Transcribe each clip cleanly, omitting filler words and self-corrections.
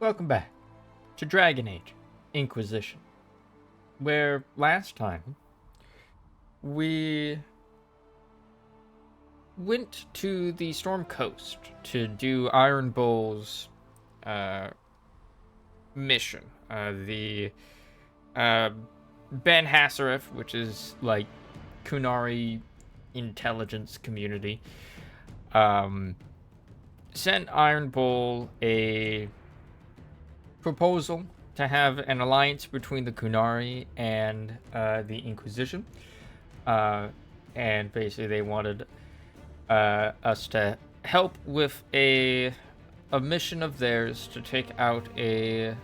Welcome back to Dragon Age Inquisition, where last time we went to the Storm Coast to do Iron Bull's mission. The Ben Hassareth, which is like Kunari intelligence community, sent Iron Bull a proposal to have an alliance between the Kunari and the Inquisition, and basically they wanted us to help with a mission of theirs to take out a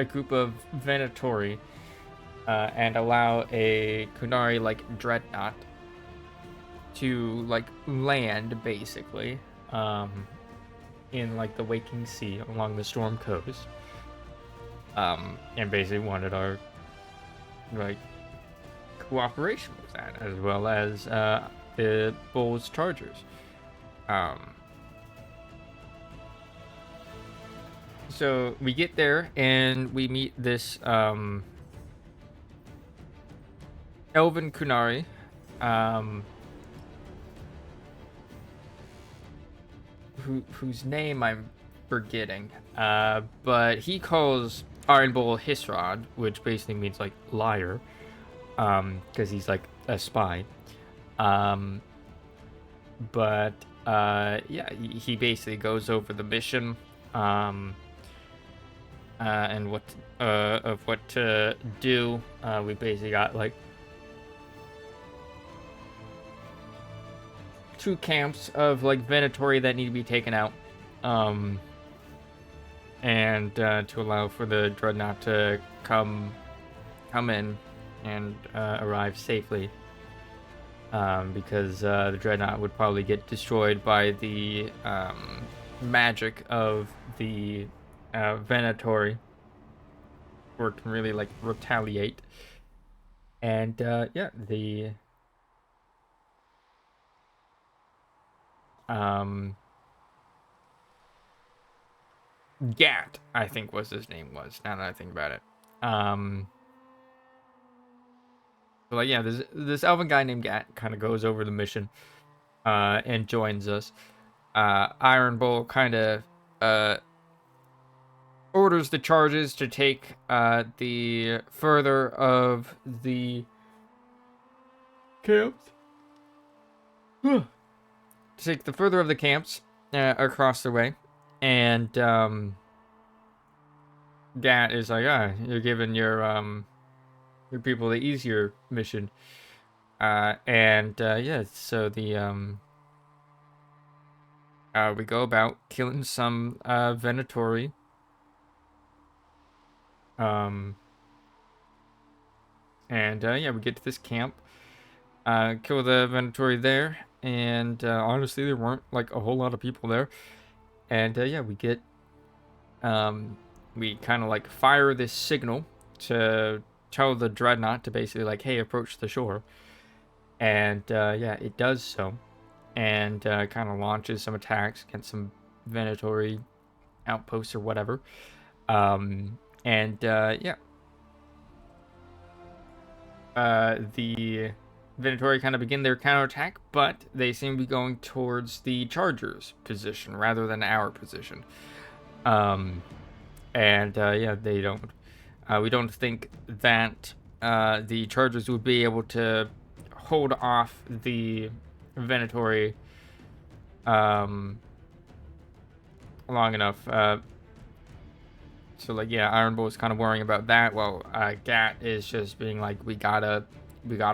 group of Venatori and allow a Kunari like dreadnought to like land basically in like the Waking Sea along the Storm Coast, and basically wanted our like cooperation with that, as well as the Bull's Chargers. So we get there and we meet this Elven Kunari, whose name I'm forgetting, but he calls Iron Bull Hisrod, which basically means like liar, because he's like a spy. But yeah, he basically goes over the mission, and what to do. We basically got like 2 camps of like Venatori that need to be taken out, and to allow for the dreadnought to come in and arrive safely, because the dreadnought would probably get destroyed by the magic of the Venatori, or can really like retaliate. And yeah, the Gat, I think was his name was, now that I think about it. But like, yeah, this elven guy named Gat kind of goes over the mission and joins us. Iron Bull kind of orders the charges to take the further of the camps. To take the further of the camps across the way, and Gat is like, you're giving your people the easier mission, and yeah, so the we go about killing some Venatori, and yeah, we get to this camp, kill the Venatori there, and honestly there weren't like a whole lot of people there, and yeah, we get we kind of like fire this signal to tell the dreadnought to basically like, hey, approach the shore, and yeah, it does so, and kind of launches some attacks against some Venatori outposts or whatever, and yeah, the Venatori kind of begin their counterattack, but they seem to be going towards the Chargers' position rather than our position. And yeah, they don't. We don't think that the Chargers would be able to hold off the Venatori long enough. So like, yeah, Iron Bull is kind of worrying about that, while Gat is just being like, we gotta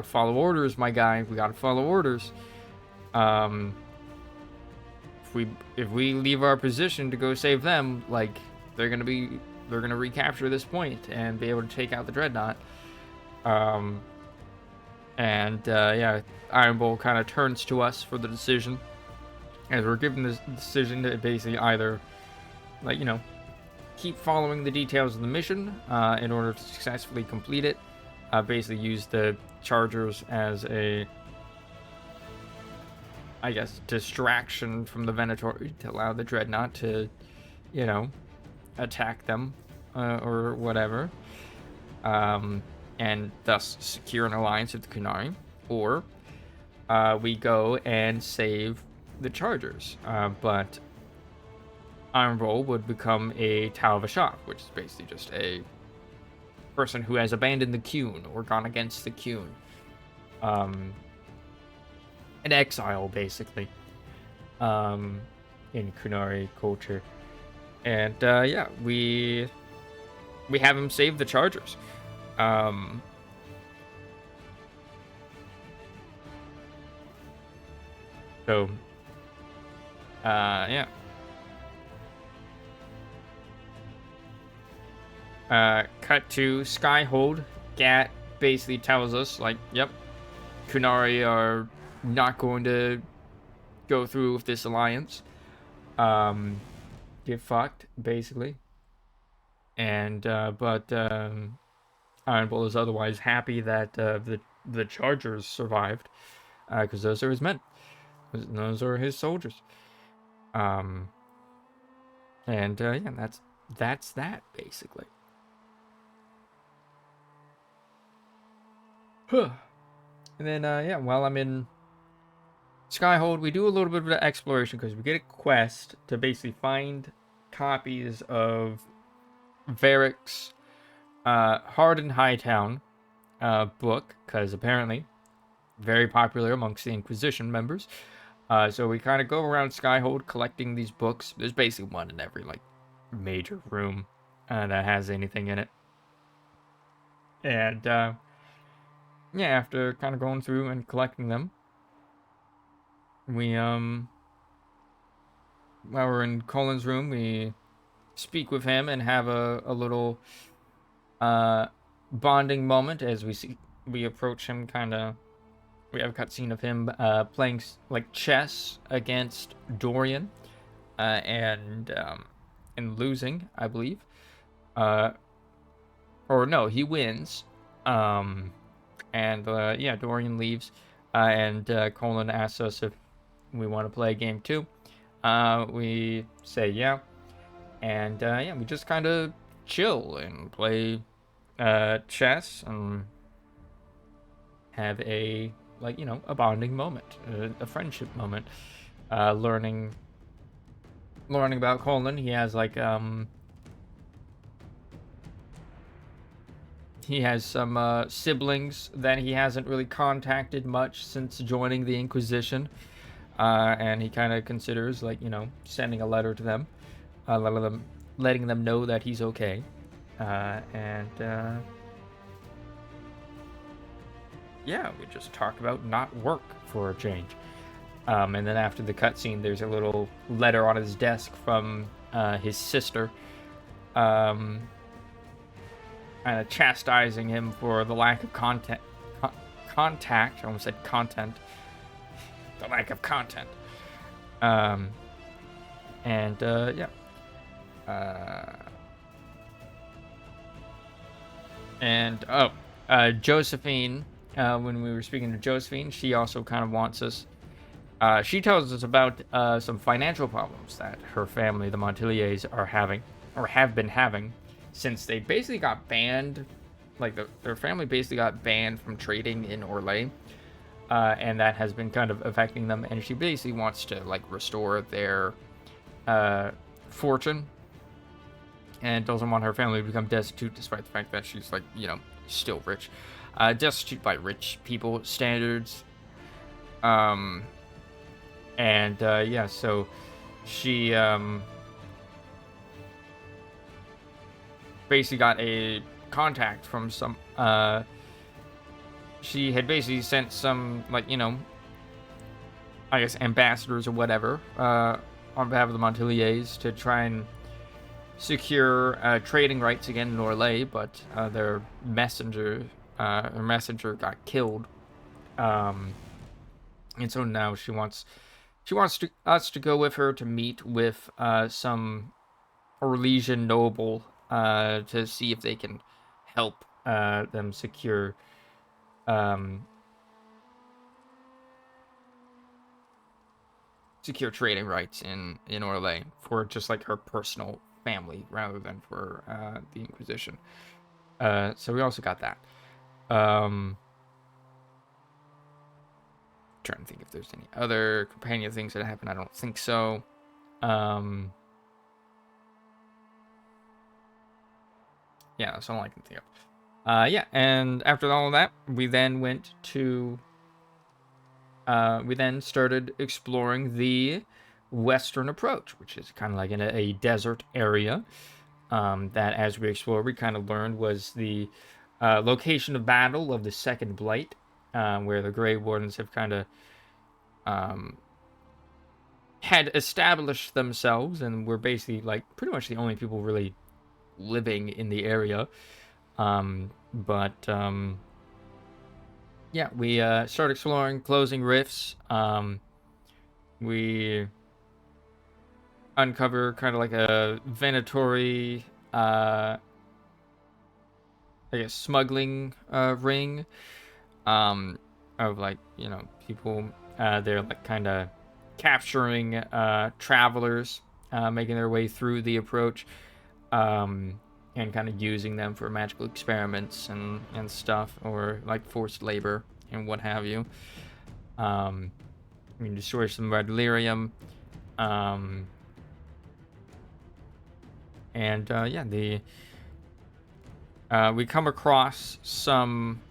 follow orders, my guy. We gotta follow orders. If we leave our position to go save them, like, they're gonna recapture this point and be able to take out the dreadnought. And yeah, Iron Bull kind of turns to us for the decision, as we're given this decision to basically either, like, you know, keep following the details of the mission in order to successfully complete it, basically use the Chargers as a, I guess, distraction from the Venatori to allow the dreadnought to, attack them or whatever, and thus secure an alliance with the Kunari, or we go and save the Chargers. But Iron Bull would become a Tau Vashak, which is basically just a person who has abandoned the Qun or gone against the Qun. An exile, basically, in Kunari culture. And yeah, we have him save the Chargers. So, yeah. Cut to Skyhold. Gat basically tells us, like, yep, Kunari are not going to go through with this alliance. Get fucked, basically. And, but, Iron Bull is otherwise happy that, the Chargers survived, because those are his men. Those are his soldiers. And, yeah, that's that, basically. And then, yeah, while I'm in Skyhold, we do a little bit of exploration because we get a quest to basically find copies of Varric's Hard in Hightown book, because apparently very popular amongst the Inquisition members. So we kind of go around Skyhold collecting these books. There's basically one in every like major room that has anything in it. And yeah, after kind of going through and collecting them, we while we're in Colin's room, we speak with him and have a little bonding moment as we approach him. Kind of, we have a cutscene of him playing like chess against Dorian, and losing, I believe. Or no, he wins. And yeah, Dorian leaves, and Colin asks us if we want to play a game too. We say yeah, and yeah, we just kind of chill and play chess and have a a bonding moment, a friendship moment. Learning about Colin. He has he has some siblings that he hasn't really contacted much since joining the Inquisition, and he kind of considers sending a letter to them, letting them know that he's okay, and yeah, we just talk about not work for a change. And then after the cutscene, there's a little letter on his desk from his sister, kind of chastising him for the lack of contact. I almost said content. The lack of content. And yeah. And Josephine. When we were speaking to Josephine, she also kind of wants us. She tells us about some financial problems that her family, the Montiliers, are having, or have been having, since they basically got banned. Their family basically got banned from trading in Orlais, and that has been kind of affecting them. And she basically wants to restore their fortune, and doesn't want her family to become destitute, despite the fact that she's still rich. Destitute by rich people standards. And yeah, so she basically got a contact from some she had basically sent some I guess ambassadors or whatever on behalf of the Montiliers to try and secure trading rights again in Orlais, but their messenger got killed, and so now she wants us to go with her to meet with some Orlesian noble to see if they can help them secure trading rights in Orlais for just her personal family rather than for the Inquisition. So we also got that. Trying to think if there's any other companion things that happen. I don't think so. Yeah, that's all I can think of. Yeah, and after all of that, we then went to. We then started exploring the western approach, which is kind of like in a desert area. That, as we explored, we kind of learned was the location of battle of the Second Blight, where the Grey Wardens have kind of had established themselves, and were basically like pretty much the only people really living in the area. Yeah, we started exploring, closing rifts. We uncover kind of like a Venatori, I guess, smuggling ring, of like, you know, people. They're like kind of capturing travelers, making their way through the approach, and kind of using them for magical experiments and stuff, or like forced labor and what have you. We destroy some red lyrium, and yeah, we come across some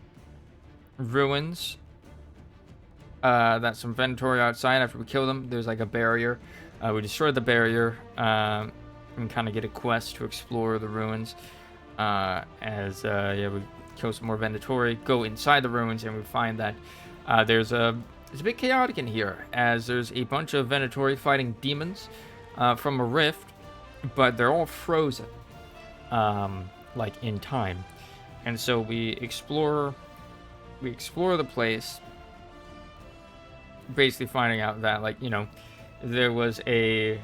ruins. That's some Venatori outside. After we kill them, there's like a barrier. We destroy the barrier, and kind of get a quest to explore the ruins. Yeah, we kill some more Venatori, go inside the ruins, and we find that it's a bit chaotic in here, as there's a bunch of Venatori fighting demons from a rift, but they're all frozen, like in time. And so we explore the place, basically finding out that, like, you know, there was a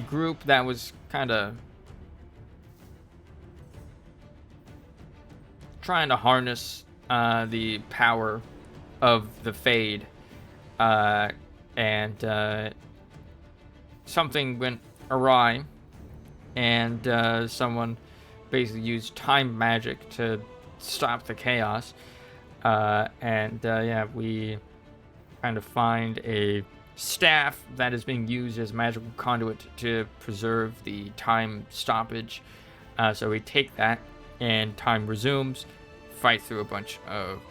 group that was kind of trying to harness the power of the Fade, and something went awry, and someone basically used time magic to stop the chaos. Yeah, we kind of find a staff that is being used as magical conduit to preserve the time stoppage. So we take that, and time resumes. Fight through a bunch of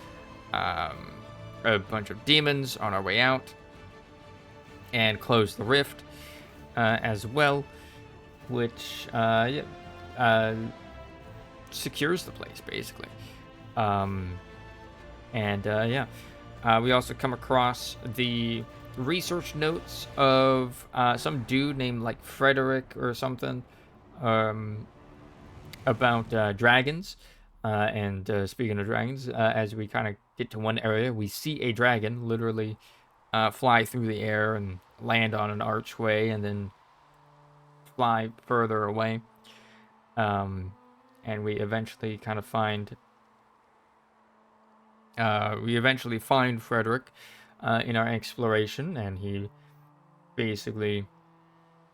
demons on our way out, and close the rift as well, which secures the place basically. Yeah, we also come across the research notes of some dude named like Frederick or something, about dragons. Speaking of dragons, as we kind of get to one area, we see a dragon literally fly through the air and land on an archway, and then fly further away. And we eventually kind of find Frederick in our exploration, and he basically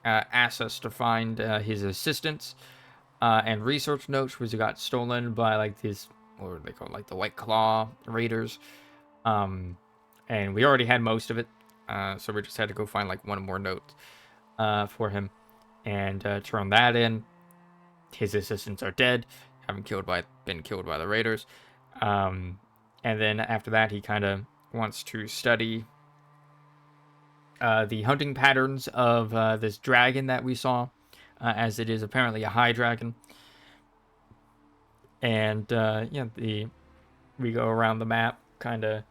asks us to find his assistants and research notes, which got stolen by like this, what they call it, like the White Claw Raiders. And we already had most of it, so we just had to go find like one more note for him, and turn that in. His assistants are dead, been killed by the Raiders. And then after that, he kind of wants to study the hunting patterns of this dragon that we saw, as it is apparently a high dragon. And yeah, we go around the map, kind of,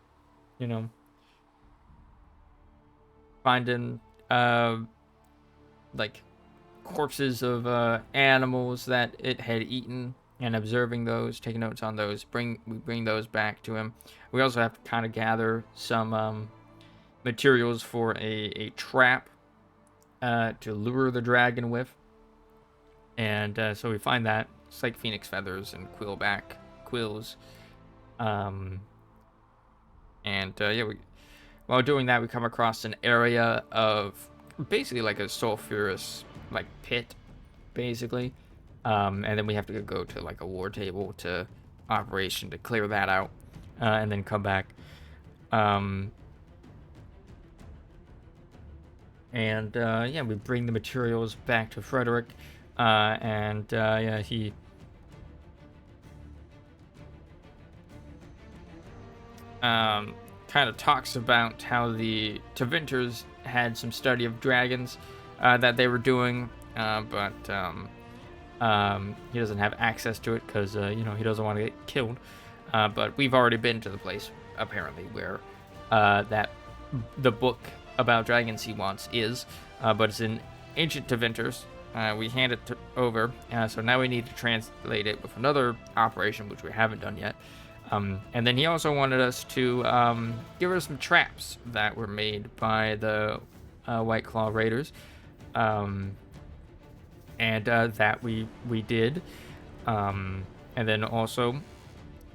you know, finding like corpses of animals that it had eaten, and observing those, taking notes on those. We bring those back to him. We also have to kind of gather some materials for a trap to lure the dragon with. And so we find that. It's like phoenix feathers and quills. Yeah, while doing that, we come across an area of basically like a sulfurous like pit, basically. And then we have to go to like a war table to operation to clear that out, and then come back. Um, and yeah, we bring the materials back to Frederick, and yeah, he kind of talks about how the Tevinters had some study of dragons that they were doing, but he doesn't have access to it because he doesn't want to get killed. But we've already been to the place apparently where that the book about dragons he wants is, but it's in ancient Tevinters. We hand it over, so now we need to translate it with another operation, which we haven't done yet. And then he also wanted us to give her some traps that were made by the White Claw Raiders, and that we did. And then also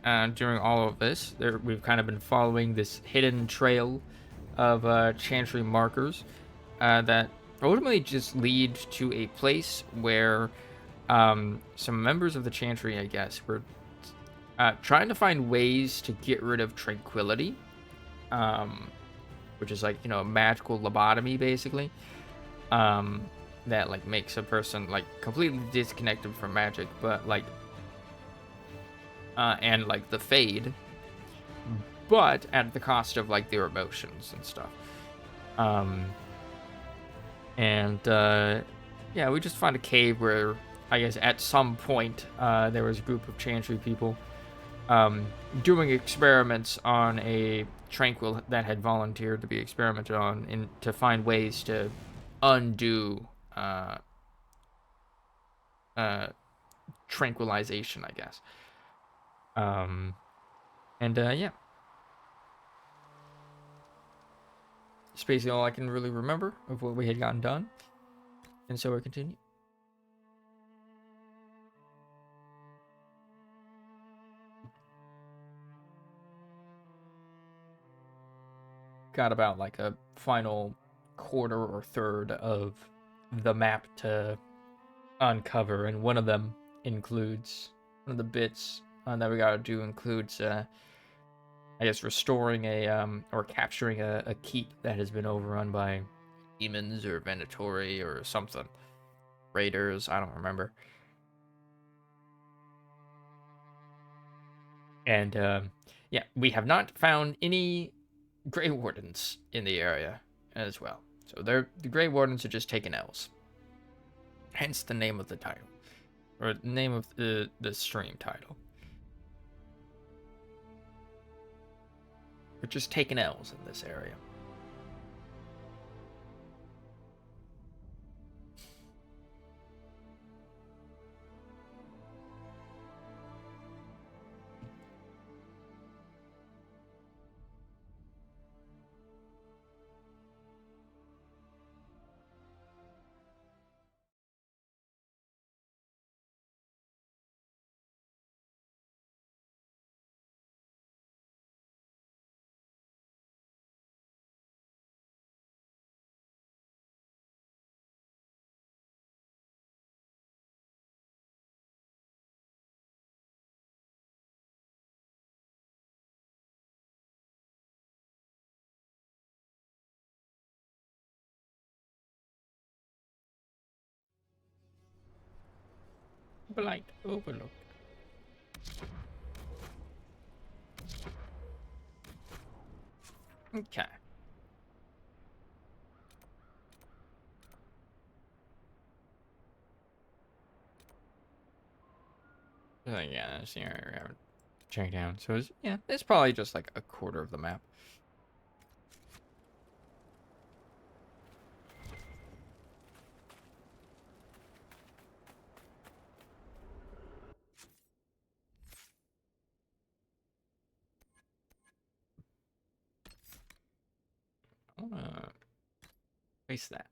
during all of this, we've kind of been following this hidden trail of Chantry markers that ultimately just lead to a place where some members of the Chantry, I guess, were trying to find ways to get rid of tranquility, um, which is like a magical lobotomy basically, um, that like makes a person like completely disconnected from magic, but like and like the fade, but at the cost of like their emotions and stuff. Um, and yeah, we just found a cave where I guess at some point there was a group of Chantry people doing experiments on a tranquil that had volunteered to be experimented on to find ways to undo uh, uh, tranquilization, I guess. Um, and yeah, it's basically all I can really remember of what we had gotten done. And so we continue. Got about like a final quarter or third of the map to uncover, and one of them includes one of the bits that we gotta do includes I guess restoring or capturing a keep that has been overrun by demons or Venatori or something. Raiders, I don't remember. And yeah, we have not found any Grey Wardens in the area as well. So the Grey Wardens are just taking L's. Hence the name of the title. Or the name of the stream title. They're just taking L's in this area. Blight Overlook. Okay. Yeah, that's the area we haven't checked out. So it's probably just like a quarter of the map. I wanna place that.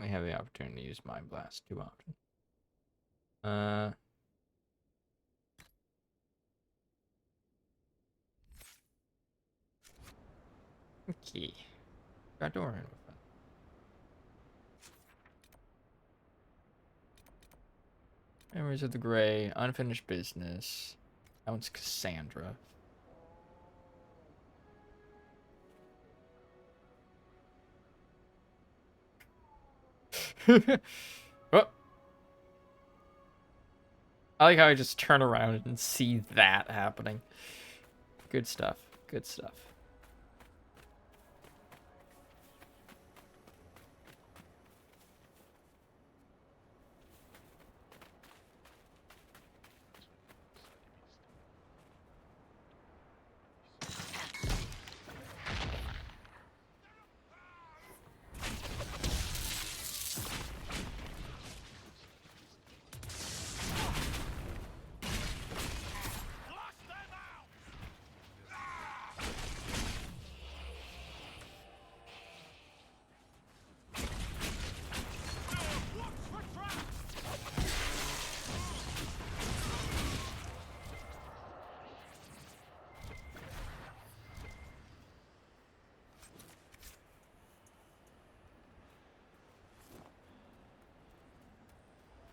frequently have the opportunity to use Mind Blast too often. Okay. Got door in with that. Memories of the Grey, Unfinished Business. That one's Cassandra. Oh. I like how I just turn around and see that happening. Good stuff. Good stuff.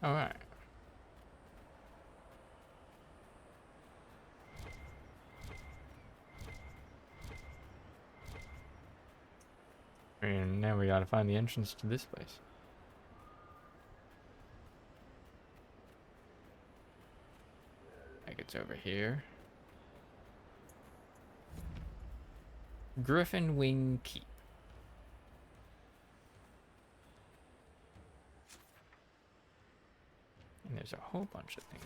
All right. And now we gotta find the entrance to this place. I think it's over here. Griffin Wing Keep. And there's a whole bunch of things.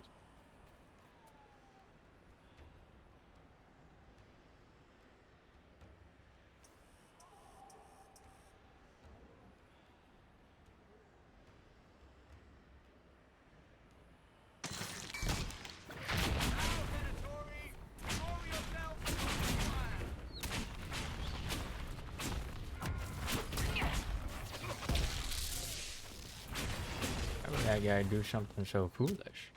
Why would that guy do something so foolish?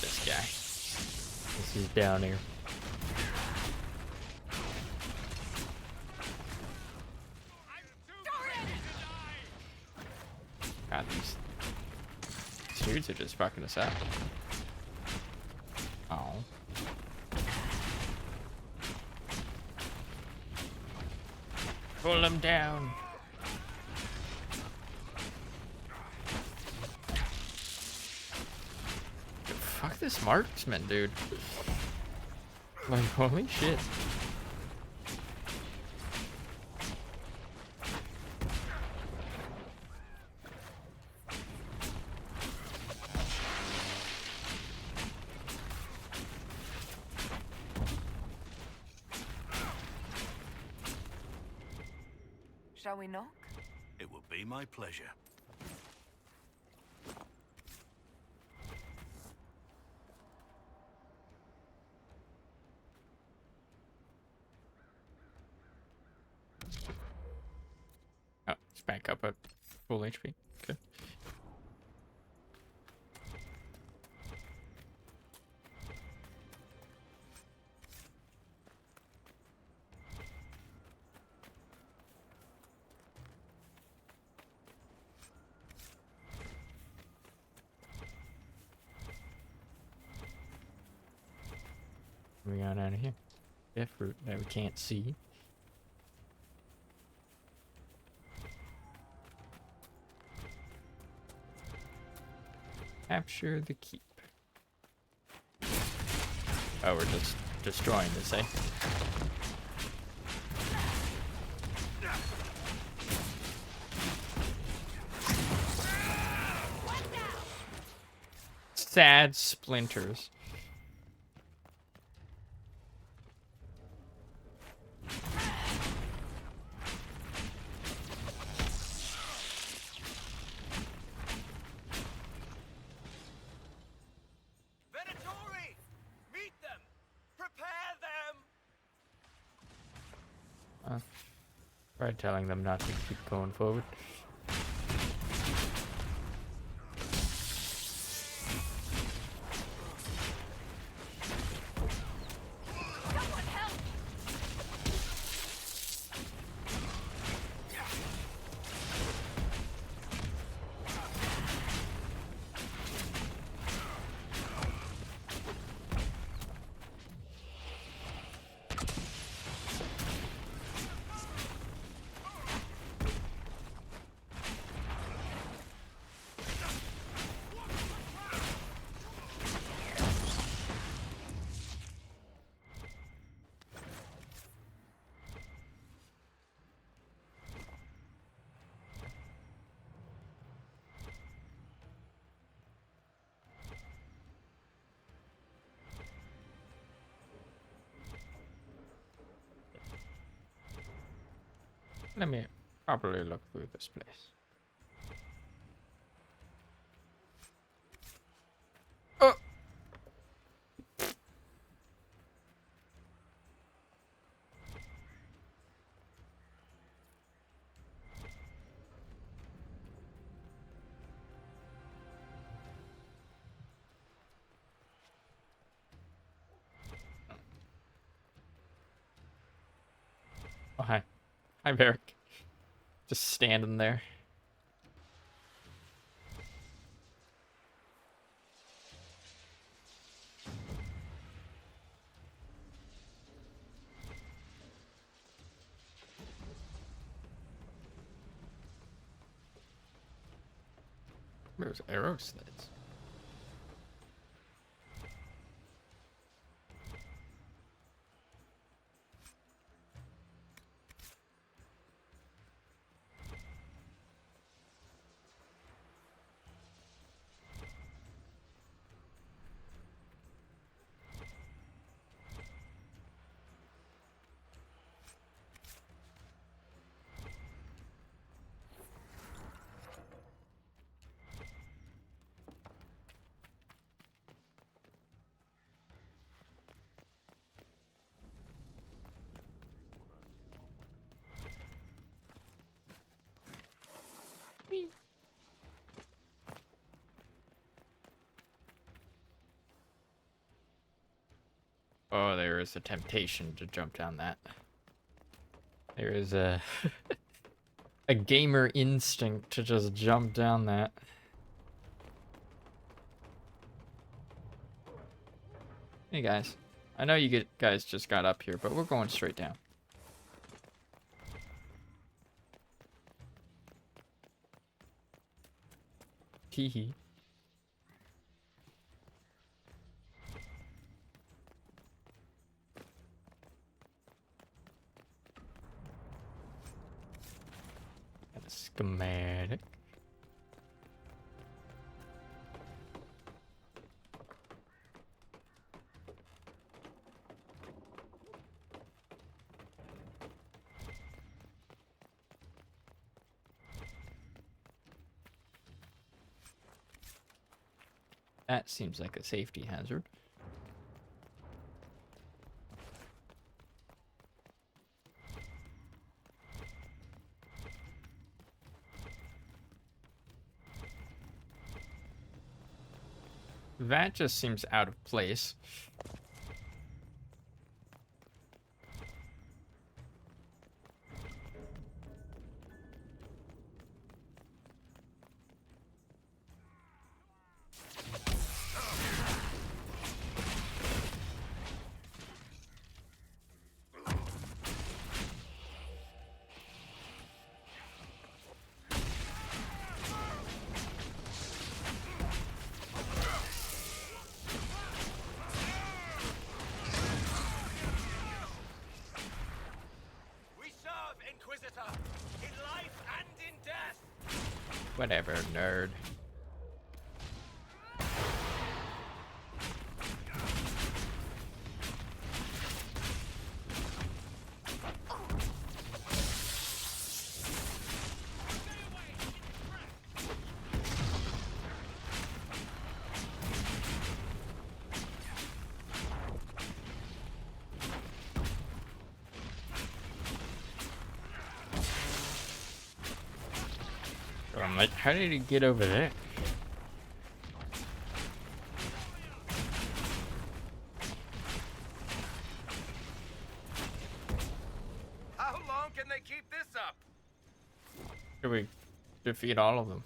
This guy. This is down here. God, these dudes are just fucking us up. Oh. Pull them down. Fuck this marksman, dude. Like, holy shit. Shall we knock? It will be my pleasure. Oh, it's back up at full HP. Okay. We got out of here. Death fruit that we can't see. Capture the keep. Oh, we're just destroying this, eh? Sad splinters. Venatori! Meet them! Prepare them! Try telling them not to keep going forward. Let me properly look through this place. Oh! Oh, hi. Hi, Varric. Just standing there. There's arrow slits. Oh, there is a temptation to jump down that. There is a a gamer instinct to just jump down that. Hey guys, I know you guys just got up here, but we're going straight down. Hee. Got a schematic. That seems like a safety hazard. That just seems out of place. Whatever, nerd. So I'm like, how did he get over there? How long can they keep this up? Should we defeat all of them?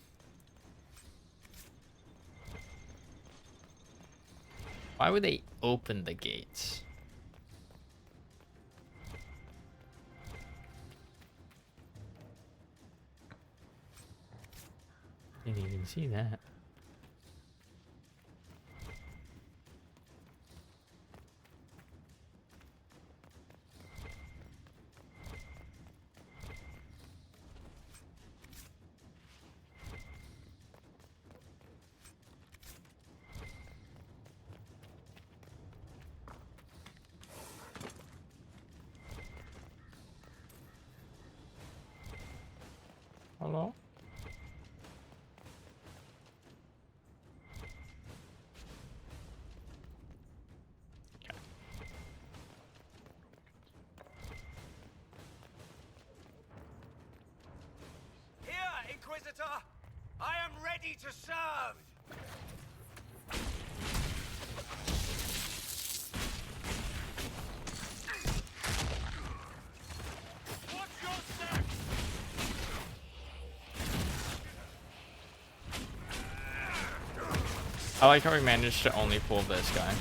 Why would they open the gates? Didn't even see that. Hello? Here, Inquisitor! I am ready to serve! Watch your step! I like how we managed to only pull this guy.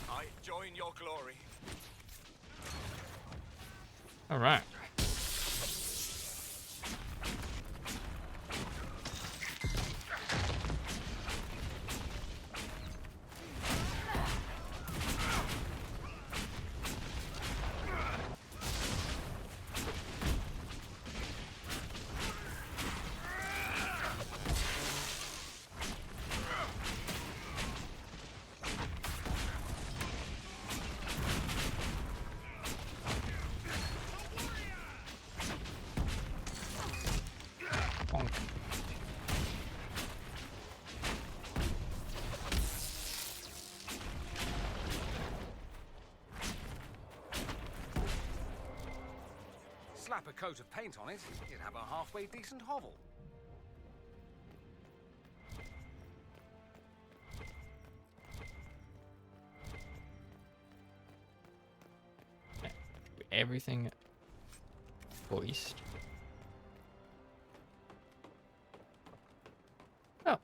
I join your glory. All right. Bonk. Slap a coat of paint on it, you'd have a halfway decent hovel. Everything voiced. Oh. I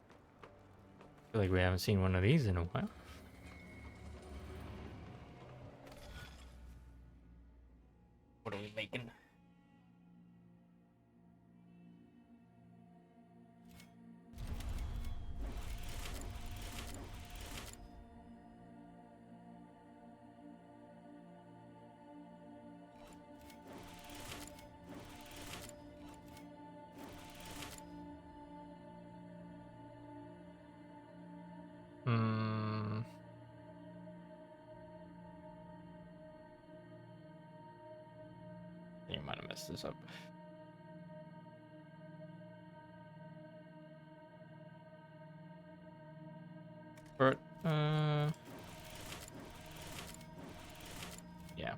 feel like we haven't seen one of these in a while. What are we making? Hmm. You might have messed this up. But, yeah.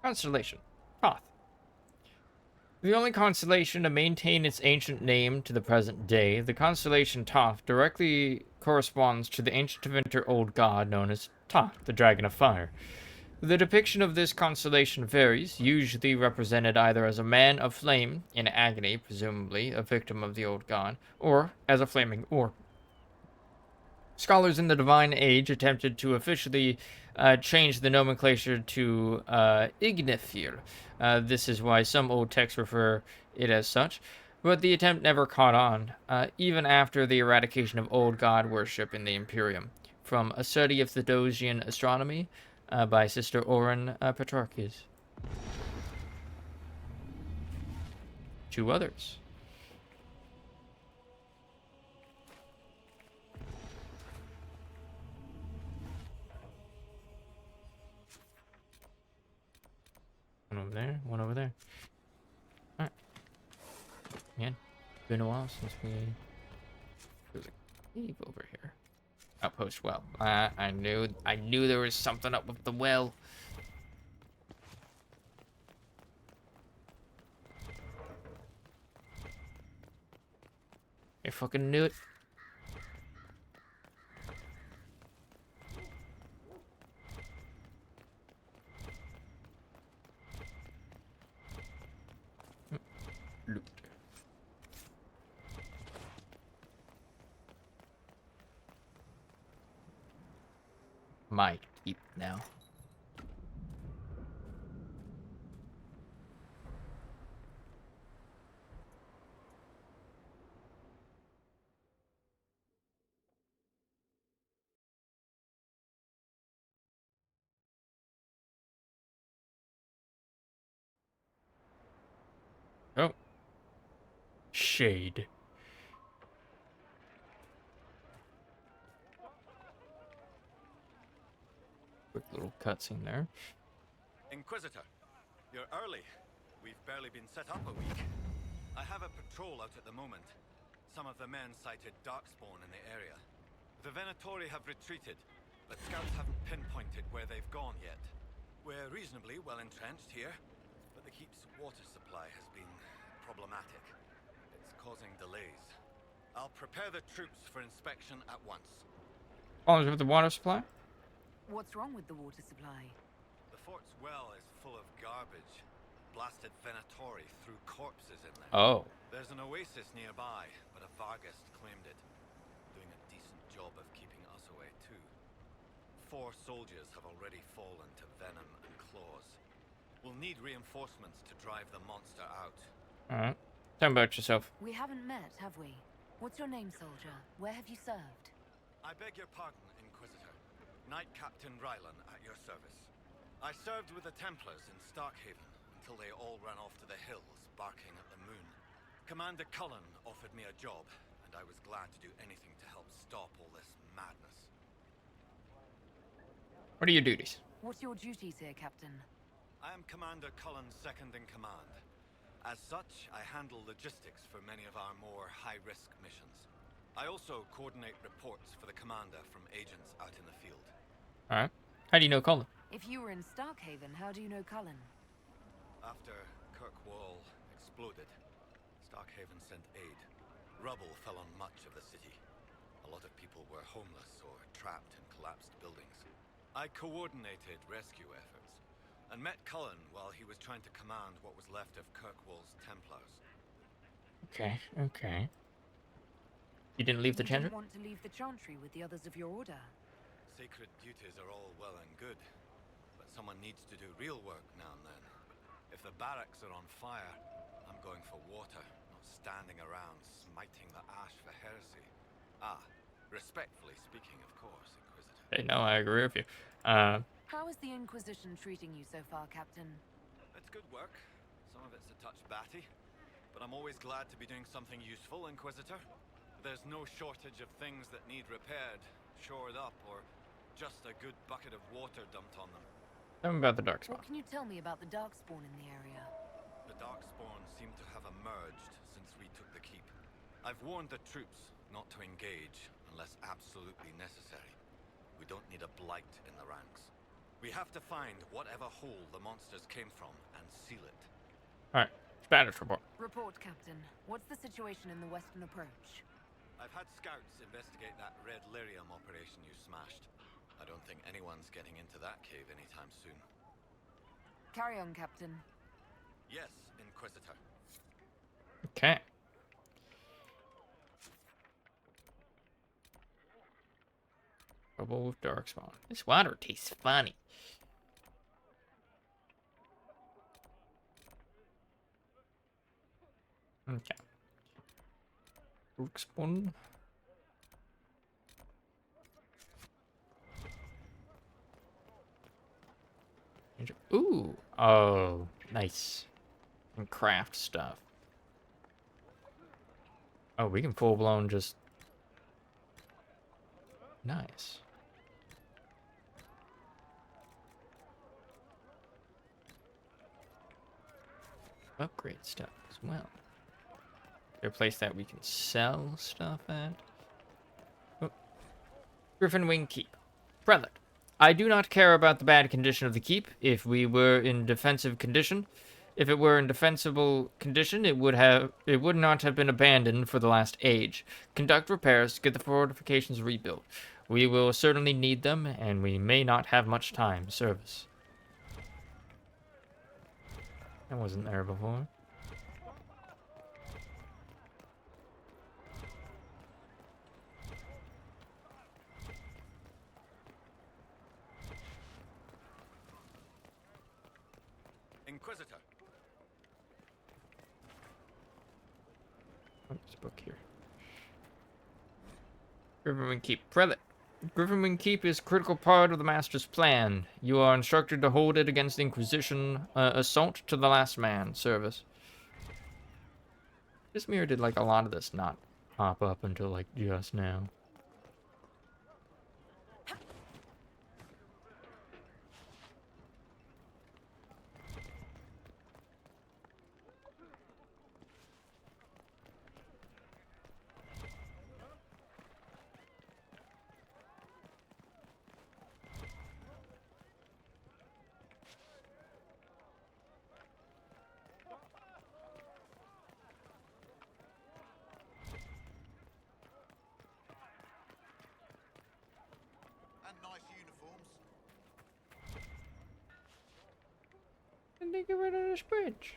Constellation. Thoth. The only constellation to maintain its ancient name to the present day, the constellation Thoth directly corresponds to the ancient inventor old god known as Thoth, the Dragon of Fire. The depiction of this constellation varies, usually represented either as a man of flame, in agony, presumably a victim of the old god, or as a flaming orb. Scholars in the Divine Age attempted to officially change the nomenclature to Ignifir. This is why some old texts refer it as such, but the attempt never caught on, even after the eradication of old god worship in the Imperium. From A Study of Theodosian Astronomy by Sister Oren Petrarchis. Two others. One over there, one over there. Alright. Yeah, been a while since there's a cave over here. Outpost well. I knew there was something up with the well. I fucking knew it. Loot. Might keep now. Oh. Shade. Quick little cutscene there. Inquisitor, you're early. We've barely been set up a week. I have a patrol out at the moment. Some of the men sighted darkspawn in the area. The Venatori have retreated, but scouts haven't pinpointed where they've gone yet. We're reasonably well entrenched here, but the keep's water supply has been problematic. It's causing delays. I'll prepare the troops for inspection at once. Problems with the water supply? What's wrong with the water supply? The fort's well is full of garbage. Blasted Venatori threw corpses in there. Oh. There's an oasis nearby, but a Vargas claimed it. Doing a decent job of keeping us away, too. 4 soldiers have already fallen to venom and claws. We'll need reinforcements to drive the monster out. Alright. Tell me about yourself. We haven't met, have we? What's your name, soldier? Where have you served? I beg your pardon, Inquisitor. Knight Captain Rylan at your service. I served with the Templars in Starkhaven until they all ran off to the hills, barking at the moon. Commander Cullen offered me a job, and I was glad to do anything to help stop all this madness. What are your duties? What's your duties here, Captain? I am Commander Cullen's second-in-command. As such, I handle logistics for many of our more high-risk missions. I also coordinate reports for the commander from agents out in the field. Alright. How do you know Colin? If you were in Starkhaven, how do you know Cullen? After Kirkwall exploded, Starkhaven sent aid. Rubble fell on much of the city. A lot of people were homeless or trapped in collapsed buildings. I coordinated rescue efforts, and met Cullen while he was trying to command what was left of Kirkwall's Templars. Okay, okay. You didn't leave the You Chantry? didn't want to leave the Chantry with the others of your order. Sacred duties are all well and good, but someone needs to do real work now and then. If the barracks are on fire, I'm going for water, not standing around smiting the ash for heresy. Ah, respectfully speaking, of course, Inquisitor. Hey, no, I agree with you. How is the Inquisition treating you so far, Captain? It's good work. Some of it's a touch batty, but I'm always glad to be doing something useful, Inquisitor. There's no shortage of things that need repaired, shored up, or just a good bucket of water dumped on them. Tell me about the Darkspawn. What can you tell me about the Darkspawn in the area? The Darkspawn seem to have emerged since we took the keep. I've warned the troops not to engage unless absolutely necessary. We don't need a blight in the ranks. We have to find whatever hole the monsters came from and seal it. Alright, status report. Report, Captain. What's the situation in the western approach? I've had scouts investigate that red lyrium operation you smashed. I don't think anyone's getting into that cave anytime soon. Carry on, Captain. Yes, Inquisitor. Okay. Trouble with Darkspawn. This water tastes funny. Okay. Darkspawn. Ooh. Oh, nice. And craft stuff. Oh, we can full blown just. Nice. Upgrade stuff as well. Is there a place that we can sell stuff at? Oh. Griffin Wing Keep. Prelate. I do not care about the bad condition of the keep. If we were in defensive condition, if it were in defensible condition, it would not have been abandoned for the last age. Conduct repairs, get the fortifications rebuilt. We will certainly need them, and we may not have much time. Service. That wasn't there before. Inquisitor. Oh, there's a book here. Griffin Keep. Prelate. Griffin Keep is a critical part of the Master's plan. You are instructed to hold it against the Inquisition assault to the last man. Service. This mirror did like a lot of this not pop up until like just now. And nice uniforms. And they get rid of this bridge.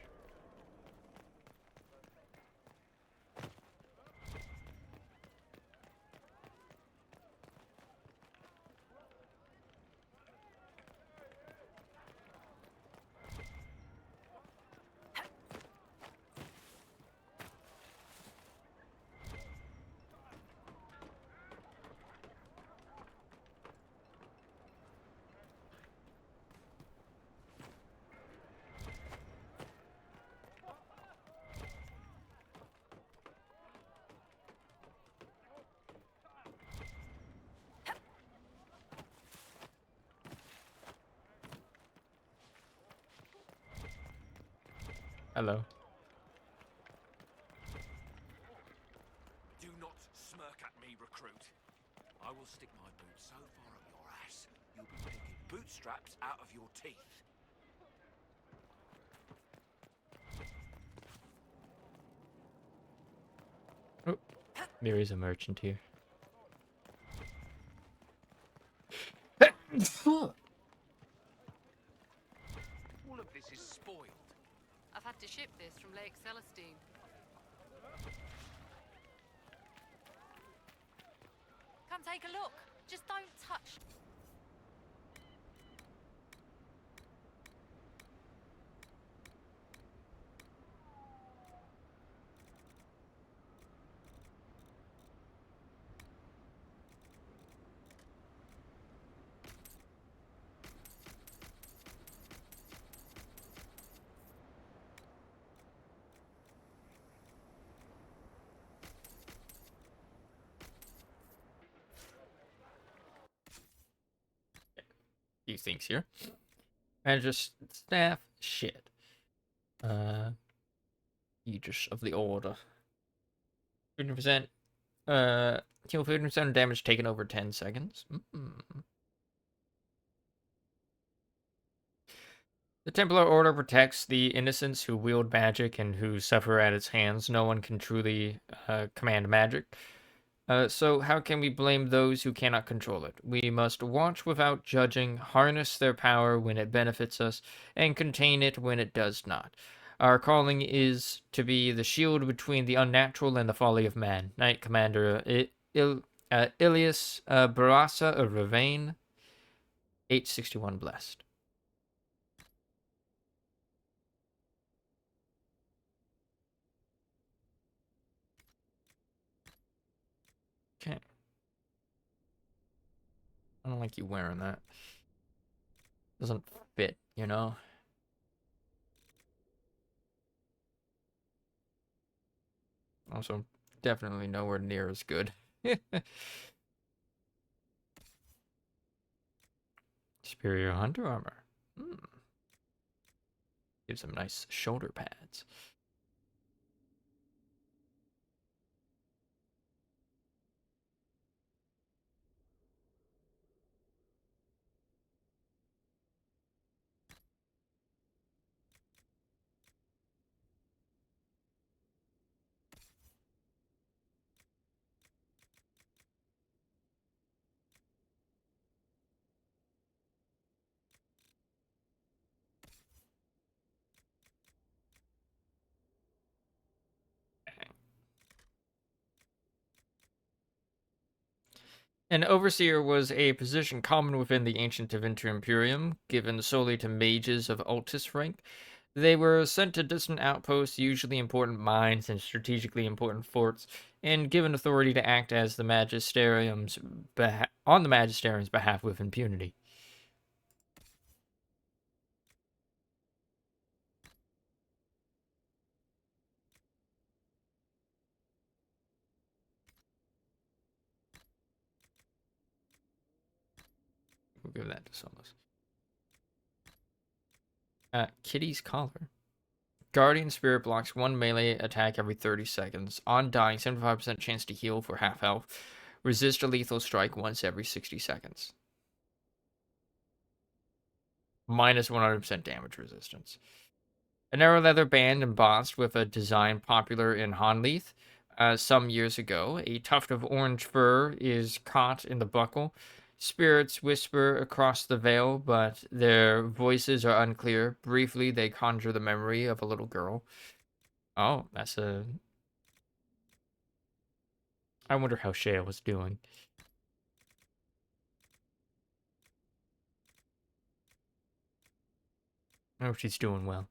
Hello. Do not smirk at me, recruit. I will stick my boot so far up your ass, you'll be picking bootstraps out of your teeth. Oh, there is a merchant here. All of this is spoiled. I've had to ship this from Lake Celestine. Come take a look. Just don't touch. Few things here. And just staff shit. Aegis of the Order. 50%. Heal 50% of damage taken over 10 seconds. The Templar Order protects the innocents who wield magic and who suffer at its hands. No one can truly command magic. So how can we blame those who cannot control it? We must watch without judging, harness their power when it benefits us, and contain it when it does not. Our calling is to be the shield between the unnatural and the folly of man. Knight Commander Ilias Barasa of Ravane, 861 blessed. Okay. I don't like you wearing that. Doesn't fit, you know? Also, definitely nowhere near as good. Superior Hunter Armor. Gives them nice shoulder pads. An overseer was a position common within the ancient Tevinter Imperium, given solely to mages of Altus rank. They were sent to distant outposts, usually important mines and strategically important forts, and given authority to act as the on the Magisterium's behalf with impunity. We'll give that to Solus. Kitty's Collar. Guardian Spirit blocks one melee attack every 30 seconds. On dying, 75% chance to heal for half health. Resist a lethal strike once every 60 seconds. Minus 100% damage resistance. A narrow leather band embossed with a design popular in Hanleith. Some years ago, a tuft of orange fur is caught in the buckle. Spirits whisper across the veil, but their voices are unclear. Briefly, they conjure the memory of a little girl. Oh, that's a... I wonder how Shea was doing. I hope she's doing well.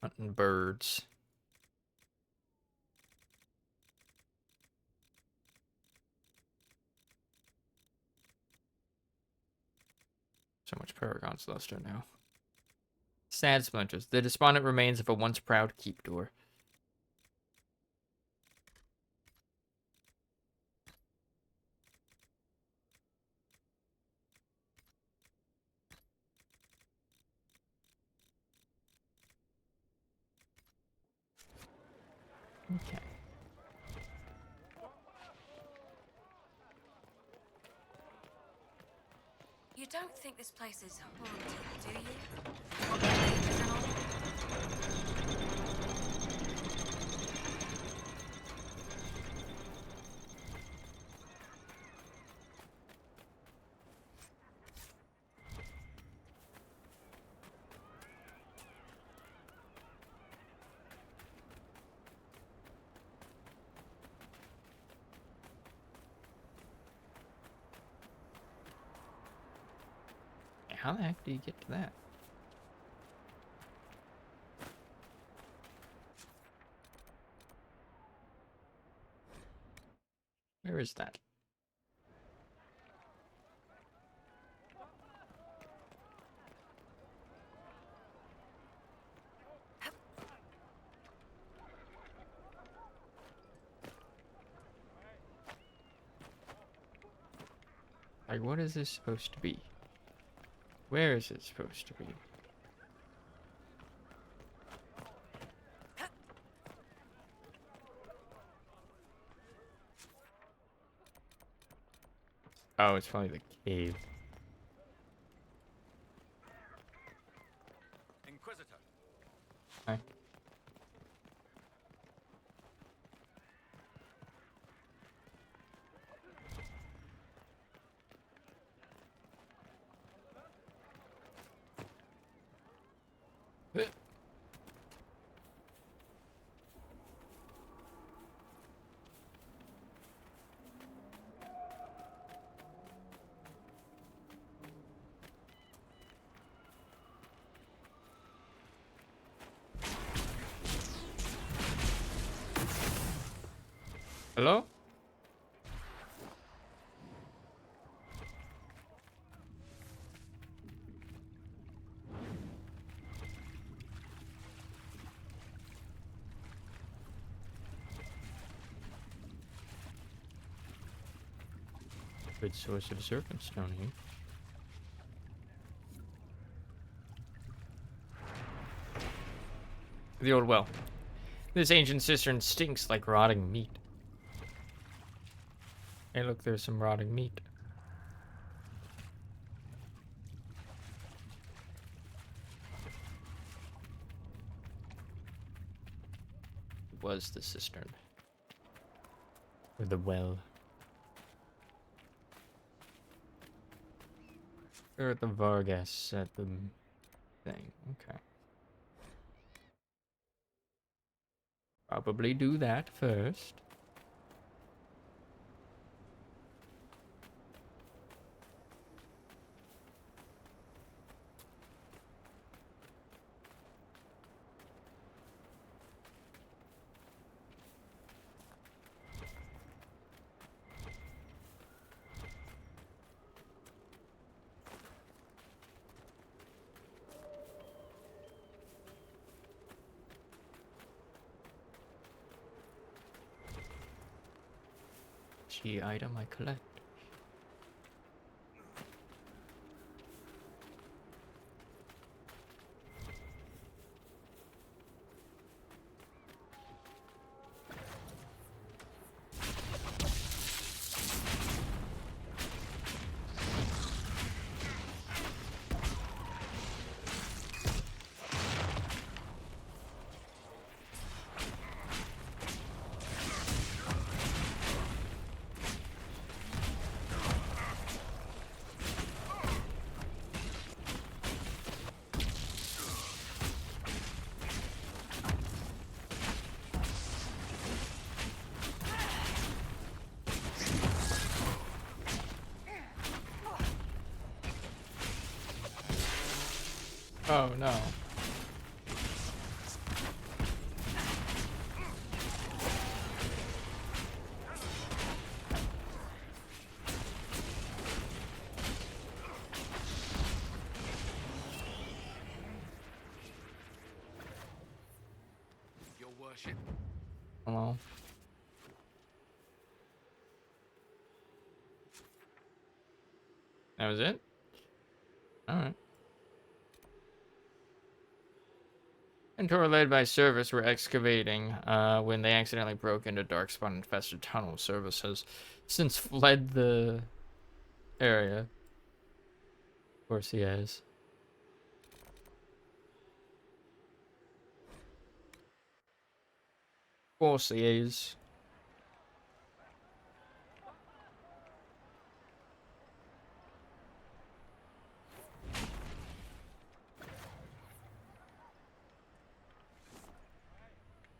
Hunting birds. So much Paragon's luster now. Sad splinters. The despondent remains of a once proud keep door. Okay. You don't think this place is haunted, do you? What mages and all? How the heck do you get to that? Where is that? Like, what is this supposed to be? Where is it supposed to be? Oh, it's probably the cave. Inquisitor. Hi. Hello? Good source of serpent stone here. The old well. This ancient cistern stinks like rotting meat. Hey, look, there's some rotting meat. It was the cistern. Or the well. Or at the Vargas at the thing. Okay. Probably do that first. G item I collect. Oh no. Your worship. Hello. That was it? Alright. And Tor led by Service were excavating when they accidentally broke into darkspawn infested tunnel. Service has since fled the area. Of course he has. Of course he is.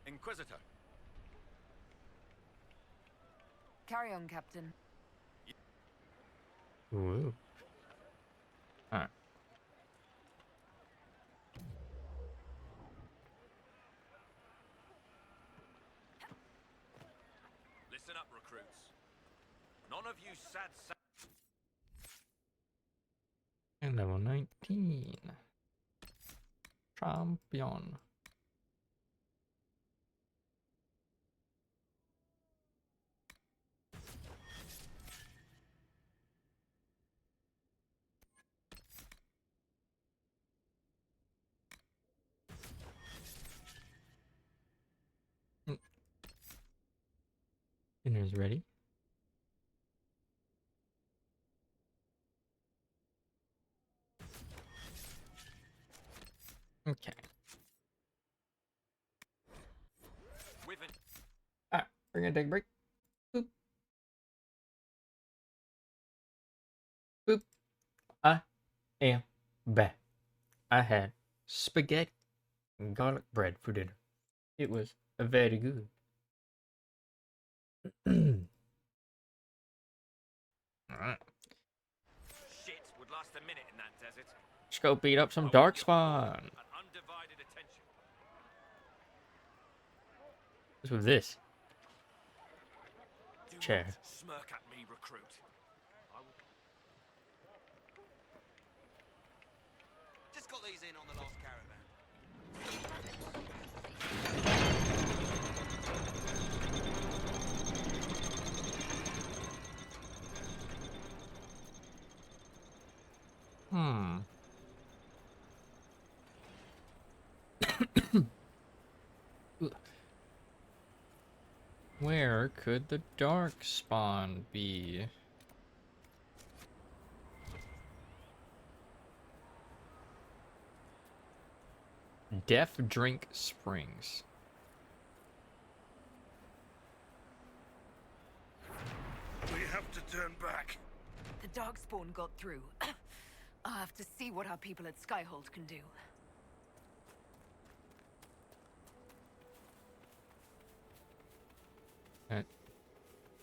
Inquisitor. Carry on, Captain. Ooh. Alright. Listen up, recruits. None of you sad And level 19. Champion. Dinner's ready. Okay. Wyvern. Alright, we're gonna take a break. Boop. Boop. I am back. I had spaghetti and garlic bread for dinner. It was very good. Alright. Shit would last a minute in that desert. Let's go beat up some I want your full darkspawn. and undivided attention. What's with this? Do Chair. not smirk at me, recruit. I will... Just got these in on the last caravan. Hmm. Where could the darkspawn be? Deaf Drink Springs. We have to turn back. The Darkspawn got through. I'll have to see what our people at Skyhold can do.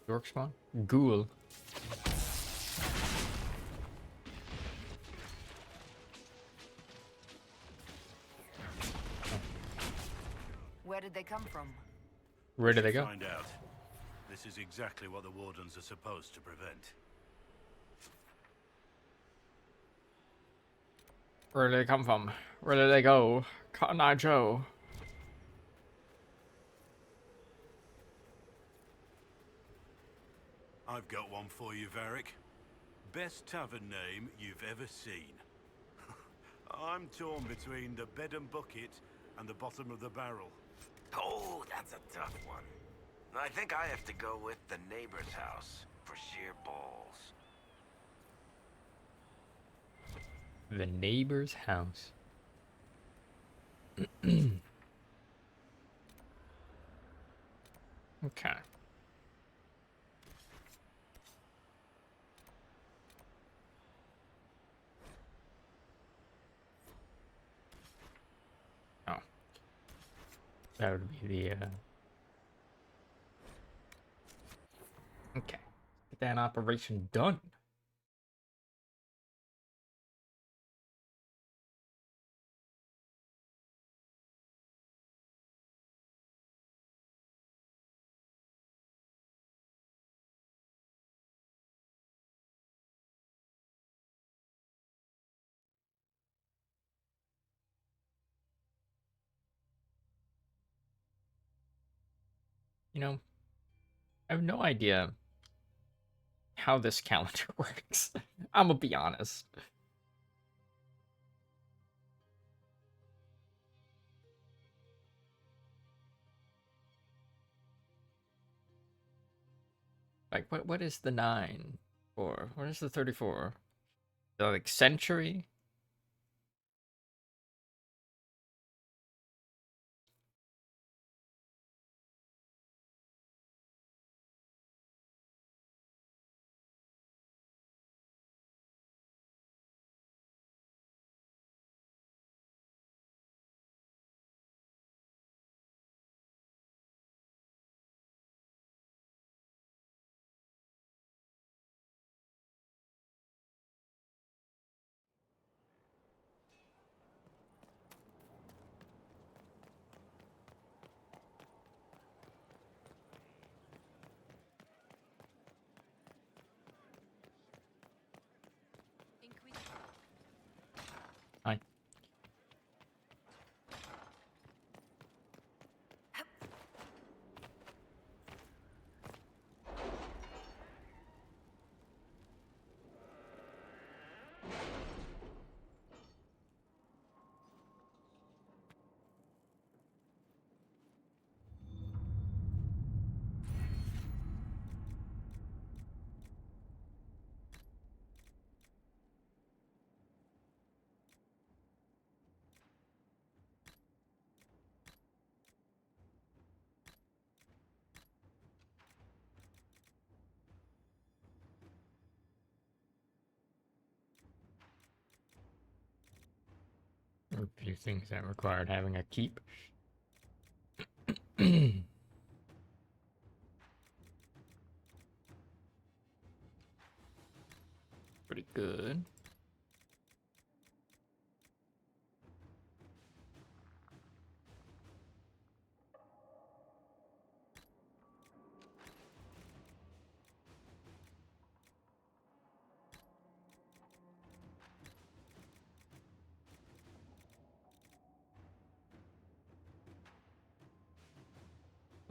Darkspawn? Ghoul. Where did they come from? Where did they go? Find out. This is exactly what the Wardens are supposed to prevent. Where did they come from? Where did they go? Cotton Eye Joe. I've got one for you, Varric. Best tavern name you've ever seen. I'm torn between the bed and bucket and the bottom of the barrel. Oh, that's a tough one. I think I have to go with the neighbor's house for sheer balls. The neighbor's house. Okay. Oh. That would be the, Okay. Get that operation done. You know, I have no idea how this calendar works. I'm gonna be honest. Like, what is the 9 for? What is the 34? The, like, century? There were a few things that required having a keep. Pretty good.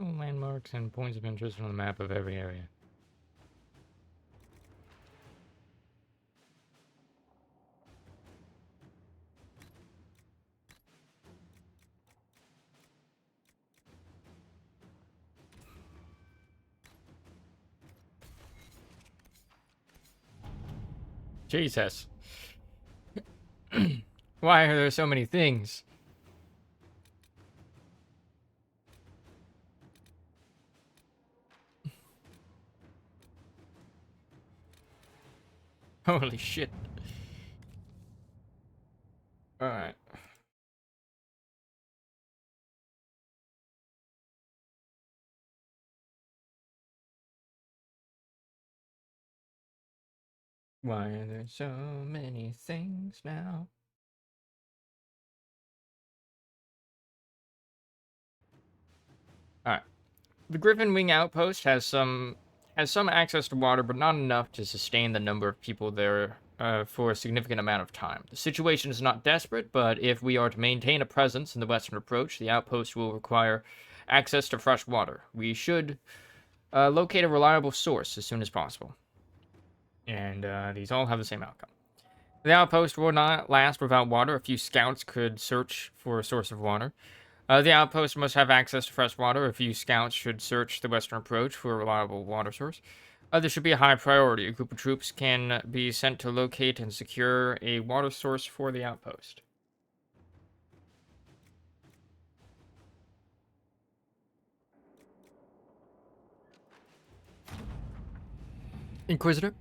Landmarks and points of interest on the map of every area. Jesus. Why are there so many things? Holy shit. Alright. Why are there so many things now? Alright. The Griffin Wing outpost has some access to water, but not enough to sustain the number of people there for a significant amount of time. The situation is not desperate, but if we are to maintain a presence in the western approach, the outpost will require access to fresh water. We should locate a reliable source as soon as possible. And these all have the same outcome. The outpost will not last without water. A few scouts could search for a source of water. The outpost must have access to fresh water. A few scouts should search the western approach for a reliable water source. This should be a high priority. A group of troops can be sent to locate and secure a water source for the outpost. Inquisitor,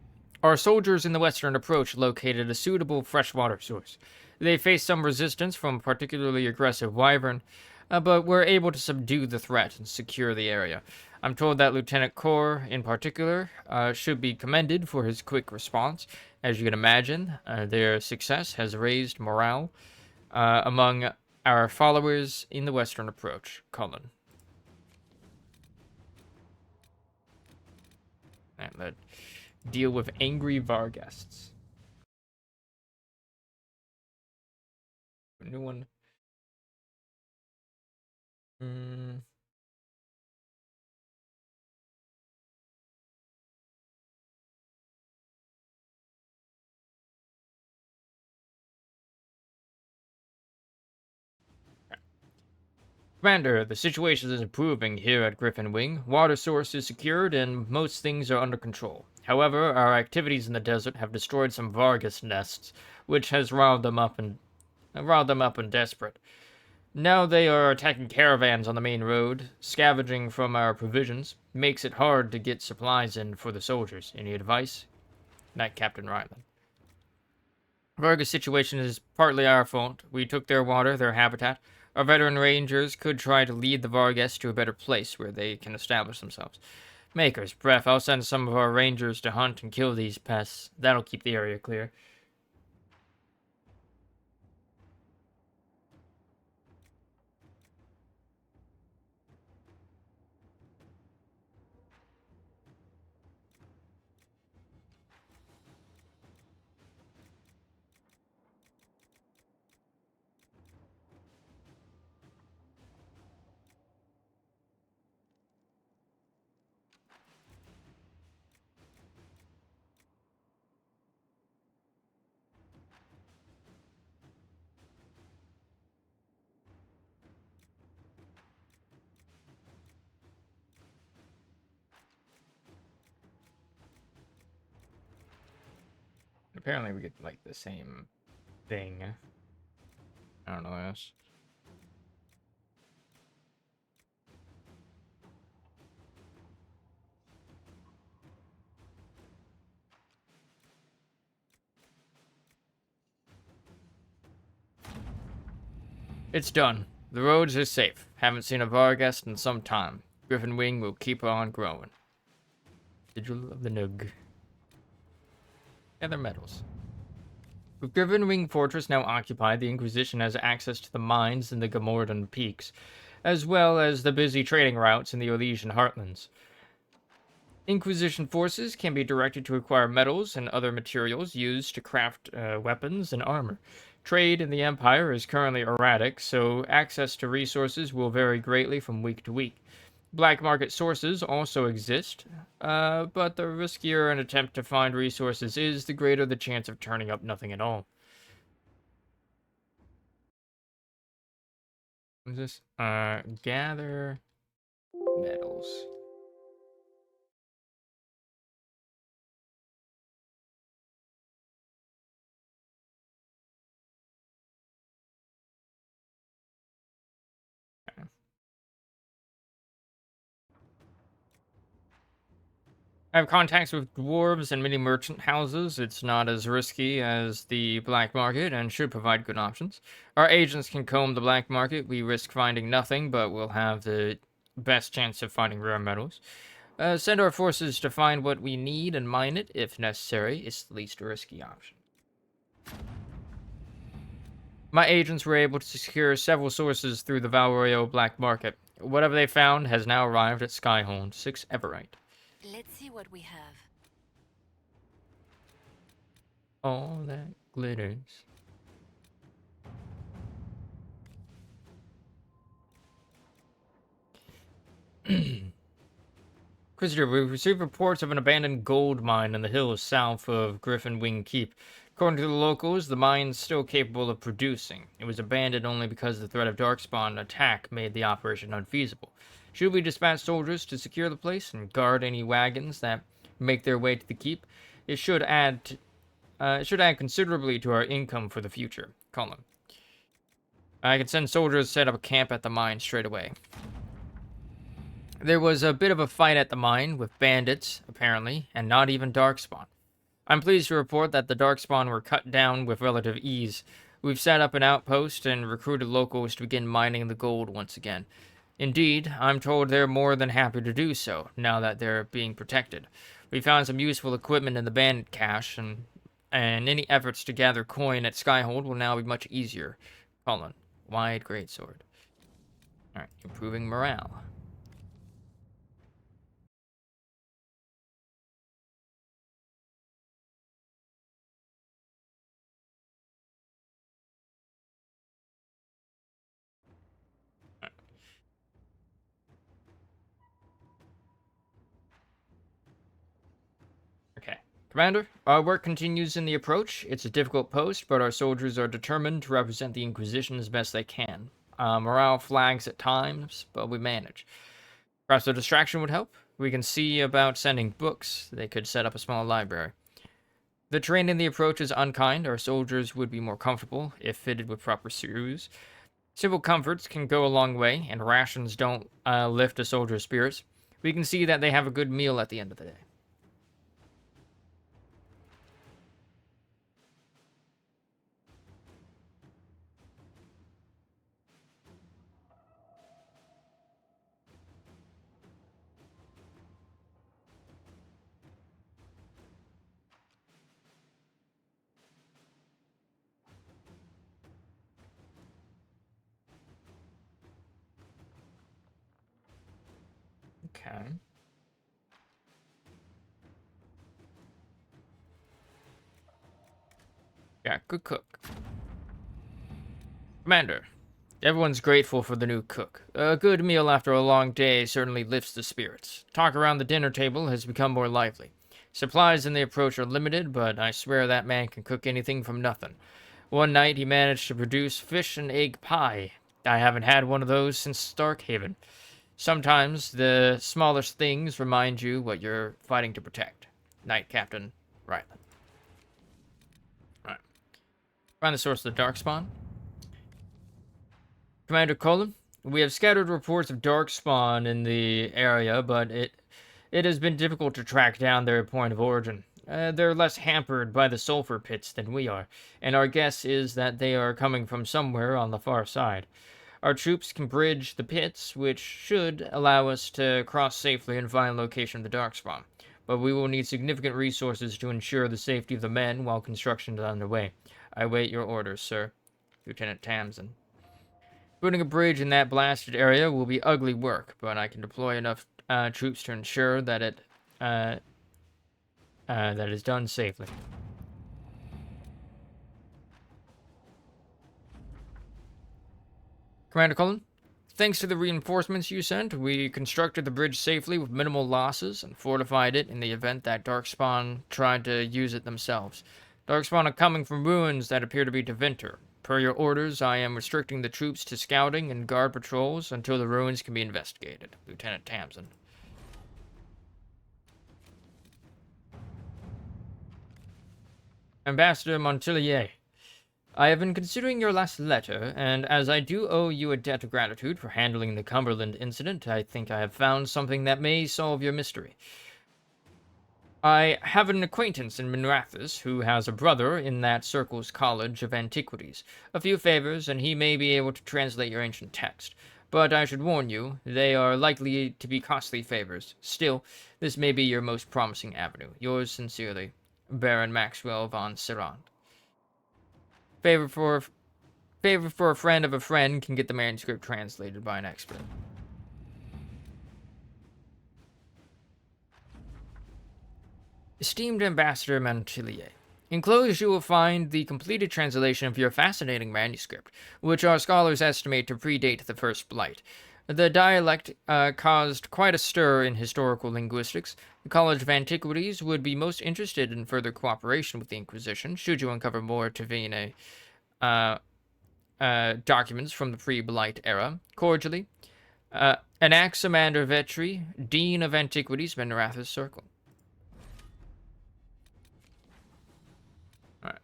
our soldiers in the western approach located a suitable freshwater source. They faced some resistance from a particularly aggressive wyvern, but were able to subdue the threat and secure the area. I'm told that Lieutenant Core, in particular, should be commended for his quick response. As you can imagine, their success has raised morale among our followers in the western approach. Cullen. And let deal with angry Varguests. New one. Commander, the situation is improving here at Griffin Wing. Water source is secured and most things are under control. However, our activities in the desert have destroyed some Vargas nests, which has riled them up and desperate. Now they are attacking caravans on the main road, scavenging from our provisions. Makes it hard to get supplies in for the soldiers. Any advice? Not Captain Ryland. Vargas' situation is partly our fault. We took their water, their habitat. Our veteran rangers could try to lead the Vargas to a better place where they can establish themselves. Maker's breath, I'll send some of our rangers to hunt and kill these pests. That'll keep the area clear. Apparently we get, like, the same thing. I don't know this. It's done. The roads are safe. Haven't seen a Varghest in some time. Griffin Wing will keep on growing. Sigil of the Nug. Other medals. With Griffin Wing Fortress now occupied, the Inquisition has access to the mines in the Gamordan Peaks, as well as the busy trading routes in the Elysian Heartlands. Inquisition forces can be directed to acquire metals and other materials used to craft weapons and armor. Trade in the Empire is currently erratic, so access to resources will vary greatly from week to week. Black market sources also exist, but the riskier an attempt to find resources is, the greater the chance of turning up nothing at all. What is this? Gather metals. I have contacts with dwarves and many merchant houses. It's not as risky as the black market and should provide good options. Our agents can comb the black market. We risk finding nothing, but we'll have the best chance of finding rare metals. Send our forces to find what we need and mine it if necessary. It's the least risky option. My agents were able to secure several sources through the Valroyo black market. Whatever they found has now arrived at Skyhold. 6 Everite. Let's see what we have. All that glitters. Inquisitor, we've received reports of an abandoned gold mine in the hills south of Griffin Wing Keep. According to the locals, the mine's still capable of producing. It was abandoned only because the threat of Darkspawn attack made the operation unfeasible. Should we dispatch soldiers to secure the place and guard any wagons that make their way to the keep? It should add considerably to our income for the future. Colin. I can send soldiers to set up a camp at the mine straight away. There was a bit of a fight at the mine with bandits, apparently, and not even Darkspawn. I'm pleased to report that the Darkspawn were cut down with relative ease. We've set up an outpost and recruited locals to begin mining the gold once again. Indeed, I'm told they're more than happy to do so, now that they're being protected. We found some useful equipment in the bandit cache, and any efforts to gather coin at Skyhold will now be much easier. Colin. Wide greatsword. Alright, improving morale. Okay. Commander, our work continues in the approach. It's a difficult post, but our soldiers are determined to represent the Inquisition as best they can. Morale flags at times, but we manage. Perhaps a distraction would help? We can see about sending books. They could set up a small library. The terrain in the approach is unkind. Our soldiers would be more comfortable if fitted with proper shoes. Simple comforts can go a long way, and rations don't lift a soldier's spirits. We can see that they have a good meal at the end of the day. Okay. Yeah, good cook. Commander, everyone's grateful for the new cook. A good meal after a long day certainly lifts the spirits. Talk around the dinner table has become more lively. Supplies in the approach are limited, but I swear that man can cook anything from nothing. One night he managed to produce fish and egg pie. I haven't had one of those since Starkhaven. Sometimes the smallest things remind you what you're fighting to protect. Knight Captain Ryland. Alright. Find the source of the Darkspawn. Commander Colin, we have scattered reports of Darkspawn in the area, but it has been difficult to track down their point of origin. They're less hampered by the sulfur pits than we are, and our guess is that they are coming from somewhere on the far side. Our troops can bridge the pits, which should allow us to cross safely and find location of the Darkspawn. But we will need significant resources to ensure the safety of the men while construction is underway. I await your orders, sir. Lieutenant Tamsin. Putting a bridge in that blasted area will be ugly work, but I can deploy enough troops to ensure that it is done safely. Commander Cullen, thanks to the reinforcements you sent, we constructed the bridge safely with minimal losses and fortified it in the event that Darkspawn tried to use it themselves. Darkspawn are coming from ruins that appear to be Tevinter. Per your orders, I am restricting the troops to scouting and guard patrols until the ruins can be investigated. Lieutenant Tamsin. Ambassador Montilier, I have been considering your last letter, and as I do owe you a debt of gratitude for handling the Cumberland incident, I think I have found something that may solve your mystery. I have an acquaintance in Minrathous who has a brother in that circle's College of Antiquities. A few favors, and he may be able to translate your ancient text. But I should warn you, they are likely to be costly favors. Still, this may be your most promising avenue. Yours sincerely, Baron Maxwell von Serrand. Favor for a friend of a friend can get the manuscript translated by an expert. Esteemed Ambassador Montilier, enclosed you will find the completed translation of your fascinating manuscript, which our scholars estimate to predate the First Blight. The dialect caused quite a stir in historical linguistics. The College of Antiquities would be most interested in further cooperation with the Inquisition, should you uncover more Tavine documents from the pre-Blight era. Cordially, Anaximander Vetri, Dean of Antiquities, Minrathous Circle. Alright.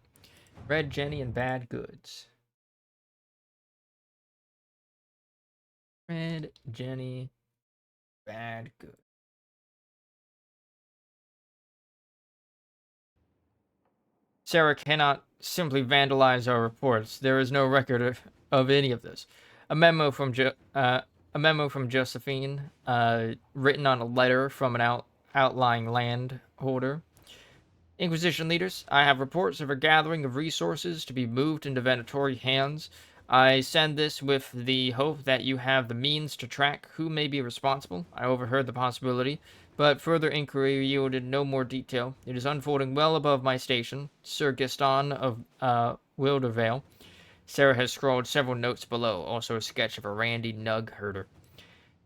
Red Jenny and Bad Goods. Red Jenny, Bad Goods. Sarah cannot simply vandalize our reports. There is no record of any of this. A memo from Josephine, written on a letter from an outlying landholder. Inquisition leaders, I have reports of a gathering of resources to be moved into Venatori hands. I send this with the hope that you have the means to track who may be responsible. I overheard the possibility, but further inquiry yielded no more detail. It is unfolding well above my station, Sir Gaston of Wildervale. Sarah has scrawled several notes below, also a sketch of a randy nug herder.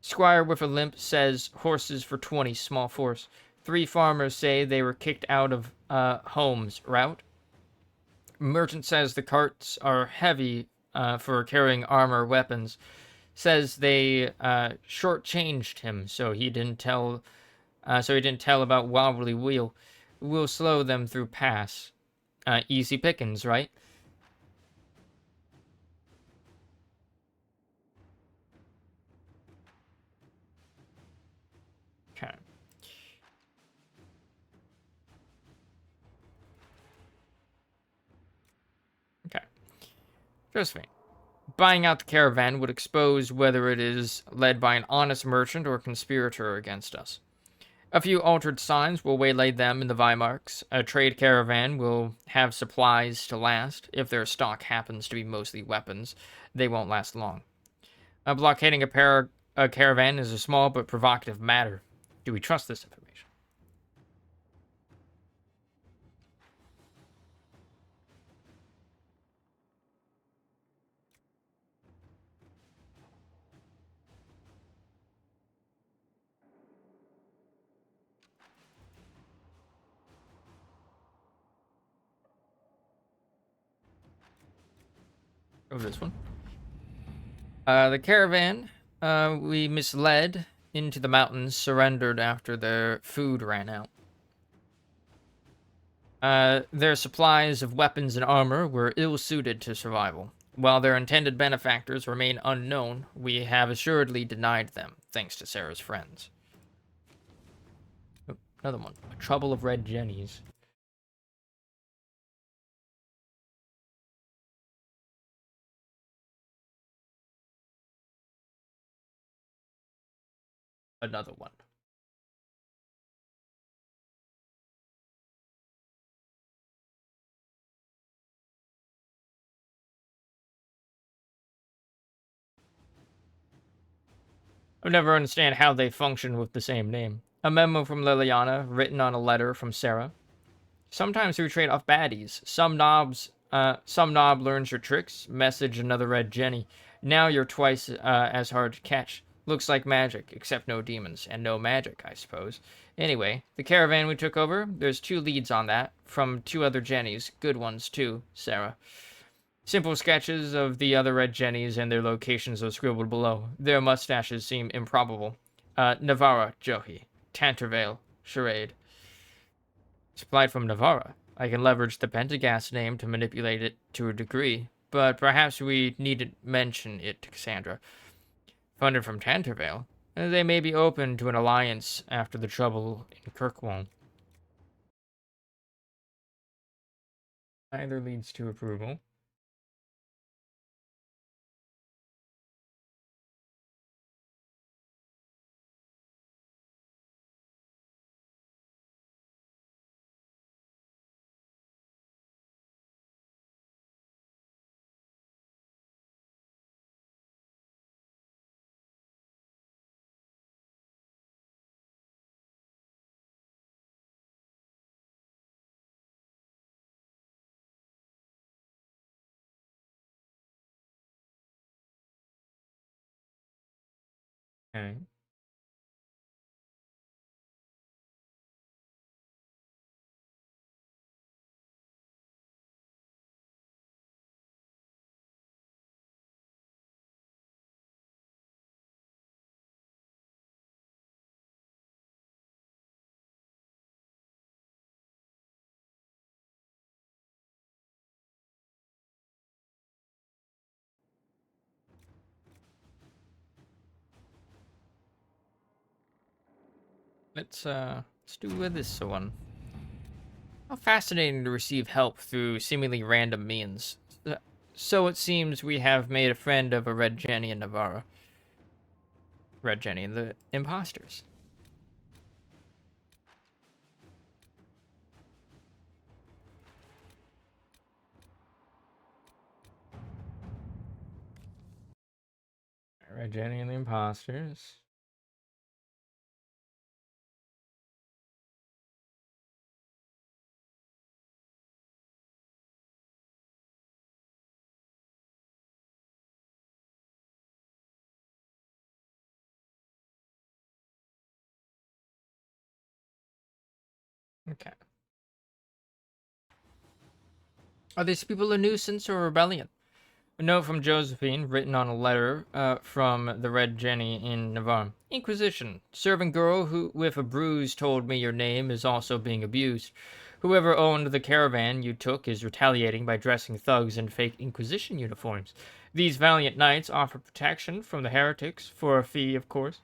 Squire with a limp says horses for 20, small force. 3 farmers say they were kicked out of homes. Route. Merchant says the carts are heavy for carrying armor weapons. Says they shortchanged him, so he didn't tell about Wobbly Wheel. We'll slow them through pass. Easy pickings, right? Okay. Okay. Josephine. Buying out the caravan would expose whether it is led by an honest merchant or a conspirator against us. A few altered signs will waylay them in the Weimarks. A trade caravan will have supplies to last. If their stock happens to be mostly weapons, they won't last long. Blockading a caravan is a small but provocative matter. Do we trust this information? Oh, this one. The caravan we misled into the mountains surrendered after their food ran out. Their supplies of weapons and armor were ill-suited to survival. While their intended benefactors remain unknown, we have assuredly denied them, thanks to Sarah's friends. Oh, another one. A Trouble of Red Jennies. another one. I never understand how they function with the same name. A memo from Liliana, written on a letter from Sarah. Sometimes we trade off baddies. Some knob learns your tricks. Message another red Jenny. Now you're twice as hard to catch. Looks like magic, except no demons and no magic, I suppose. Anyway, the caravan we took over, there's 2 leads on that, from 2 other Jennies. Good ones, too, Sarah. Simple sketches of the other red Jennies and their locations are scribbled below. Their mustaches seem improbable. Navarra, Johi. Tantervale, Charade. Supplied from Navarra. I can leverage the Pentagast name to manipulate it to a degree, but perhaps we needn't mention it to Cassandra. Funded from Tantervale. They may be open to an alliance after the trouble in Kirkwall. Either leads to approval. Okay. Let's do with this one. How fascinating to receive help through seemingly random means. So it seems we have made a friend of a Red Jenny in Navarra. Red Jenny and the imposters. Red Jenny and the imposters. Okay. Are these people a nuisance or a rebellion? A note from Josephine, written on a letter from the Red Jenny in Navarre. Inquisition. Servant girl who, with a bruise, told me your name is also being abused. Whoever owned the caravan you took is retaliating by dressing thugs in fake Inquisition uniforms. These valiant knights offer protection from the heretics, for a fee, of course.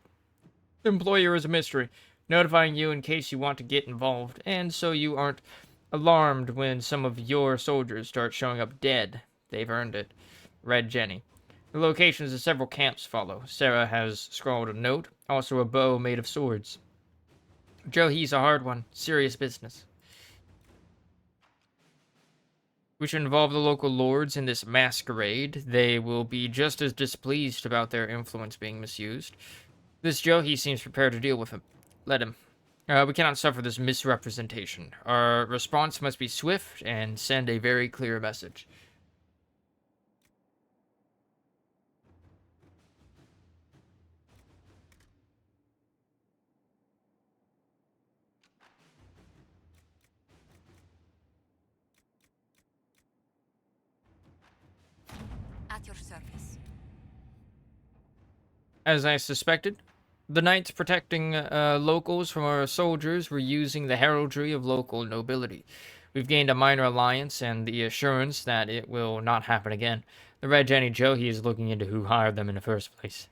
Employer is a mystery, notifying you in case you want to get involved, and so you aren't alarmed when some of your soldiers start showing up dead. They've earned it. Red Jenny. The locations of several camps follow. Sarah has scrawled a note, also a bow made of swords. Joe, he's a hard one. Serious business. We should involve the local lords in this masquerade. They will be just as displeased about their influence being misused. This Joe, he seems prepared to deal with him. Let him. We cannot suffer this misrepresentation. Our response must be swift and send a very clear message. At your service. As I suspected, the knights protecting locals from our soldiers were using the heraldry of local nobility. We've gained a minor alliance and the assurance that it will not happen again. The Red Jenny Joe, he is looking into who hired them in the first place.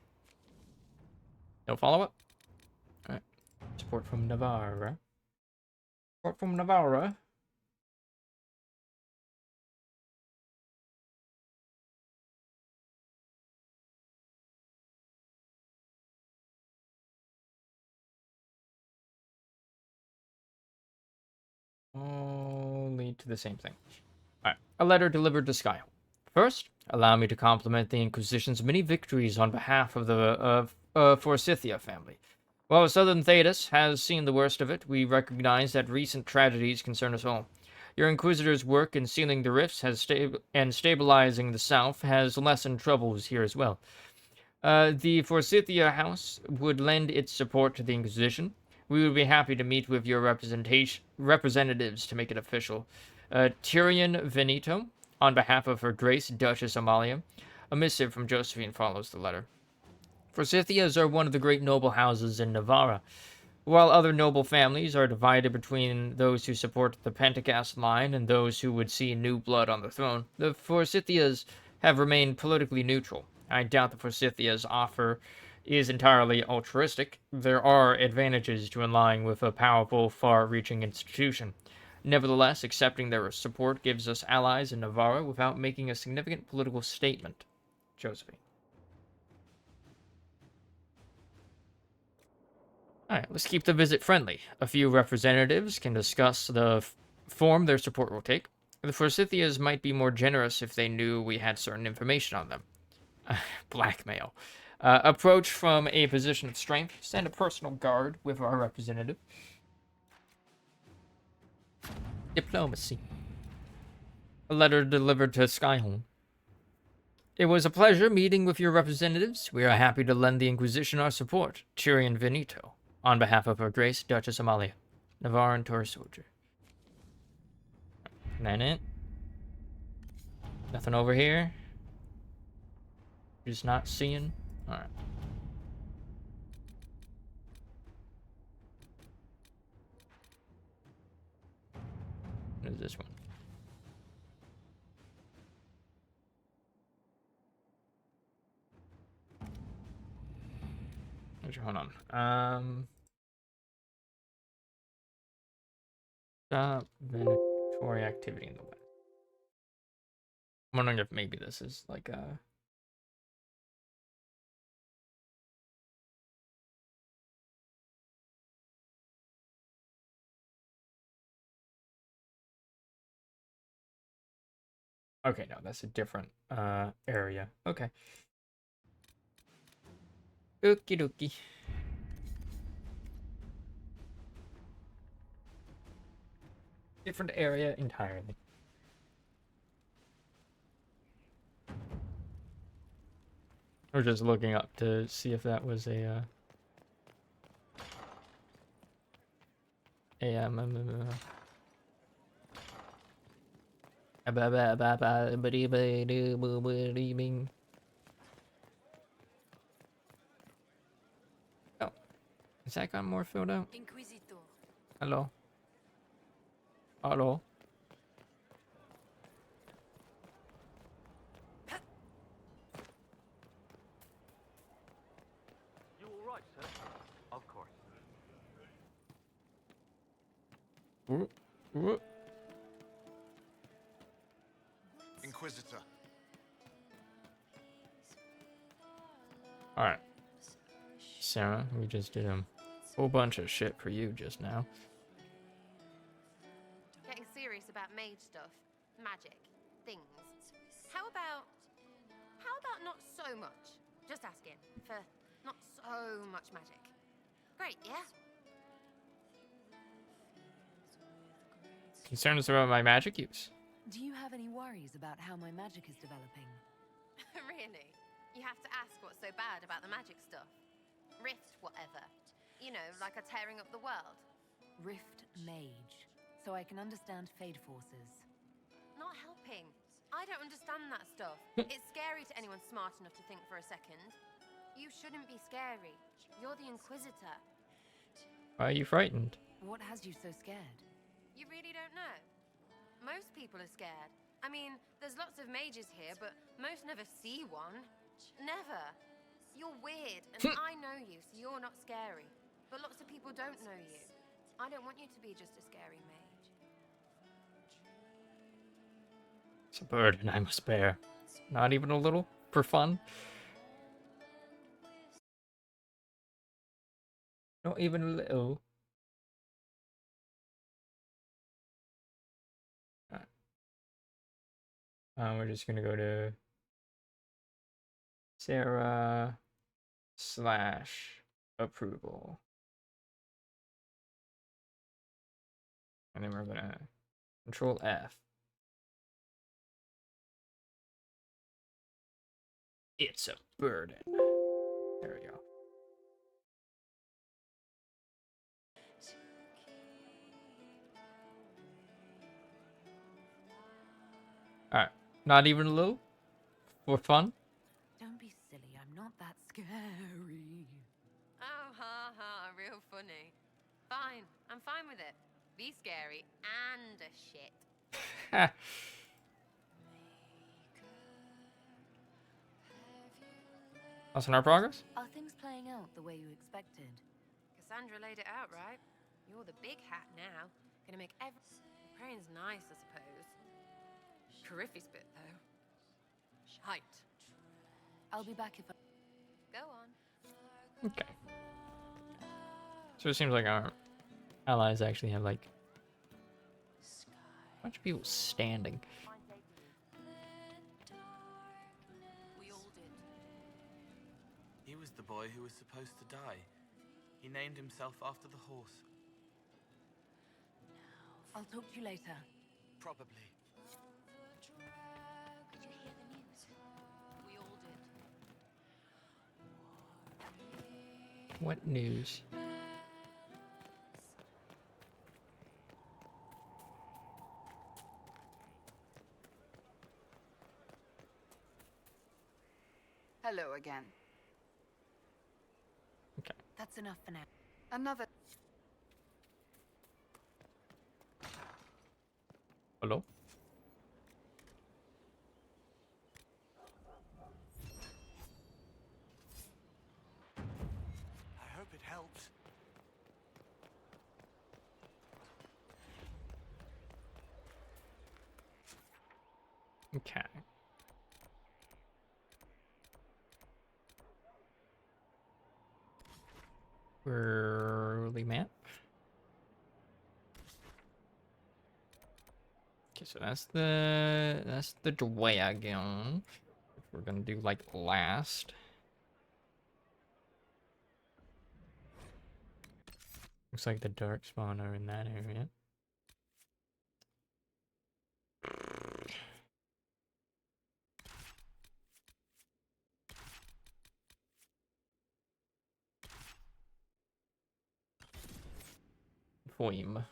No follow-up? Alright. Support from Navarra. Support from Navarra. all lead to the same thing. Alright. A letter delivered to Skyhold. First, allow me to compliment the Inquisition's many victories on behalf of the Forsythia family. While Southern Thedas has seen the worst of it, we recognize that recent tragedies concern us all. Your Inquisitor's work in sealing the rifts and stabilizing the South has lessened troubles here as well. The Forsythia House would lend its support to the Inquisition. We would be happy to meet with your representatives to make it official. Tyrion Veneto, on behalf of Her Grace Duchess Amalia. A missive from Josephine follows the letter. Forsythias are one of the great noble houses in Navarra. While other noble families are divided between those who support the Pentagast line and those who would see new blood on the throne, the Forsythias have remained politically neutral. I doubt the Forsythias' offer is entirely altruistic. There are advantages to aligning with a powerful, far-reaching institution. Nevertheless, accepting their support gives us allies in Navarra without making a significant political statement. Josephine. Alright, let's keep the visit friendly. A few representatives can discuss the form their support will take. The Forsythias might be more generous if they knew we had certain information on them. Blackmail. Approach from a position of strength. Send a personal guard with our representative. Diplomacy. A letter delivered to Skyhold. It was a pleasure meeting with your representatives. We are happy to lend the Inquisition our support. Tyrion Veneto, on behalf of Her Grace Duchess Amalia, Navarran Tour Soldier. That it? Nothing over here? Just not seeing? Alright. What is this one? Hold on. Stop Venatory activity in the west. I'm wondering if maybe this is like a... Okay, no, that's a different area. Okay. Okie dokie. Different area entirely. We're just looking up to see if that was a Oh, has that got more filled out? Inquisitor. Hello? Hello? You all right, sir? Of course. Inquisitor. Alright. Sarah, we just did a whole bunch of shit for you just now. Getting serious about mage stuff, magic, things. How about not so much? Just asking for not so much magic. Great, yeah? Concerns about my magic use. Do you have any worries about how my magic is developing? Really? You have to ask what's so bad about the magic stuff. Rift, whatever. You know, like a tearing up the world. Rift Mage, so I can understand Fade Forces. Not helping. I don't understand that stuff. It's scary to anyone smart enough to think for a second. You shouldn't be scary. You're the Inquisitor. Why are you frightened? What has you so scared? You really don't know? Most people are scared. I mean, there's lots of mages here, but most never see one. Never. You're weird, and I know you, so you're not scary. But lots of people don't know you. I don't want you to be just a scary mage. It's a burden I must bear. Not even a little? For fun? Not even a little. We're just gonna go to Sarah / approval. And then we're gonna Control F. It's a burden. There we go. Alright. Not even a little? For fun? Don't be silly, I'm not that scary. Oh, ha ha, real funny. Fine, I'm fine with it. Be scary and a shit. Ha. Us in our progress? Are things playing out the way you expected? Cassandra laid it out, right? You're the big hat now. Gonna make every... Praying's nice, I suppose. Terrific bit, though. Shite. I'll be back if I... Go on. Okay. So it seems like our allies actually have like a bunch of people standing. We all did. He was the boy who was supposed to die. He named himself after the horse. I'll talk to you later. Probably. Did you hear the news? We all did. What news? Hello again. Okay. That's enough for now. Another... Hello? I hope it helps. Okay. Early map. Okay, so that's the dragon. Which we're gonna do like last. Looks like the dark spawn are in that area. Foim.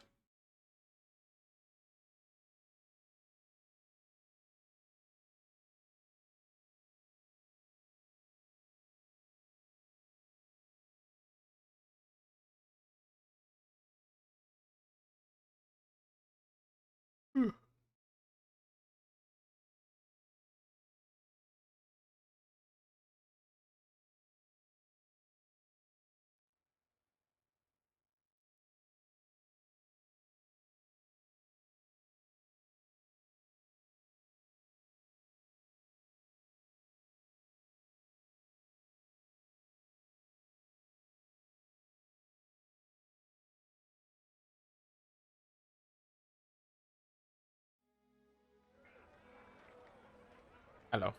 Hello.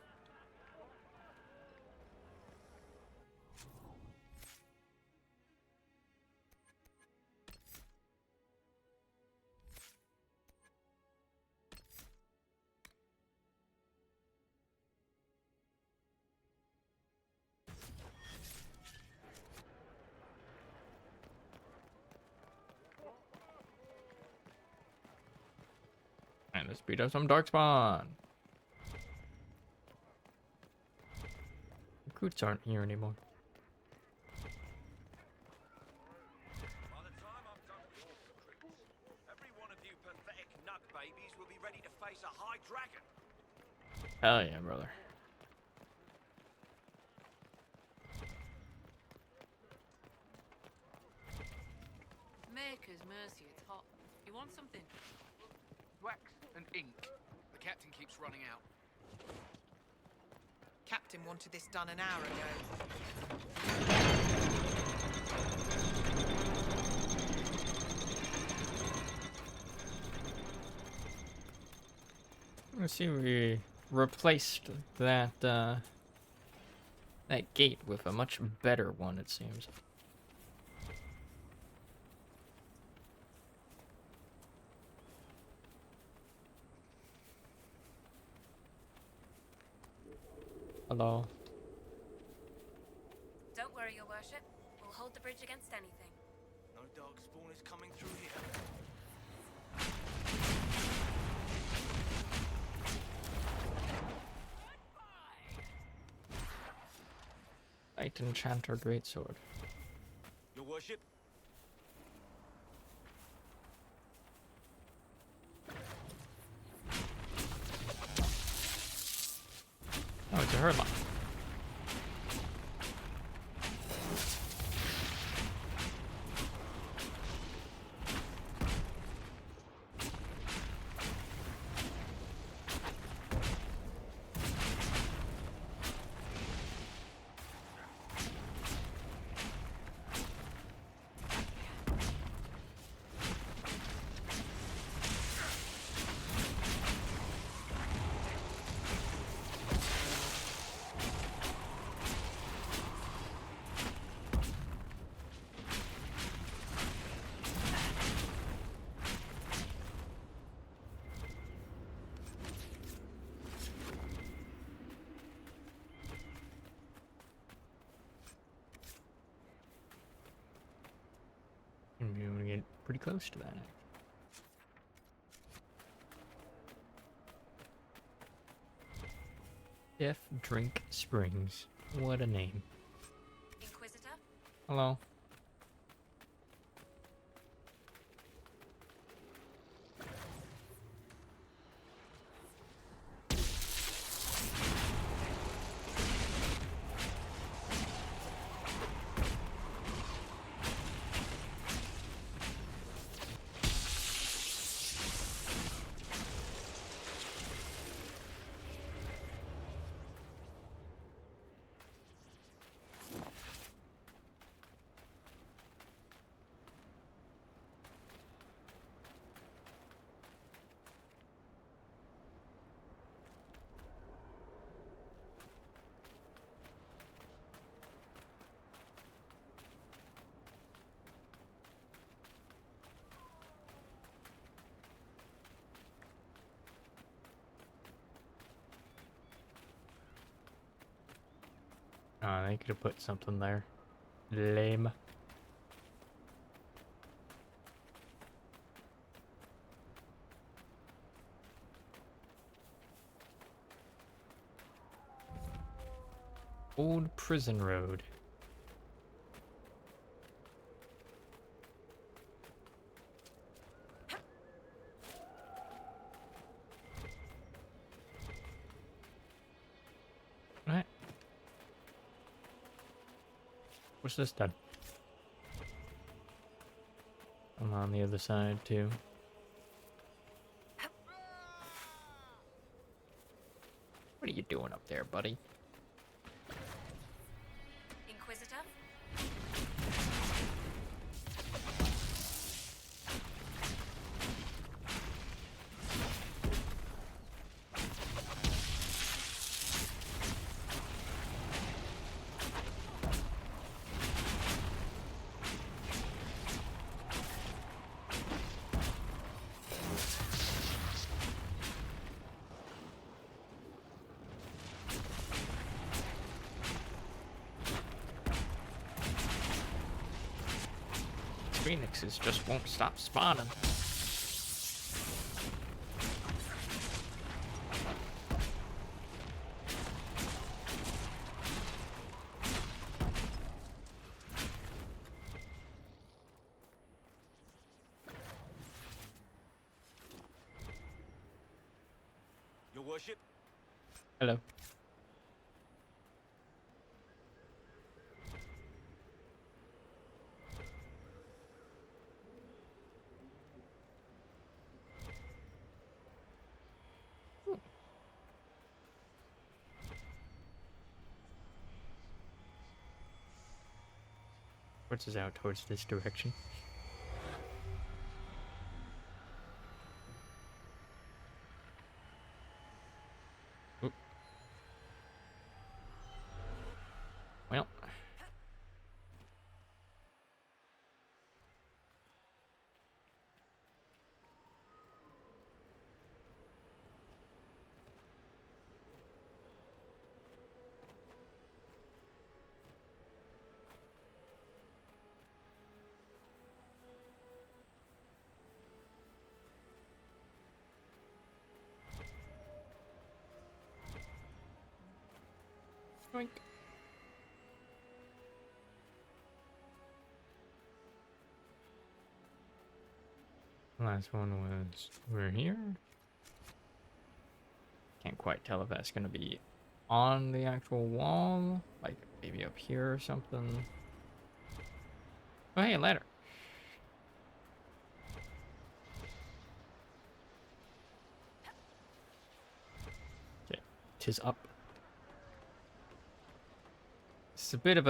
And let's beat up some darkspawn. Recruits aren't here anymore. By the time I'm done with your recruits, every one of you pathetic nug babies will be ready to face a high dragon. Hell yeah, brother. Maker's mercy, it's hot. You want something? Wax and ink. The captain keeps running out. Captain wanted this done an hour ago. Let's see if we replaced that that gate with a much better one, it seems. Hello. Don't worry, Your Worship. We'll hold the bridge against anything. No darkspawn is coming through here. Light Enchanter Greatsword. Your worship? Oh, it's a Hurlock. I'm gonna get pretty close to that. Death Drink Springs. What a name. Inquisitor? Hello. Oh, they could have put something there. Lame. Old Prison Road. Alright. What's this done? I'm on the other side too. What are you doing up there, buddy? Inquisitor? Phoenixes just won't stop spawning. Your worship? Hello. Which is out towards this direction. Ooh. Yoink. Last one was over here. Can't quite tell if that's gonna be on the actual wall, like maybe up here or something. Oh, hey, a ladder. Okay, 'tis up. It's a bit of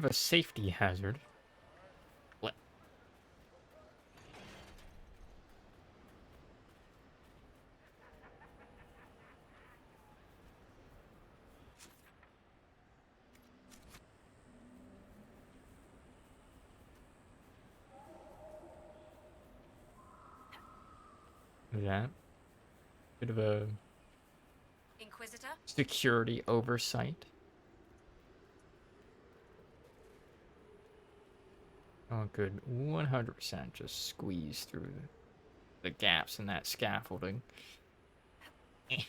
a safety hazard. What? That bit of a Inquisitor? security oversight. Oh, good. 100% just squeeze through the gaps in that scaffolding. Eh.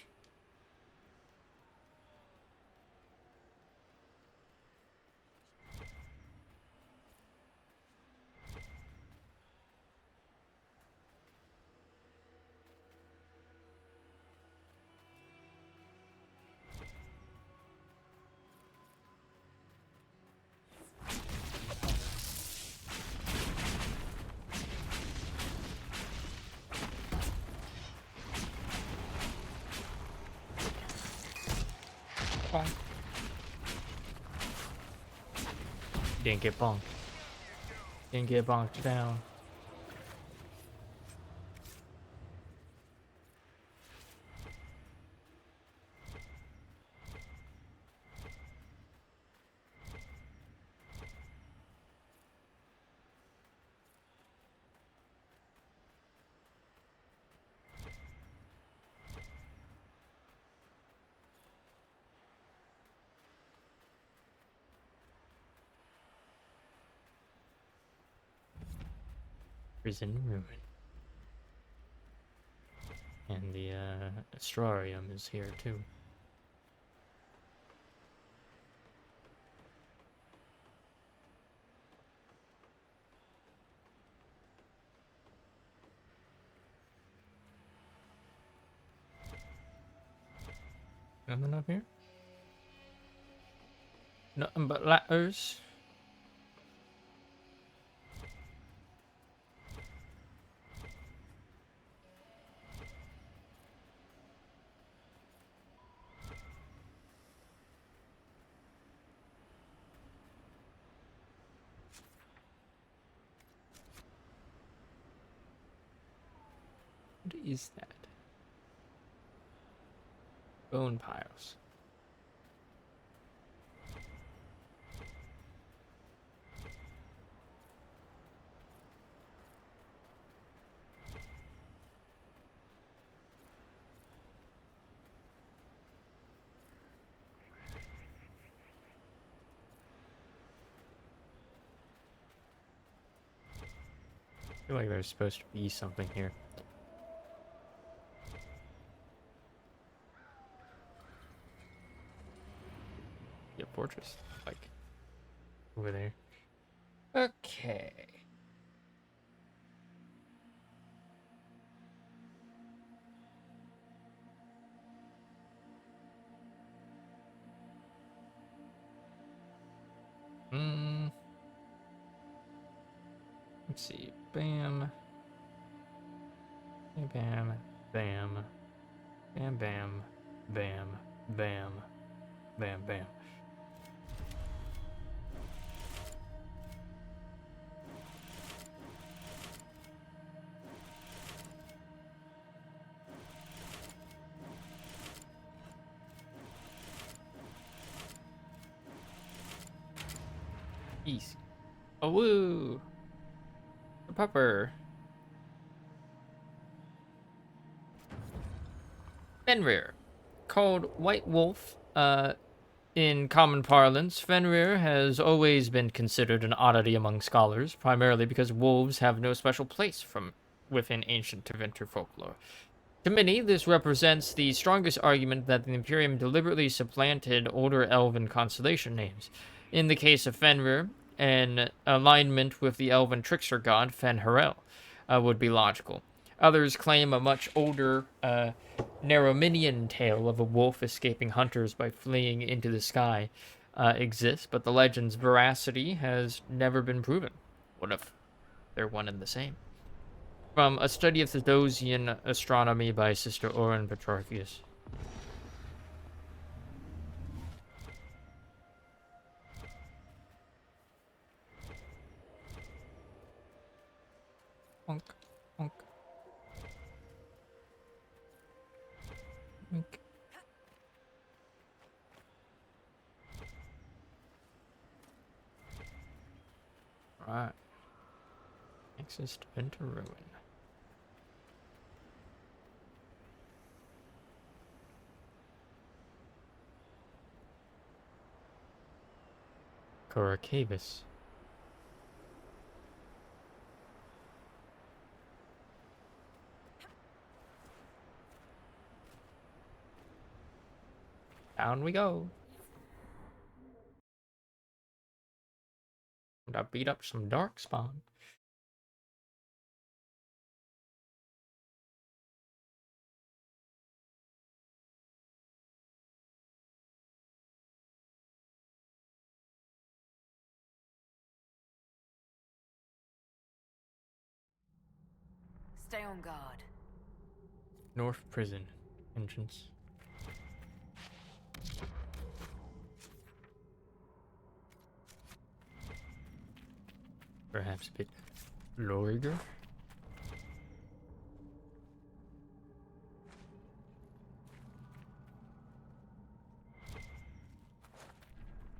Bonk. Didn't get bonked. Didn't get bonked down. Prison ruin. And the astrarium is here too. Nothing up here? Nothing but ladders. What is that? Bone piles. I feel like there's supposed to be something here. Yeah, fortress, like over there. Okay. Let's see. Bam. Bam. Bam. Bam. Bam. Bam. Bam. Bam. Bam. Easy. Oh, woo! A pupper. Fenrir. Called White Wolf, in common parlance, Fenrir has always been considered an oddity among scholars, primarily because wolves have no special place from within ancient Tevinter folklore. To many, this represents the strongest argument that the Imperium deliberately supplanted older elven constellation names. In the case of Fenrir, an alignment with the elven trickster god Fen'Harel would be logical. Others claim a much older Narrominian tale of a wolf escaping hunters by fleeing into the sky exists, but the legend's veracity has never been proven. What if they're one and the same? From A Study of Thedosian Astronomy by Sister Oren Petrarchius. Honk, honk. Honk. Right. Access to Winter Ruin. Coracavis. Down we go. And I beat up some darkspawn. Stay on guard. North Prison entrance. Perhaps a bit larger.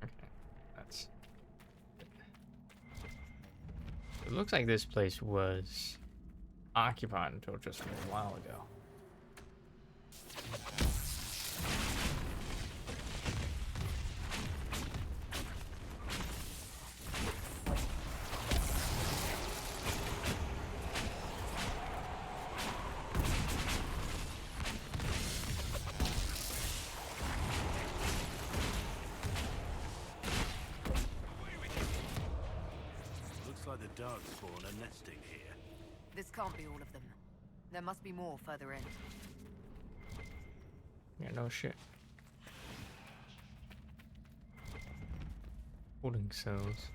Okay, that's. It looks like this place was occupied until just a little while ago. Looks like the darkspawn are nesting here. This can't be all of them. There must be more further in. Yeah, no shit. Holding cells.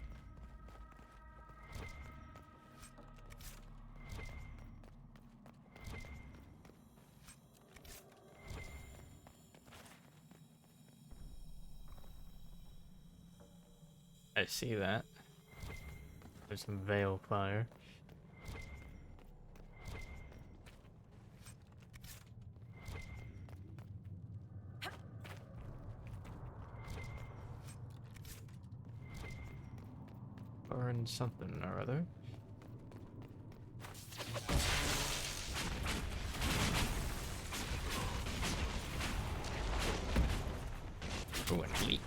I see that. There's some veil fire. Burn something or other. Oh, and leak.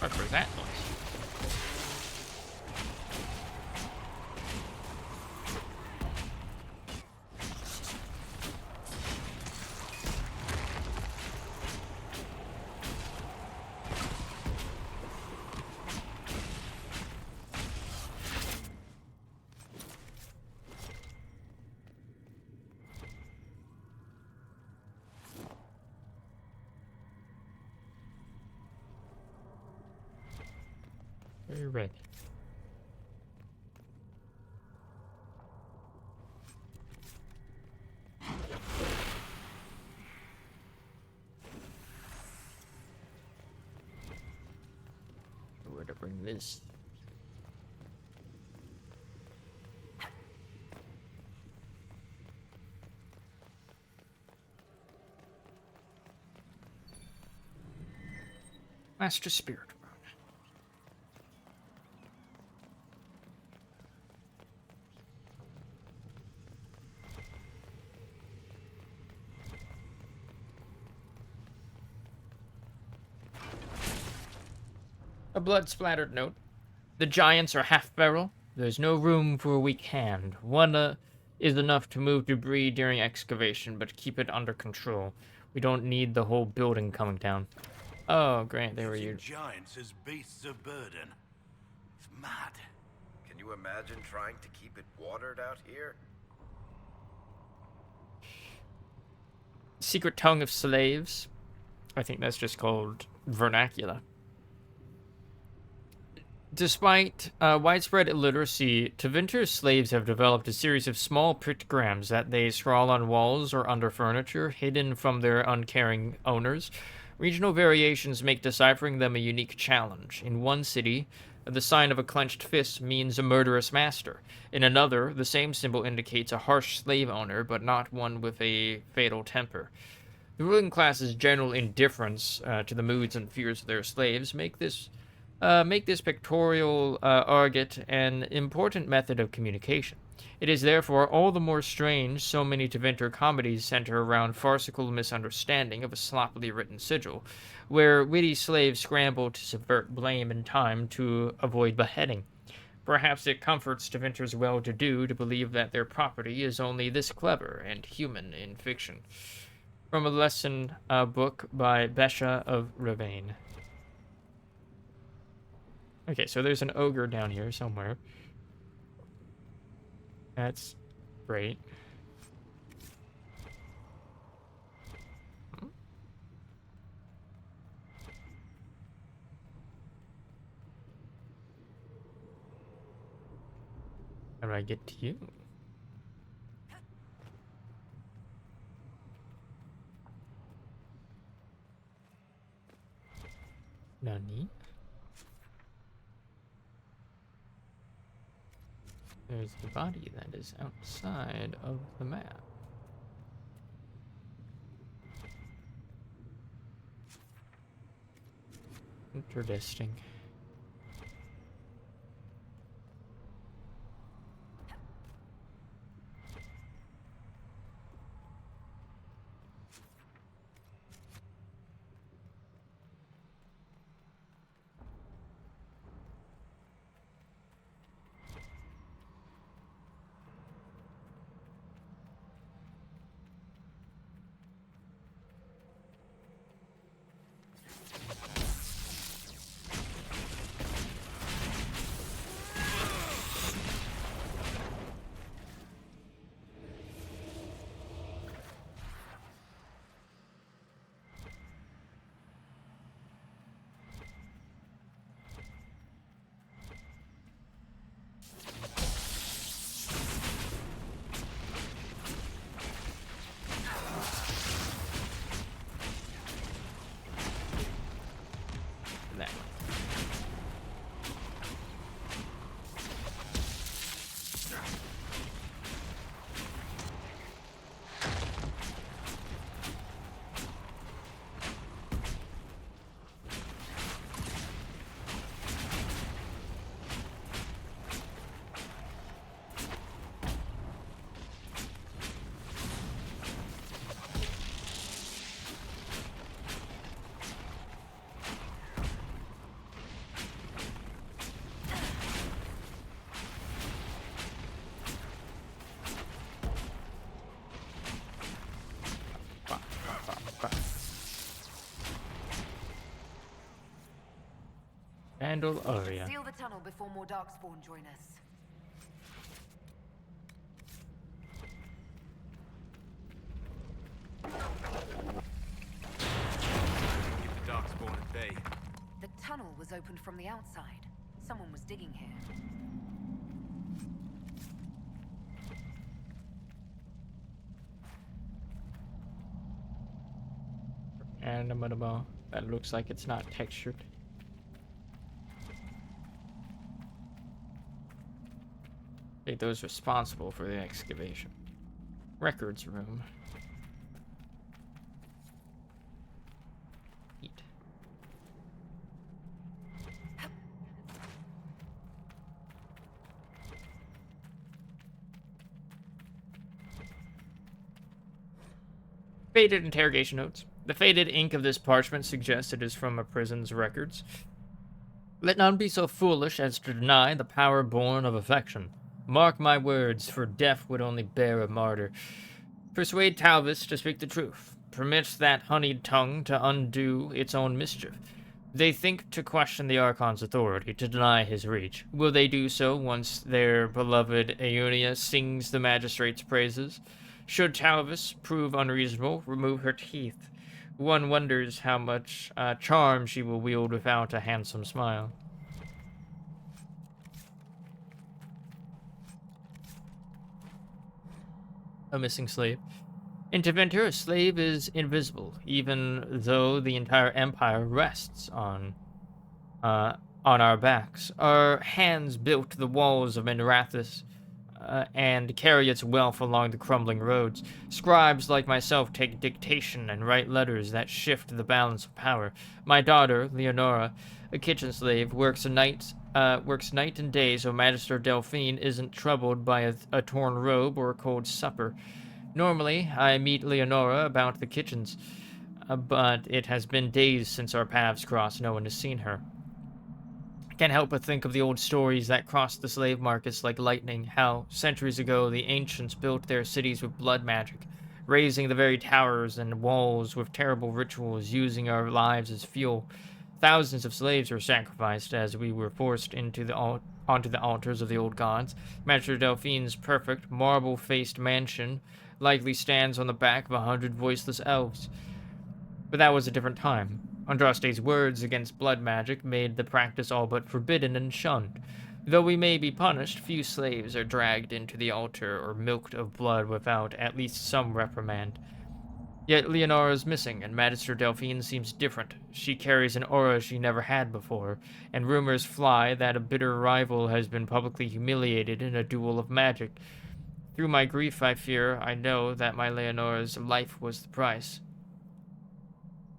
What was that noise? Very ready. Where to bring this? Master Spirit Rune. A blood-splattered note. The giants are half-feral. There's no room for a weak hand. One is enough to move debris during excavation, but keep it under control. We don't need the whole building coming down. Oh, great. They were Using you. giants as beasts of burden. It's mad. Can you imagine trying to keep it watered out here? Secret tongue of slaves. I think that's just called vernacular. Despite widespread illiteracy, Tevinter's slaves have developed a series of small pictograms that they scrawl on walls or under furniture, hidden from their uncaring owners. Regional variations make deciphering them a unique challenge. In one city, the sign of a clenched fist means a murderous master. In another, the same symbol indicates a harsh slave owner, but not one with a fatal temper. The ruling class's general indifference to the moods and fears of their slaves make this pictorial argot an important method of communication. It is therefore all the more strange so many Tevinter comedies center around farcical misunderstanding of a sloppily written sigil, where witty slaves scramble to subvert blame and time to avoid beheading. Perhaps it comforts Tevinter's well-to-do to believe that their property is only this clever and human in fiction. From a lesson book by Besha of Ravane. Okay, so there's an ogre down here somewhere. That's great. How do I get to you? Nani? There's the body that is outside of the map. Interesting. Vandal Aria. Seal the tunnel before more darkspawn join us. Keep the darkspawn at bay. The tunnel was opened from the outside. Someone was digging here. Animatable. That looks like it's not textured. I think those responsible for the excavation. Records room. Eat. Faded interrogation notes. The faded ink of this parchment suggests it is from a prison's records. Let none be so foolish as to deny the power born of affection. Mark my words, for death would only bear a martyr. Persuade Talvis to speak the truth. Permit that honeyed tongue to undo its own mischief. They think to question the Archon's authority, to deny his reach. Will they do so once their beloved Aeonia sings the magistrate's praises? Should Talvis prove unreasonable, remove her teeth. One wonders how much charm she will wield without a handsome smile. A missing slave. In Tevinter, a slave is invisible, even though the entire empire rests on our backs. Our hands built the walls of Minrathis and carry its wealth along the crumbling roads. Scribes like myself take dictation and write letters that shift the balance of power. My daughter, Leonora, a kitchen slave, works night and day so Magister Delphine isn't troubled by a torn robe or a cold supper. Normally, I meet Leonora about the kitchens, but it has been days since our paths crossed. No one has seen her. I can't help but think of the old stories that crossed the slave markets like lightning, how, centuries ago, the ancients built their cities with blood magic, raising the very towers and walls with terrible rituals, using our lives as fuel. Thousands of slaves were sacrificed as we were forced onto the altars of the old gods. Master Delphine's perfect, marble-faced mansion likely stands on the back of 100 voiceless elves. But that was a different time. Andraste's words against blood magic made the practice all but forbidden and shunned. Though we may be punished, few slaves are dragged into the altar or milked of blood without at least some reprimand. Yet Leonora is missing, and Magister Delphine seems different. She carries an aura she never had before, and rumors fly that a bitter rival has been publicly humiliated in a duel of magic. Through my grief, I fear, I know that my Leonora's life was the price.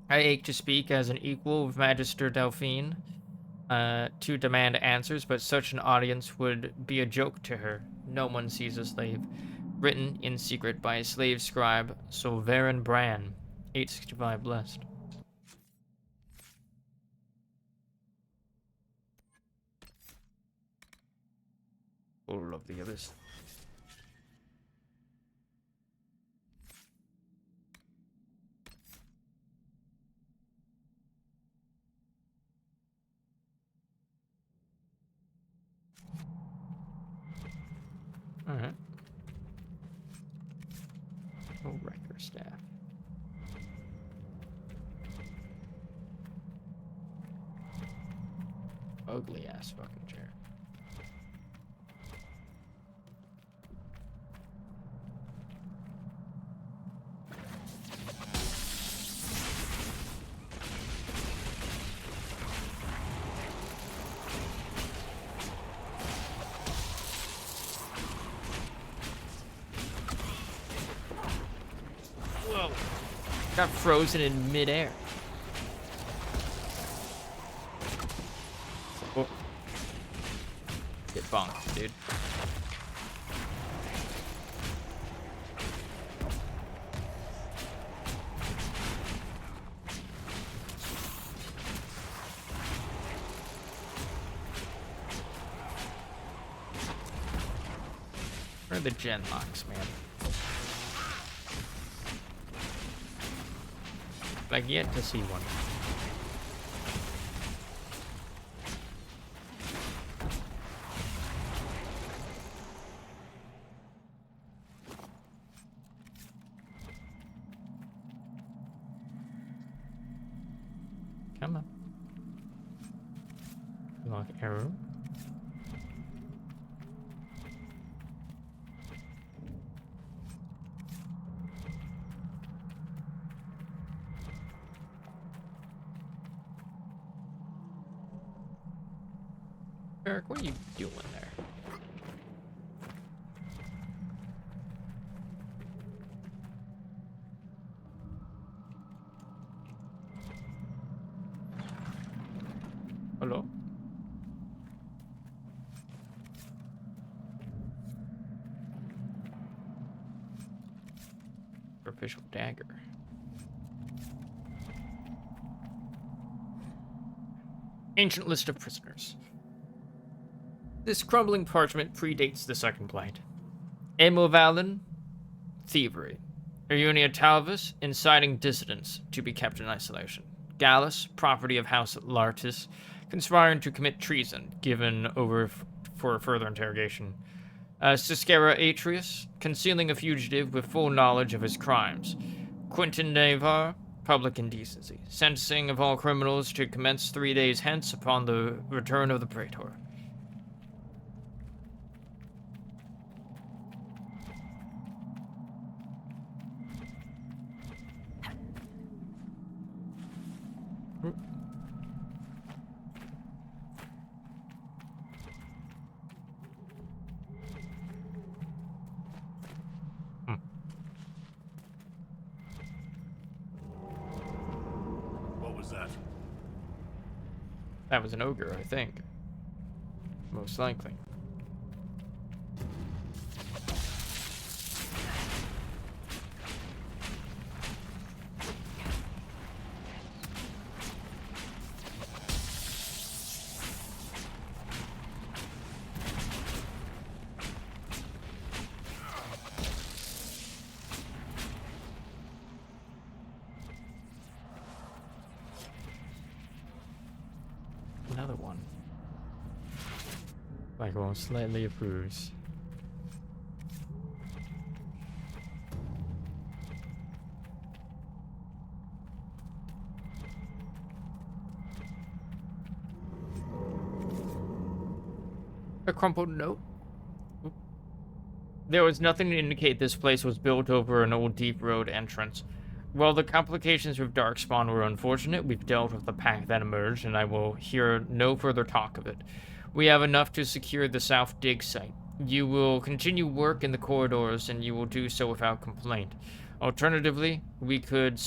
I ache to speak as an equal with Magister Delphine, to demand answers, but such an audience would be a joke to her. No one sees a slave. Written in secret by a slave scribe, Solverin Bran, 865 blessed. All of the others. Alright. Oh, Wrecker staff. Ugly ass fucking chair. Whoa. Got frozen in midair. Oh. Get bonked, dude. Where are the gen locks, man? I've yet to see one. Come on. Lock arrow. Eric, what are you doing there? Hello? Official dagger. Ancient list of prisoners. This crumbling parchment predates the Second Blight. Emil Valen, thievery. Iunia Talvis, inciting dissidents to be kept in isolation. Gallus, property of House Lartis, conspiring to commit treason, given over for further interrogation. Siscara Atrius, concealing a fugitive with full knowledge of his crimes. Quinton Navar, public indecency. Sentencing of all criminals to commence 3 days hence upon the return of the Praetor. What was that? That was an ogre, I think. Most likely. Another one. Like one slightly approves. A crumpled note. There was nothing to indicate this place was built over an old deep road entrance. While the complications with Darkspawn were unfortunate, we've dealt with the pack that emerged, and I will hear no further talk of it. We have enough to secure the South Dig site. You will continue work in the corridors, and you will do so without complaint. Alternatively, we could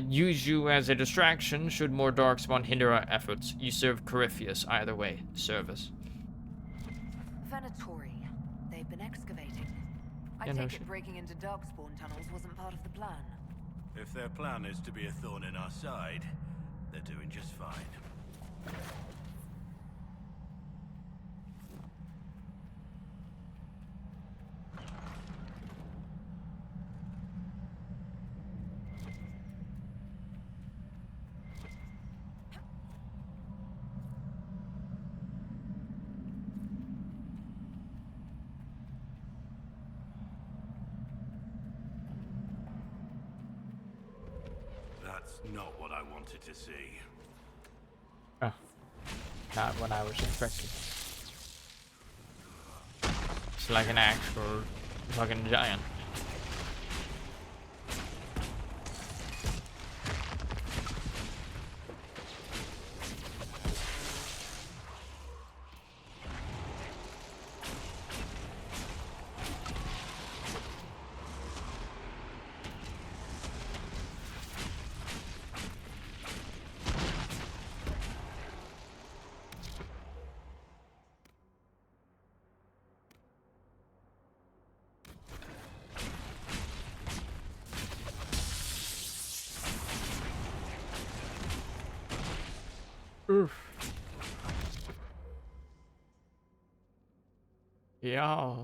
use you as a distraction should more Darkspawn hinder our efforts. You serve Corypheus either way. Service. Venatori. They've been excavating. I Yeah, no take shit. it breaking into Darkspawn tunnels wasn't part of the plan. If their plan is to be a thorn in our side, they're doing just fine. That's not what I wanted to see. Oh. Not what I was expecting. It's like an actual fucking giant. Oof. Yeah.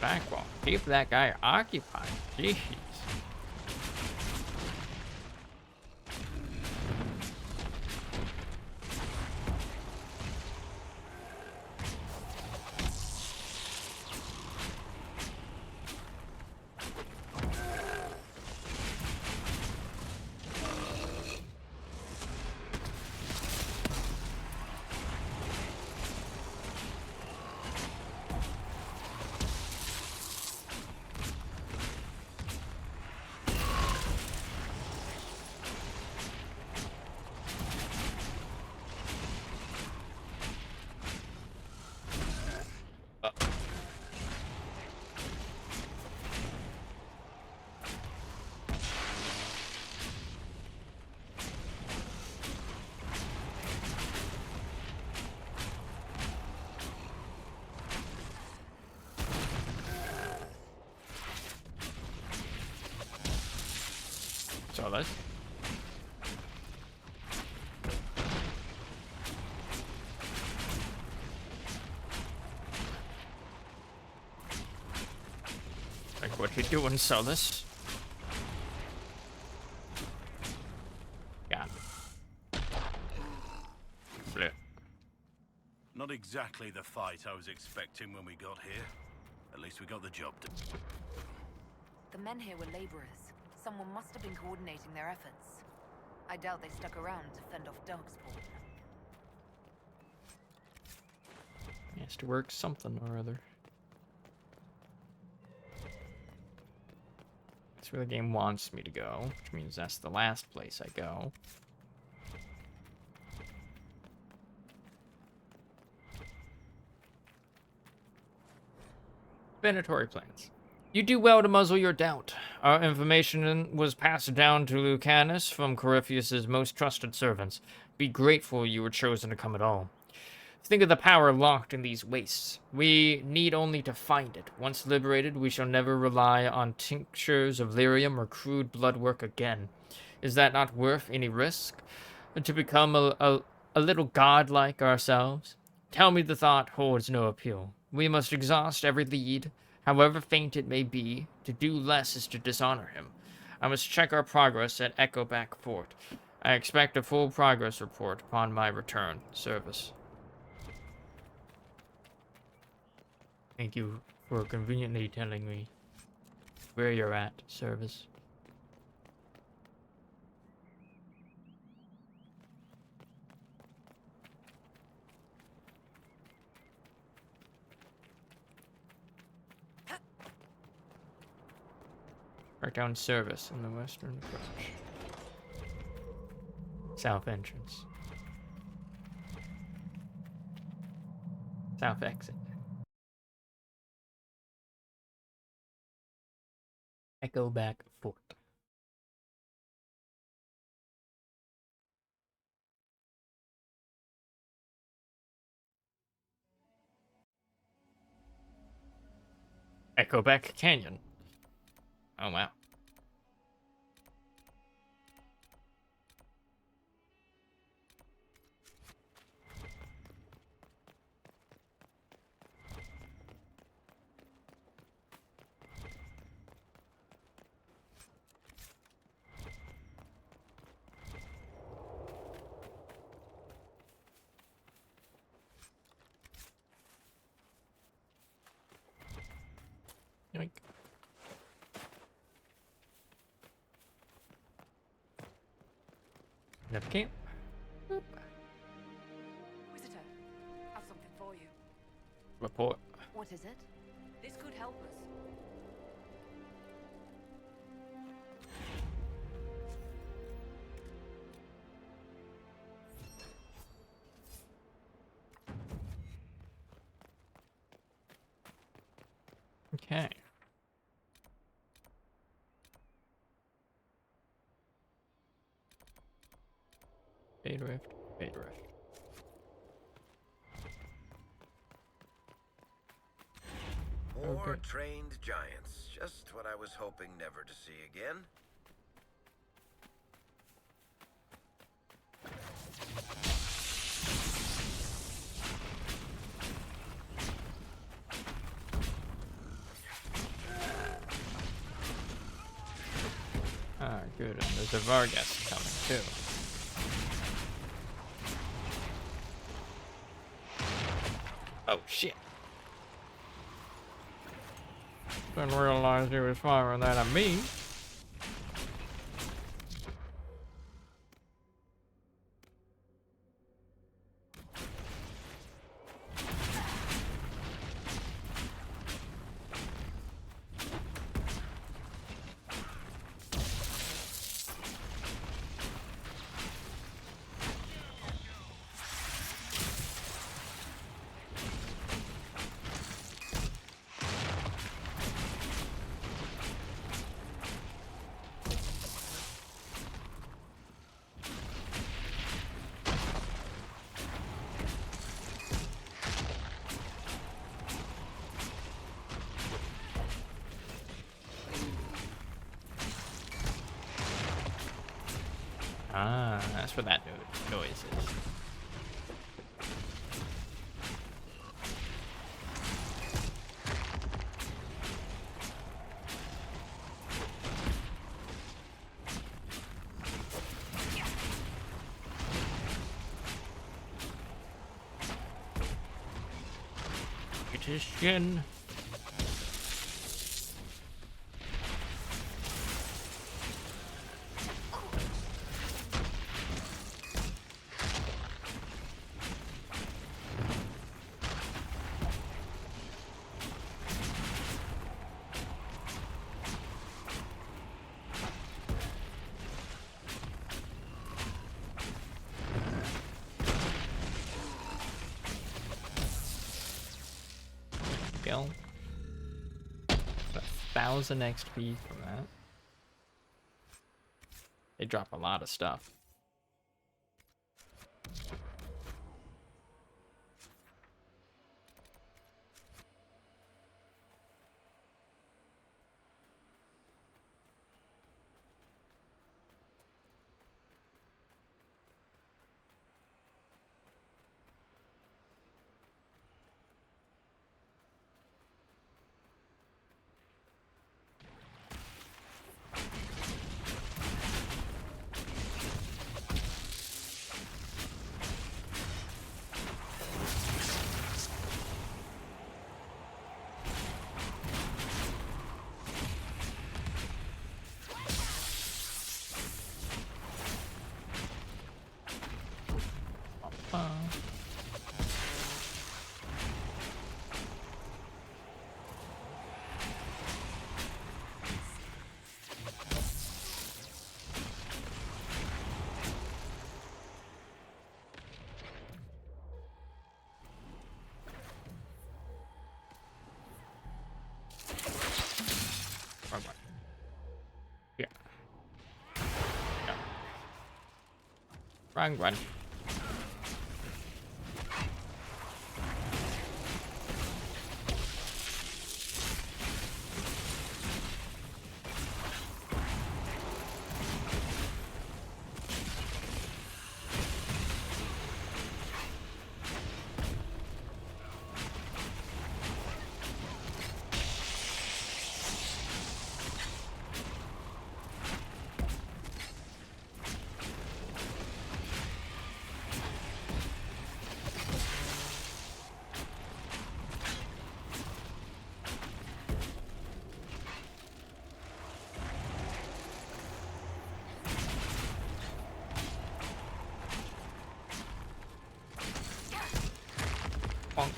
Backwall. Keep that guy occupied. Jeez. sell this. Like what you doing, sell this. Yeah. Blech. Not exactly the fight I was expecting when we got here. At least we got the job done. The men here were laborers. Someone must have been coordinating their efforts. I doubt they stuck around to fend off Darkspawn. He has to work something or other. That's where the game wants me to go, which means that's the last place I go. Venatori plans. You do well to muzzle your doubt. Our information was passed down to Lucanus from Corypheus's most trusted servants. Be grateful you were chosen to come at all. Think of the power locked in these wastes. We need only to find it. Once liberated, we shall never rely on tinctures of lyrium or crude blood work again. Is that not worth any risk? To become a little god-like ourselves? Tell me the thought holds no appeal. We must exhaust every lead, however faint it may be. To do less is to dishonor him. I must check our progress at Echoback Fort. I expect a full progress report upon my return service. Thank you for conveniently telling me where you're at, service. Right down service in the western approach. South entrance. South exit. Echoback Fort. Echoback Canyon. Oh wow. Yoink. Another camp. Boop. Visitor, have something for you. Report. What is it? This could help us. Okay. Fade rift. Fade rift. More Okay. trained giants. Just what I was hoping never to see again. Ah, good. And there's a Vargas coming too. Oh shit. Didn't realize he was firing that at me. Ah, that's what that noise is. Inquisition. Go. 1,000 XP from that. They drop a lot of stuff. Wrong one. Yeah. No. Wrong one. Bonk.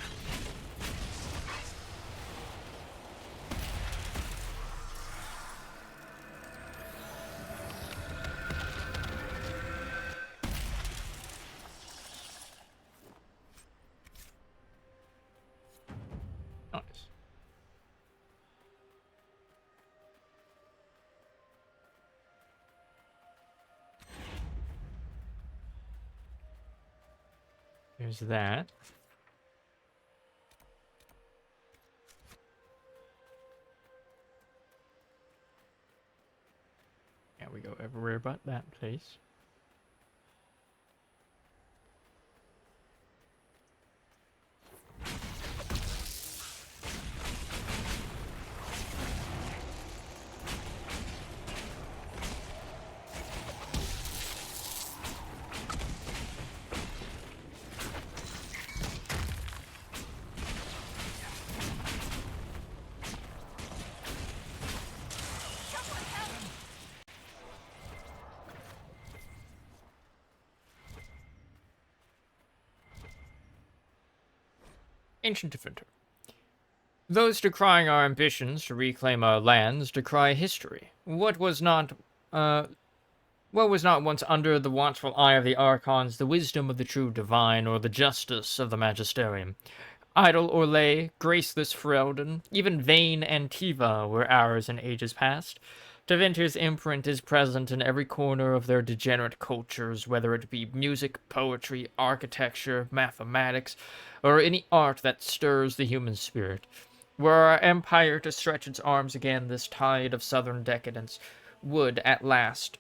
Nice. There's that. Yeah, we go everywhere but that place. Ancient Defender. Those decrying our ambitions to reclaim our lands decry history. What was not once under the watchful eye of the Archons the wisdom of the true divine, or the justice of the Magisterium? Idle or lay, graceless Ferelden, even vain Antiva were ours in ages past. Tevinter's imprint is present in every corner of their degenerate cultures, whether it be music, poetry, architecture, mathematics, or any art that stirs the human spirit. Were our empire to stretch its arms again, this tide of southern decadence would, at last,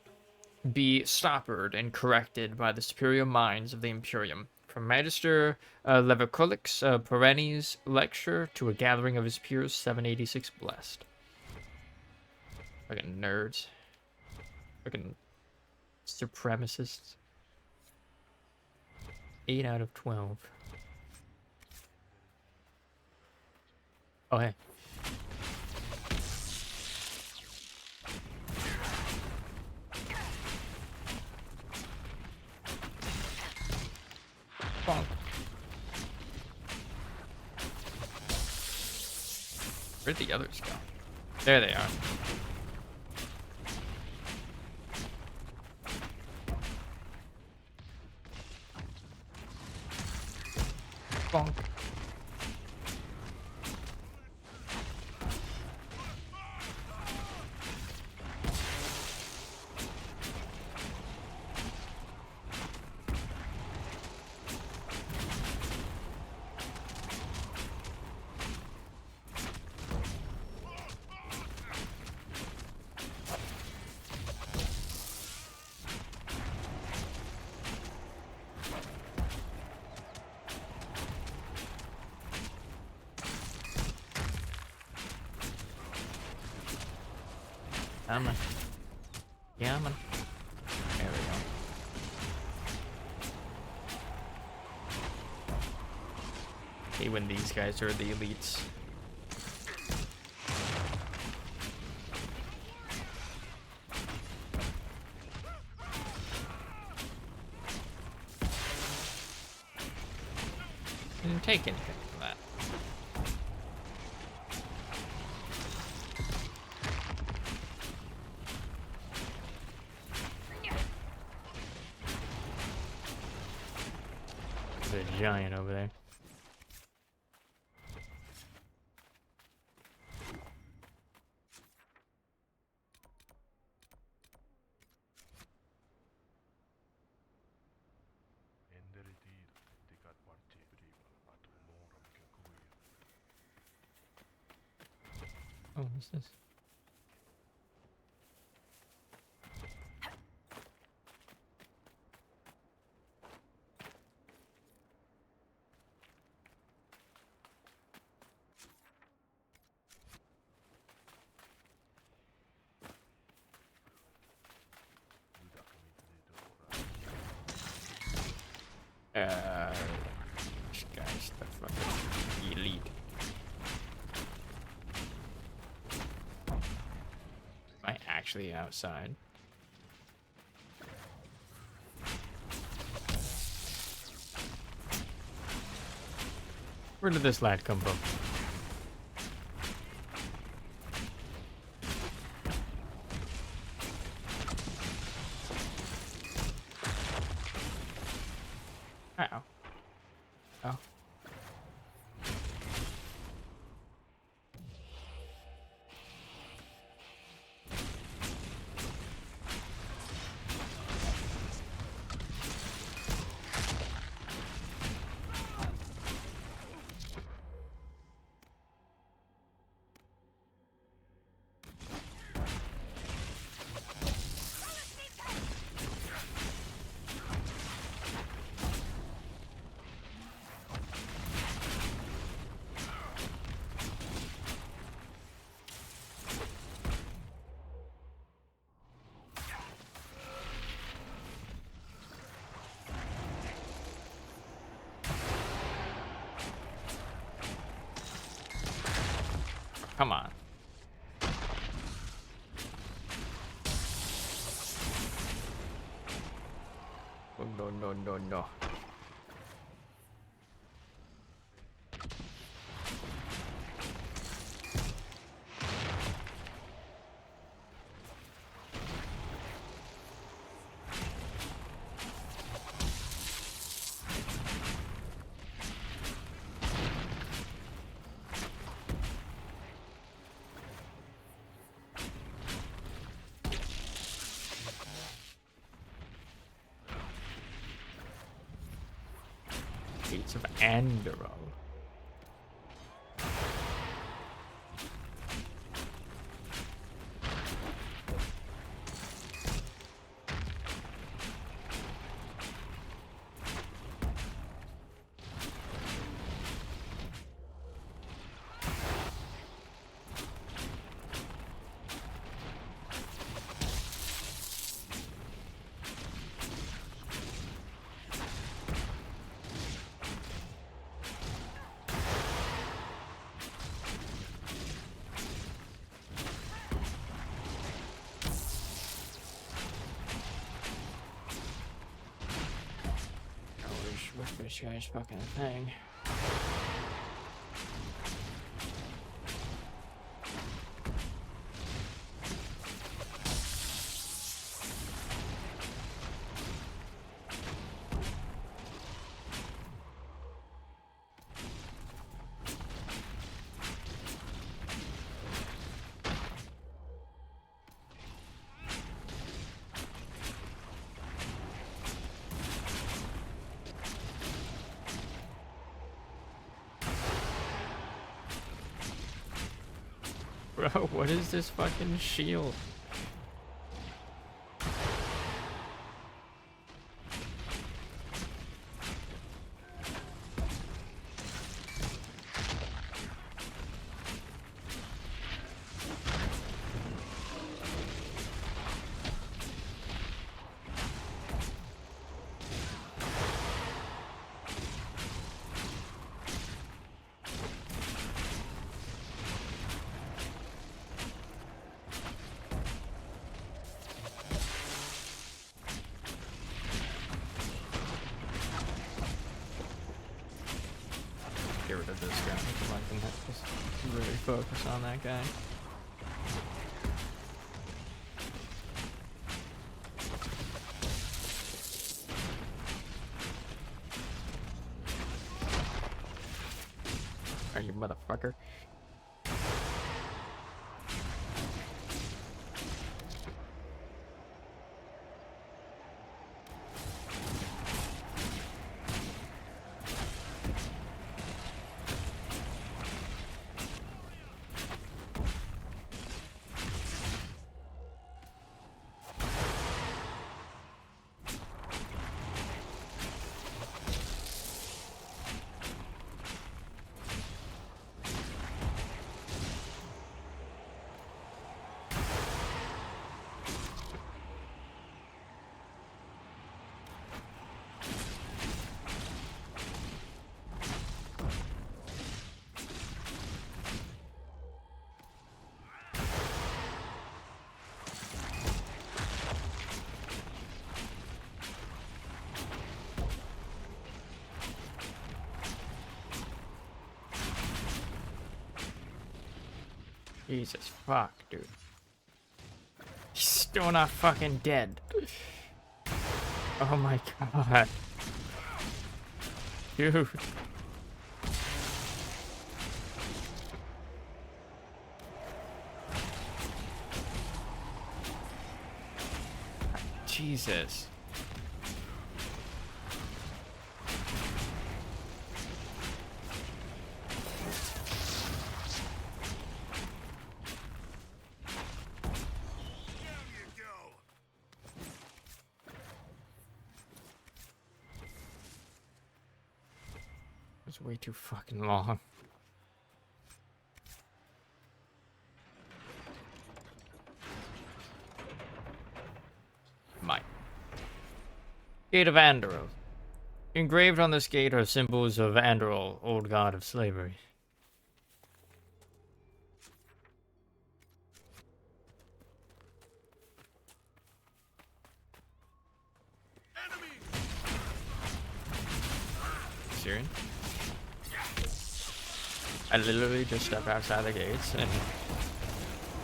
be stoppered and corrected by the superior minds of the Imperium. From Magister Levercolic's Perenni's lecture to a gathering of his peers, 786 blessed. Fucking nerds. Fucking supremacists. 8 out of 12. Oh, hey. Bonk. Where'd the others go? There they are. Bonk. Come on. Yeah, man. There we go. Hey, when these guys are the elites. Didn't take anything from that. There's a giant over there. Oh, what's this? This guy's the fucking elite. Am I actually outside? Where did this lad come from? Ow. Oh. Come on. Oh, no, no, no, no. Gates of Andorol. this guy's fucking thing. Bro, what is this fucking shield? Get rid of this guy. So I can just really focus on that guy. Are you motherfucker? Jesus fuck, dude. He's still not fucking dead. Oh my god. Dude. Jesus. It's way too fucking long. Mine. Gate of Andoril. Engraved on this gate are symbols of Andoril, old god of slavery. Syrian? I literally just stepped outside the gates and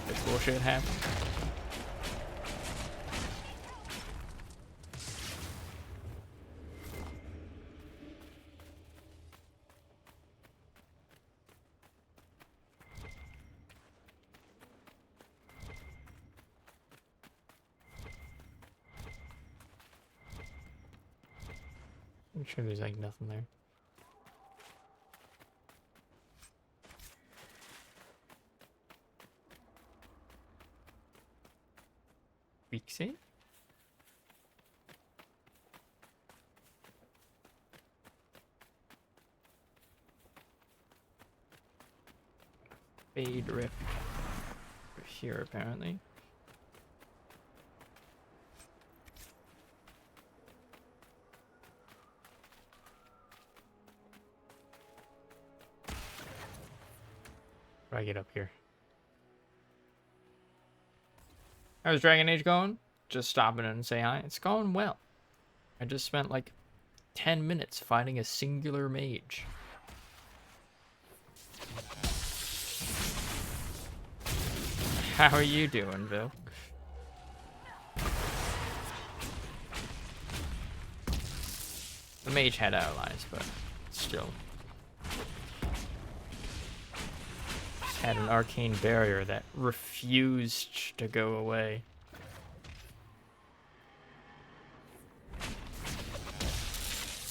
this bullshit happened. I'm sure there's like nothing there. Fixing? Fade rip here apparently. How do I get up here? How's Dragon Age going? Just stopping in and say hi. It's going well. I just spent like 10 minutes fighting a singular mage. How are you doing, Bill? The mage had allies, but still. Just had an arcane barrier that refused to go away.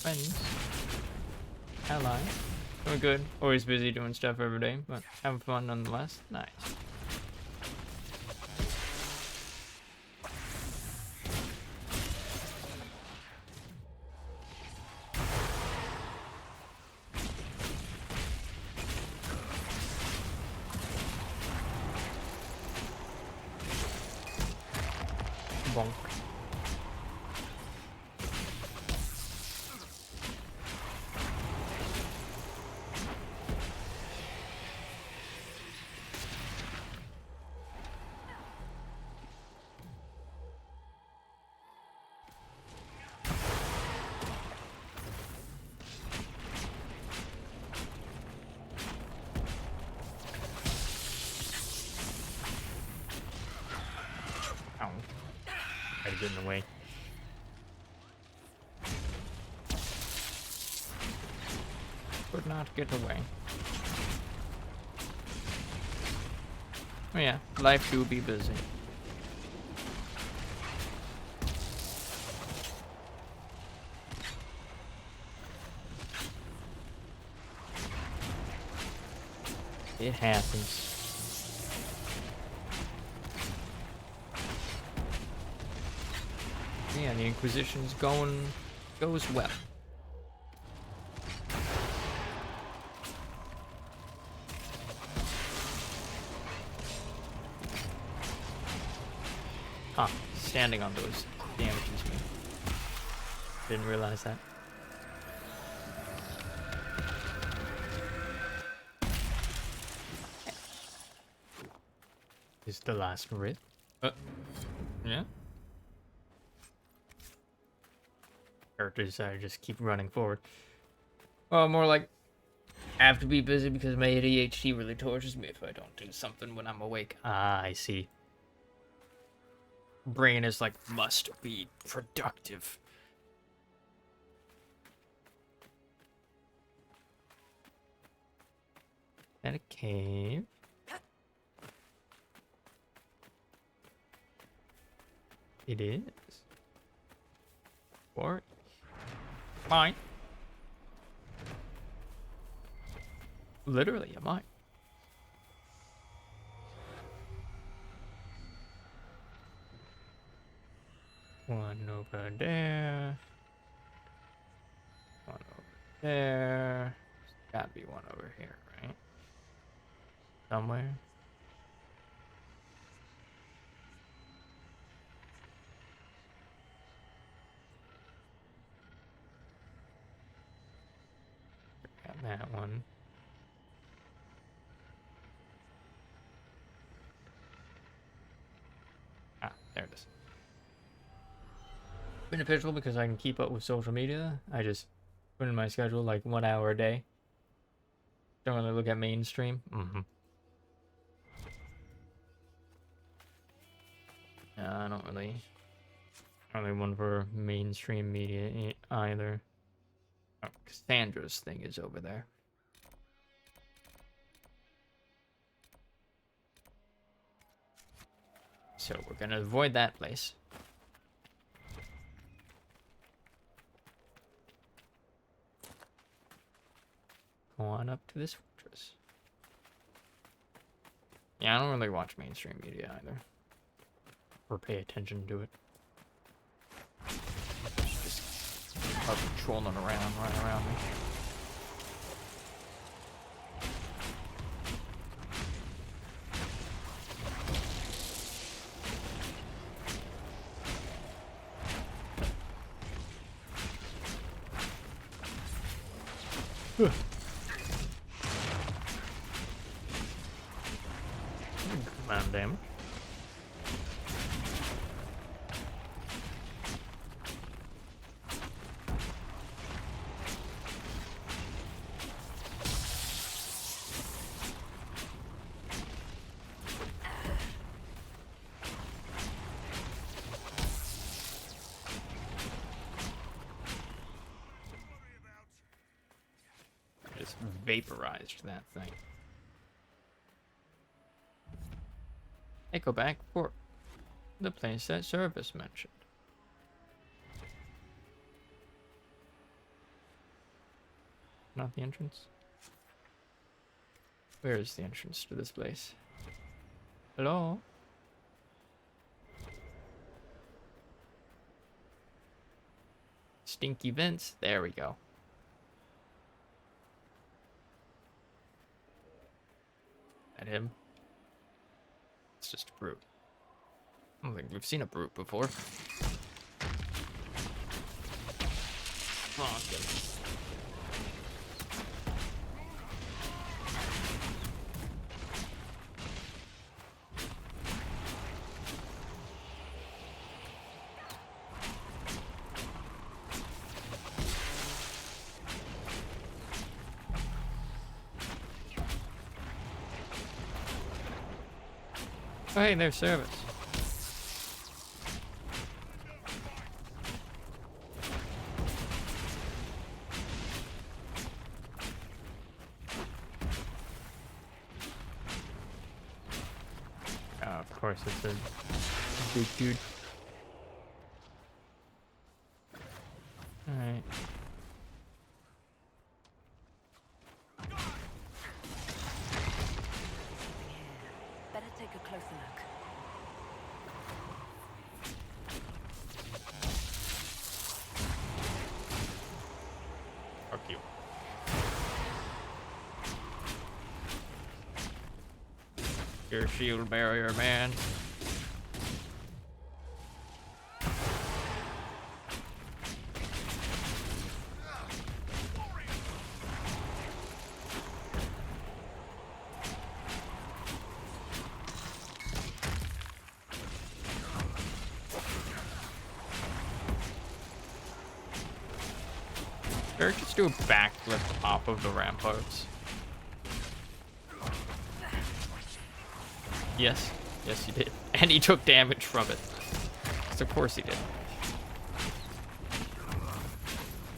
Friends. Ally. Doing good. Always busy doing stuff every day, but having fun nonetheless. Nice. Bonk. Ow. Try to get in the way. Could not get away. Oh yeah, life do be busy. It happens. Yeah, the Inquisition's goes well. Huh, standing on those damages me. Didn't realize that. Is the last writ? Yeah? Character decided to just keep running forward. Well, more like I have to be busy because my ADHD really tortures me if I don't do something when I'm awake. Ah, I see. Brain is like, must be productive. At a cave. It is. Or mine. Literally a mine. One over there. One over there. There's gotta be one over here, right? Somewhere. Got that one. Ah, there it is. Beneficial because I can keep up with social media. I just put in my schedule like 1 hour a day. Don't really look at mainstream. I don't really one for mainstream media either. Oh, Cassandra's thing is over there. So we're gonna avoid that place. Go on up to this fortress. Yeah, I don't really watch mainstream media either. Or pay attention to it. Just trolling around, running around me. Good amount of damage. just vaporized that thing. Echo back for the place that Service mentioned. Not the entrance? Where is the entrance to this place? Hello? Stinky vents. There we go. That him? It's just a brute. I don't think we've seen a brute before. Fucking. Oh, hey, there's Service. Of course, it's a big dude. Alright. Better take a closer look. Fuck you. Your shield barrier, man. Or just do a backflip off of the ramparts. Yes, yes he did. And he took damage from it. So of course he did.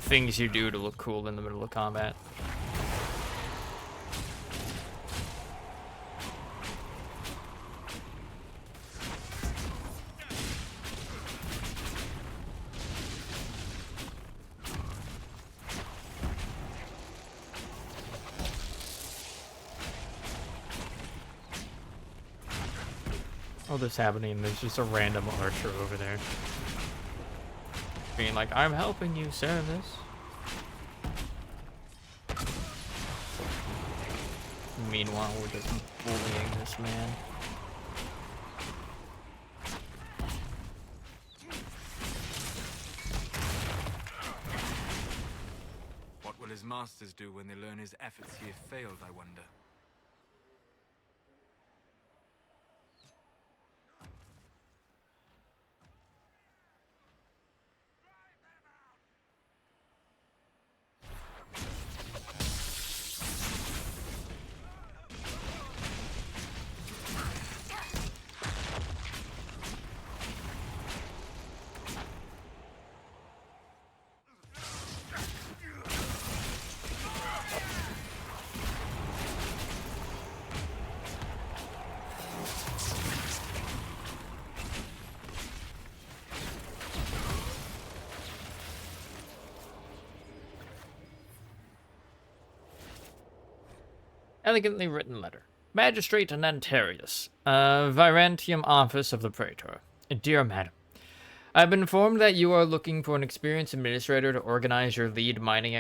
Things you do to look cool in the middle of combat. All this happening, there's just a random archer over there. Being like, I'm helping you, Service. Meanwhile, we're just bullying this man. What will his masters do when they learn his efforts here failed, I wonder? Elegantly written letter. Magistrate Nantarius, Virantium Office of the Praetor. Dear Madam, I have been informed that you are looking for an experienced administrator to organize your lead mining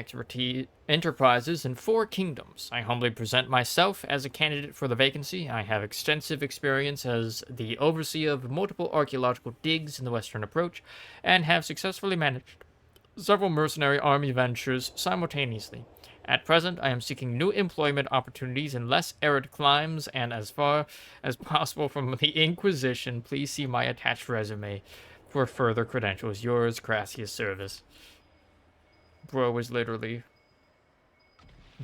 enterprises in 4 kingdoms. I humbly present myself as a candidate for the vacancy. I have extensive experience as the overseer of multiple archaeological digs in the Western Approach, and have successfully managed several mercenary army ventures simultaneously. At present, I am seeking new employment opportunities in less arid climes, and as far as possible from the Inquisition. Please see my attached resume for further credentials. Yours, Crassius Service. Bro was literally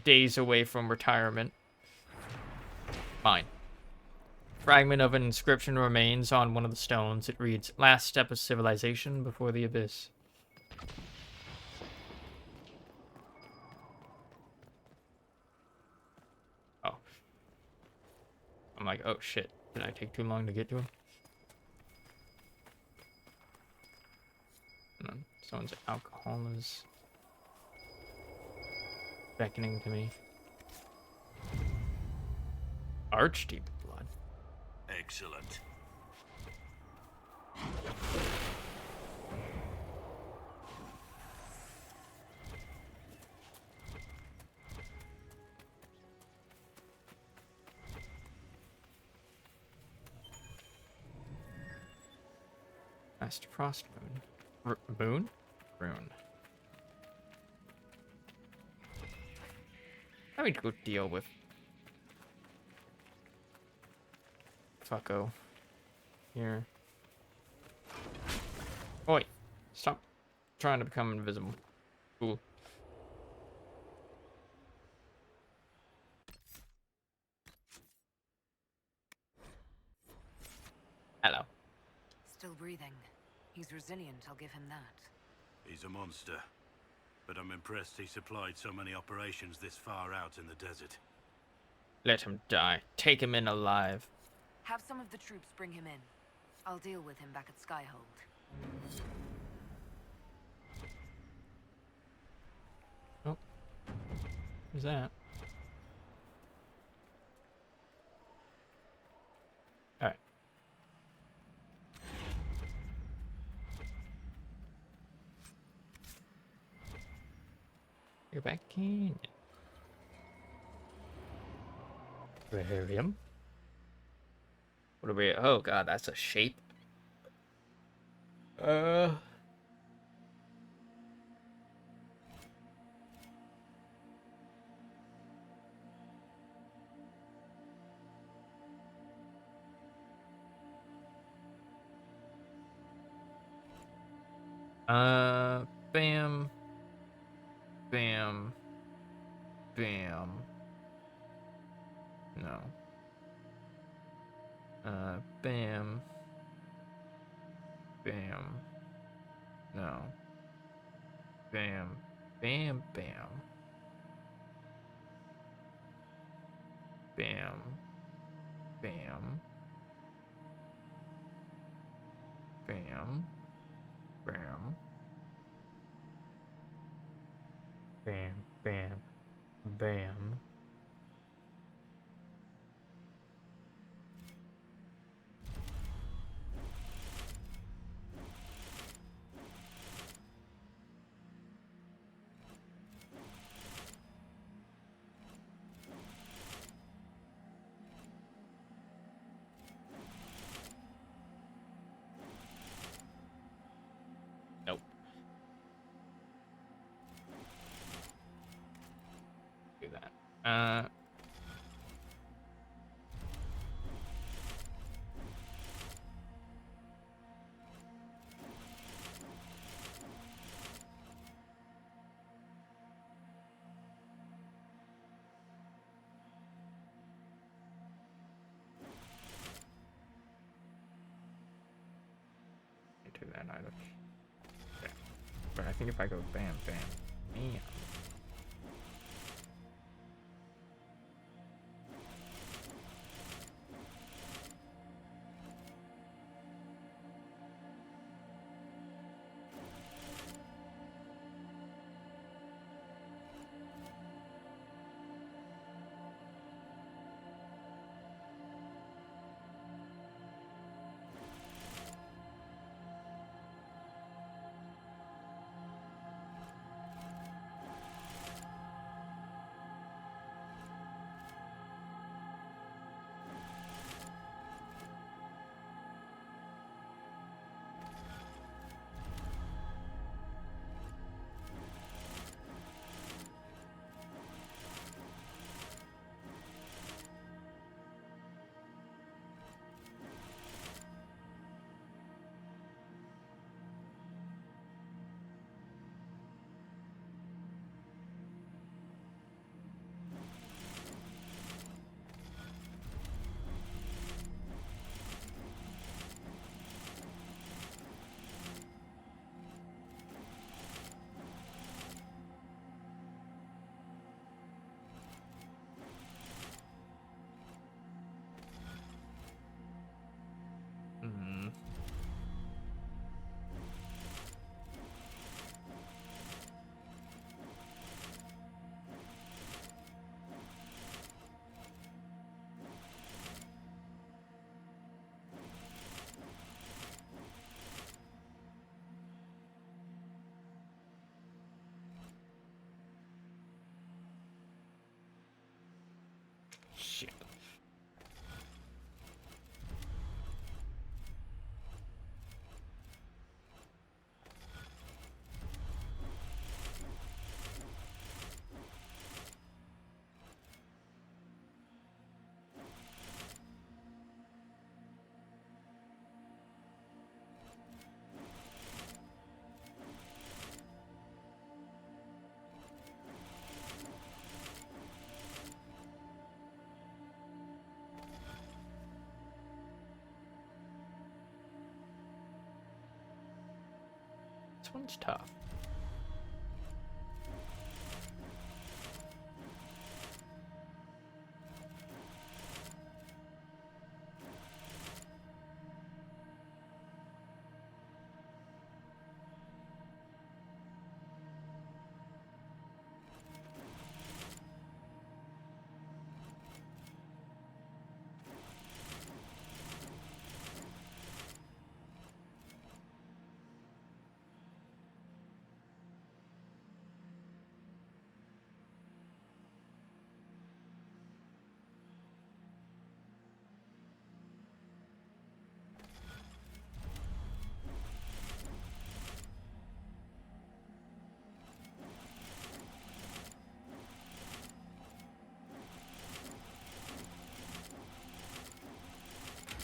days away from retirement. Fine. Fragment of an inscription remains on one of the stones. It reads, "Last step of civilization before the abyss." like, oh shit, did I take too long to get to him? Someone's alcohol is beckoning to me. Archdeep blood. Excellent. Master Frost Moon. Moon? Rune. I need to go deal with fucko here. Oi! Stop trying to become invisible. Cool. Hello. Still breathing. He's resilient, I'll give him that. He's a monster. But I'm impressed he supplied so many operations this far out in the desert. Let him die. Take him in alive. Have some of the troops bring him in. I'll deal with him back at Skyhold. Oh. Who's that? Alright. Go back in. Aquarium. What are we? Oh god, that's a shape. Bam. Bam. Bam. No. Bam. Bam. No. Bam. Bam, bam. Bam. Bam. Bam. Bam. Bam, bam, bam. Nope. Do that. Do that either. Okay. But I think if I go bam, bam, bam. This one's tough.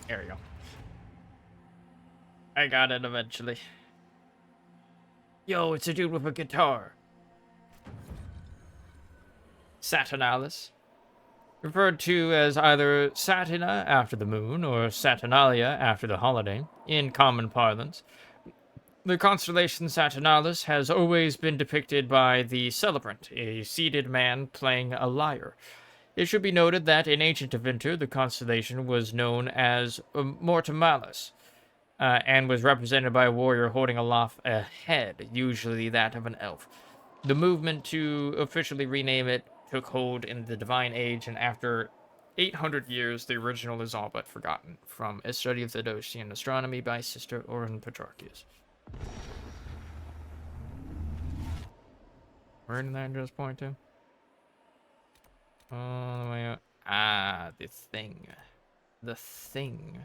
There we go. I got it eventually. Yo, it's a dude with a guitar. Saturnalis. Referred to as either Satina after the moon or Saturnalia after the holiday in common parlance. The constellation Saturnalis has always been depicted by the celebrant, a seated man playing a lyre. It should be noted that in ancient Aventur, the constellation was known as Mortimalis, and was represented by a warrior holding aloft a head, usually that of an elf. The movement to officially rename it took hold in the Divine Age, and after 800 years, the original is all but forgotten, from a study of Theodosian astronomy by Sister Orin Petrarchius. Where did that just point to? All the way up. Ah, the thing. The thing.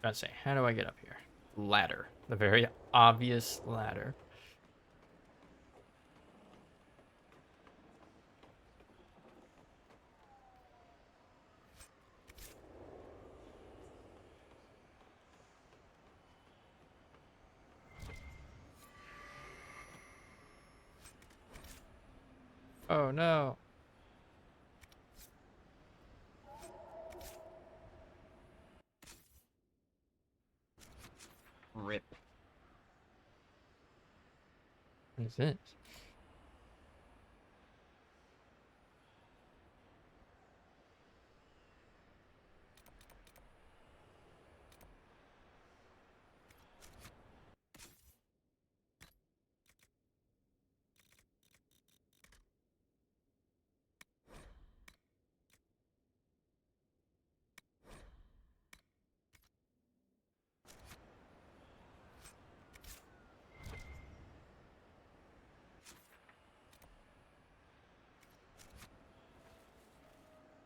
Let's say, how do I get up here? Ladder. The very obvious ladder. Oh no. Rip. What is this?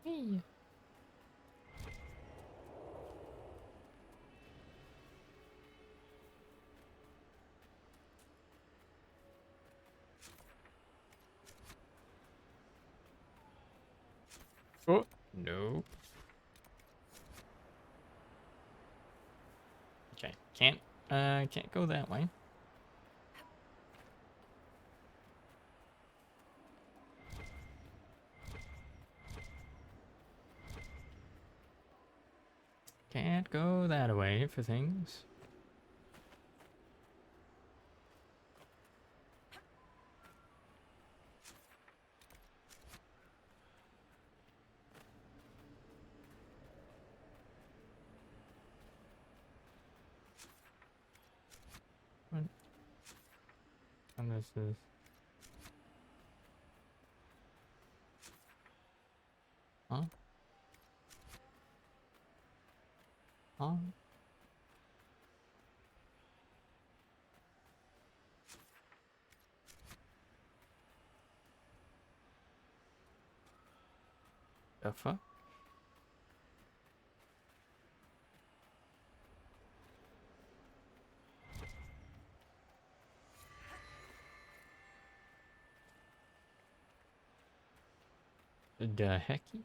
Hey. Oh, no. Okay, can't go that way. Can't go that way for things. What? And this is... Huh? Huh? The fuck? The hecky?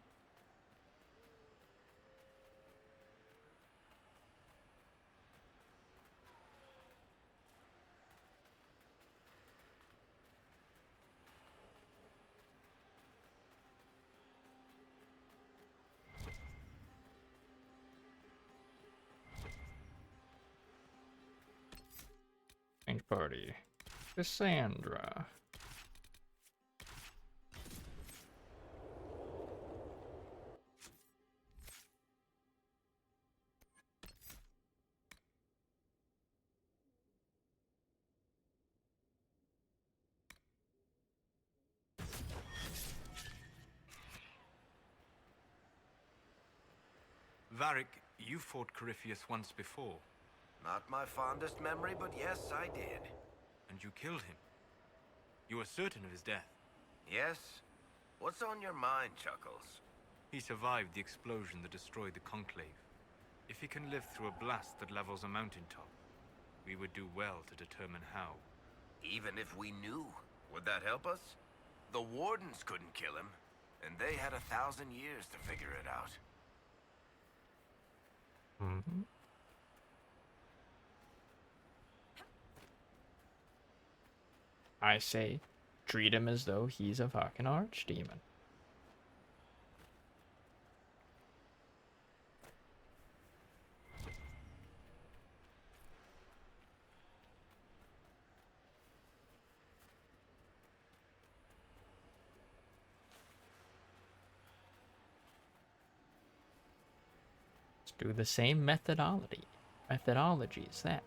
party. Cassandra. Varric, you fought Corypheus once before. Not my fondest memory, but yes, I did. And you killed him. You were certain of his death. Yes? What's on your mind, Chuckles? He survived the explosion that destroyed the Conclave. If he can live through a blast that levels a mountaintop, we would do well to determine how. Even if we knew, would that help us? The Wardens couldn't kill him, and they had 1,000 years to figure it out. Mm-hmm. I say, treat him as though he's a fucking archdemon. Do the same methodology as that.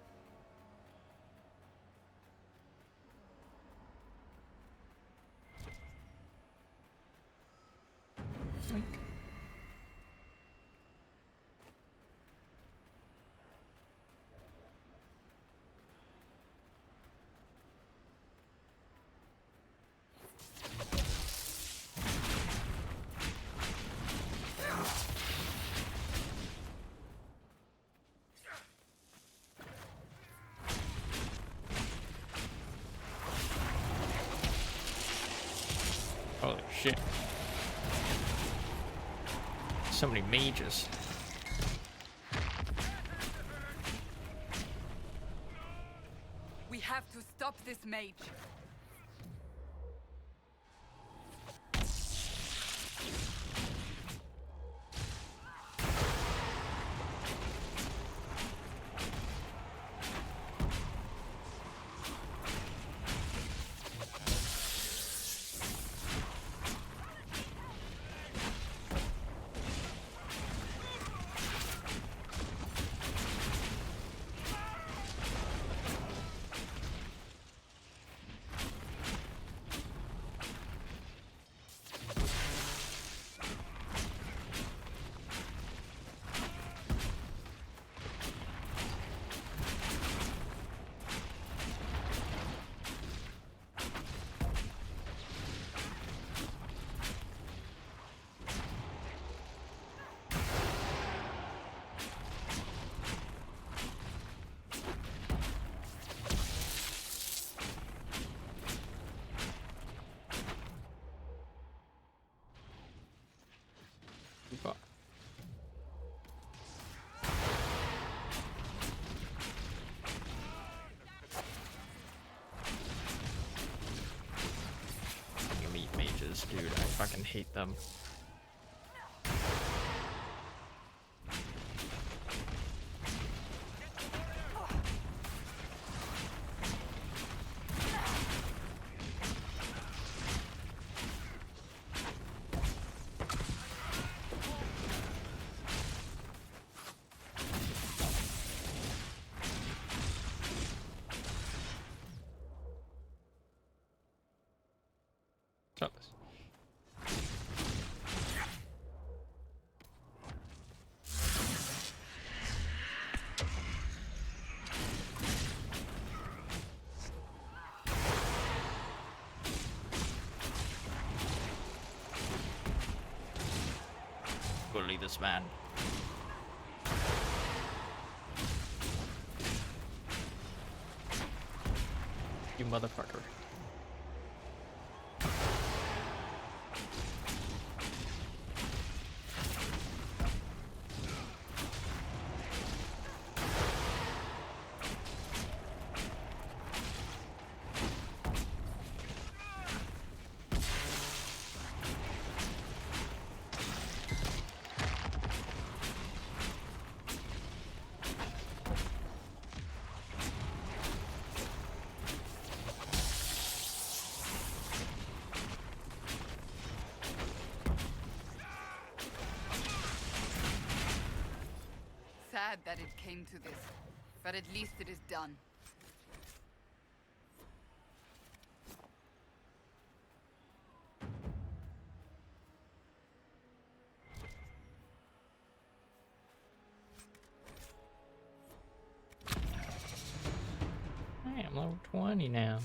Yoink. Holy shit. So many mages. We have to stop this mage. Elite mages, dude, I fucking hate them. Jealous. Bully this man. You motherfucker. sad that it came to this, but at least it is done. Hey, I'm level 20 now.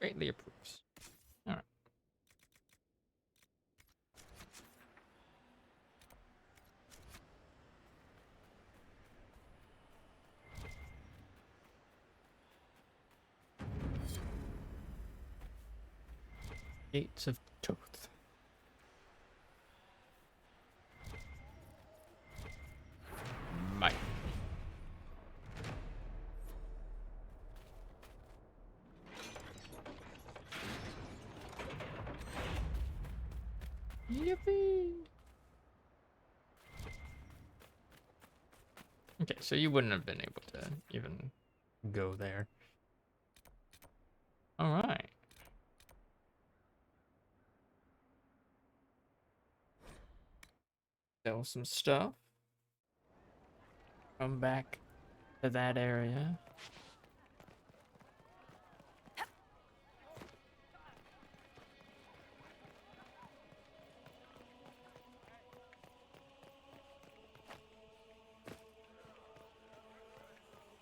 Greatly approves. All right. Gates of Toth. Bye. Yippee! Okay, so you wouldn't have been able to even go there. All right. Sell some stuff. Come back to that area.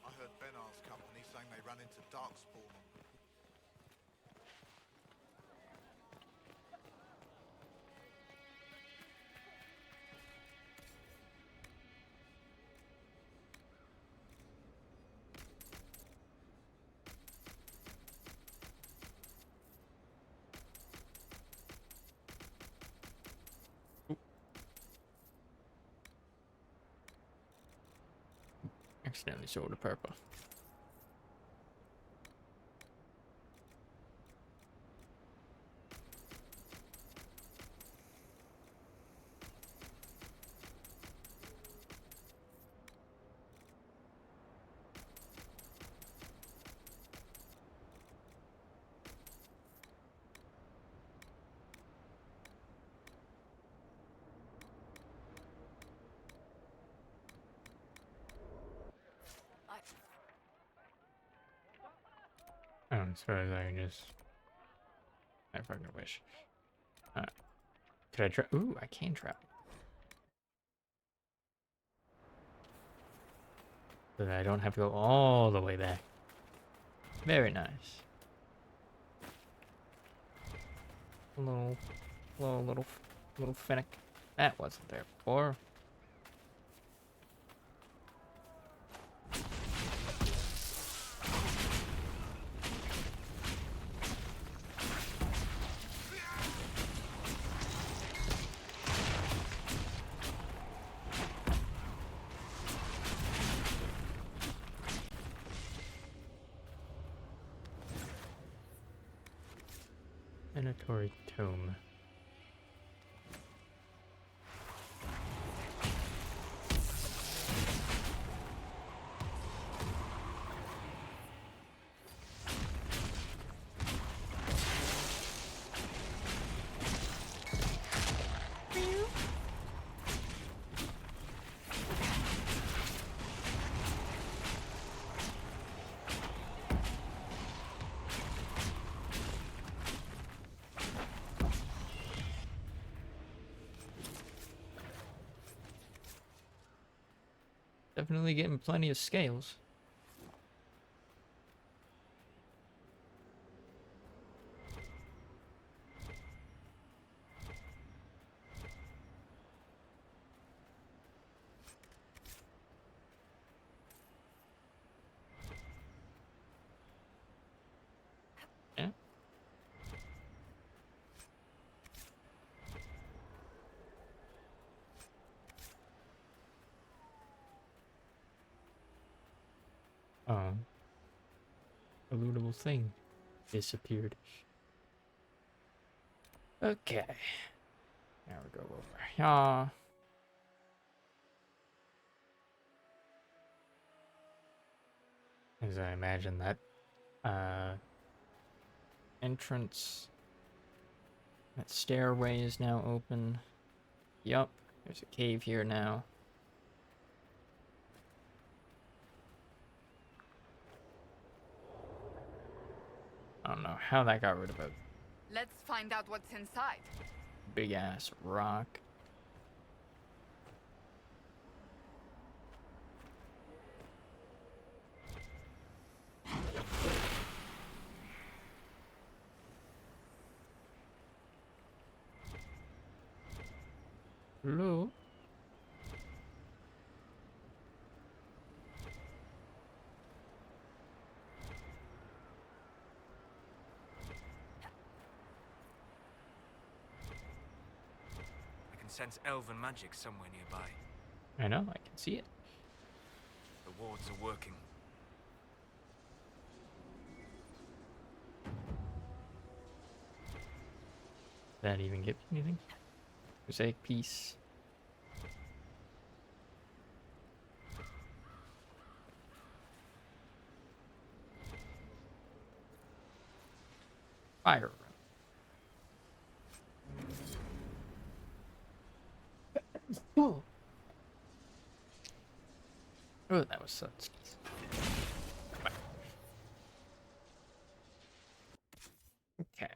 I heard Benar's company saying they run into Darkspawn. Accidentally sold a purple. I suppose I can just... I fucking wish. Could I try? Ooh, I can travel. So that I don't have to go all the way back. Very nice. Little finnick. That wasn't there before. Mandatory tome. Definitely getting plenty of scales. Yeah. A lootable thing disappeared. Okay. Now we go over here. As I imagine that entrance, that stairway is now open. Yup, there's a cave here now. I don't know how that got rid of a Let's find out what's inside. big ass rock. Hello? I can sense elven magic somewhere nearby. I know, I can see it. The wards are working. Did that even give me anything? Mosaic piece. Fire. Oh. Oh, that was so sneeze. Okay.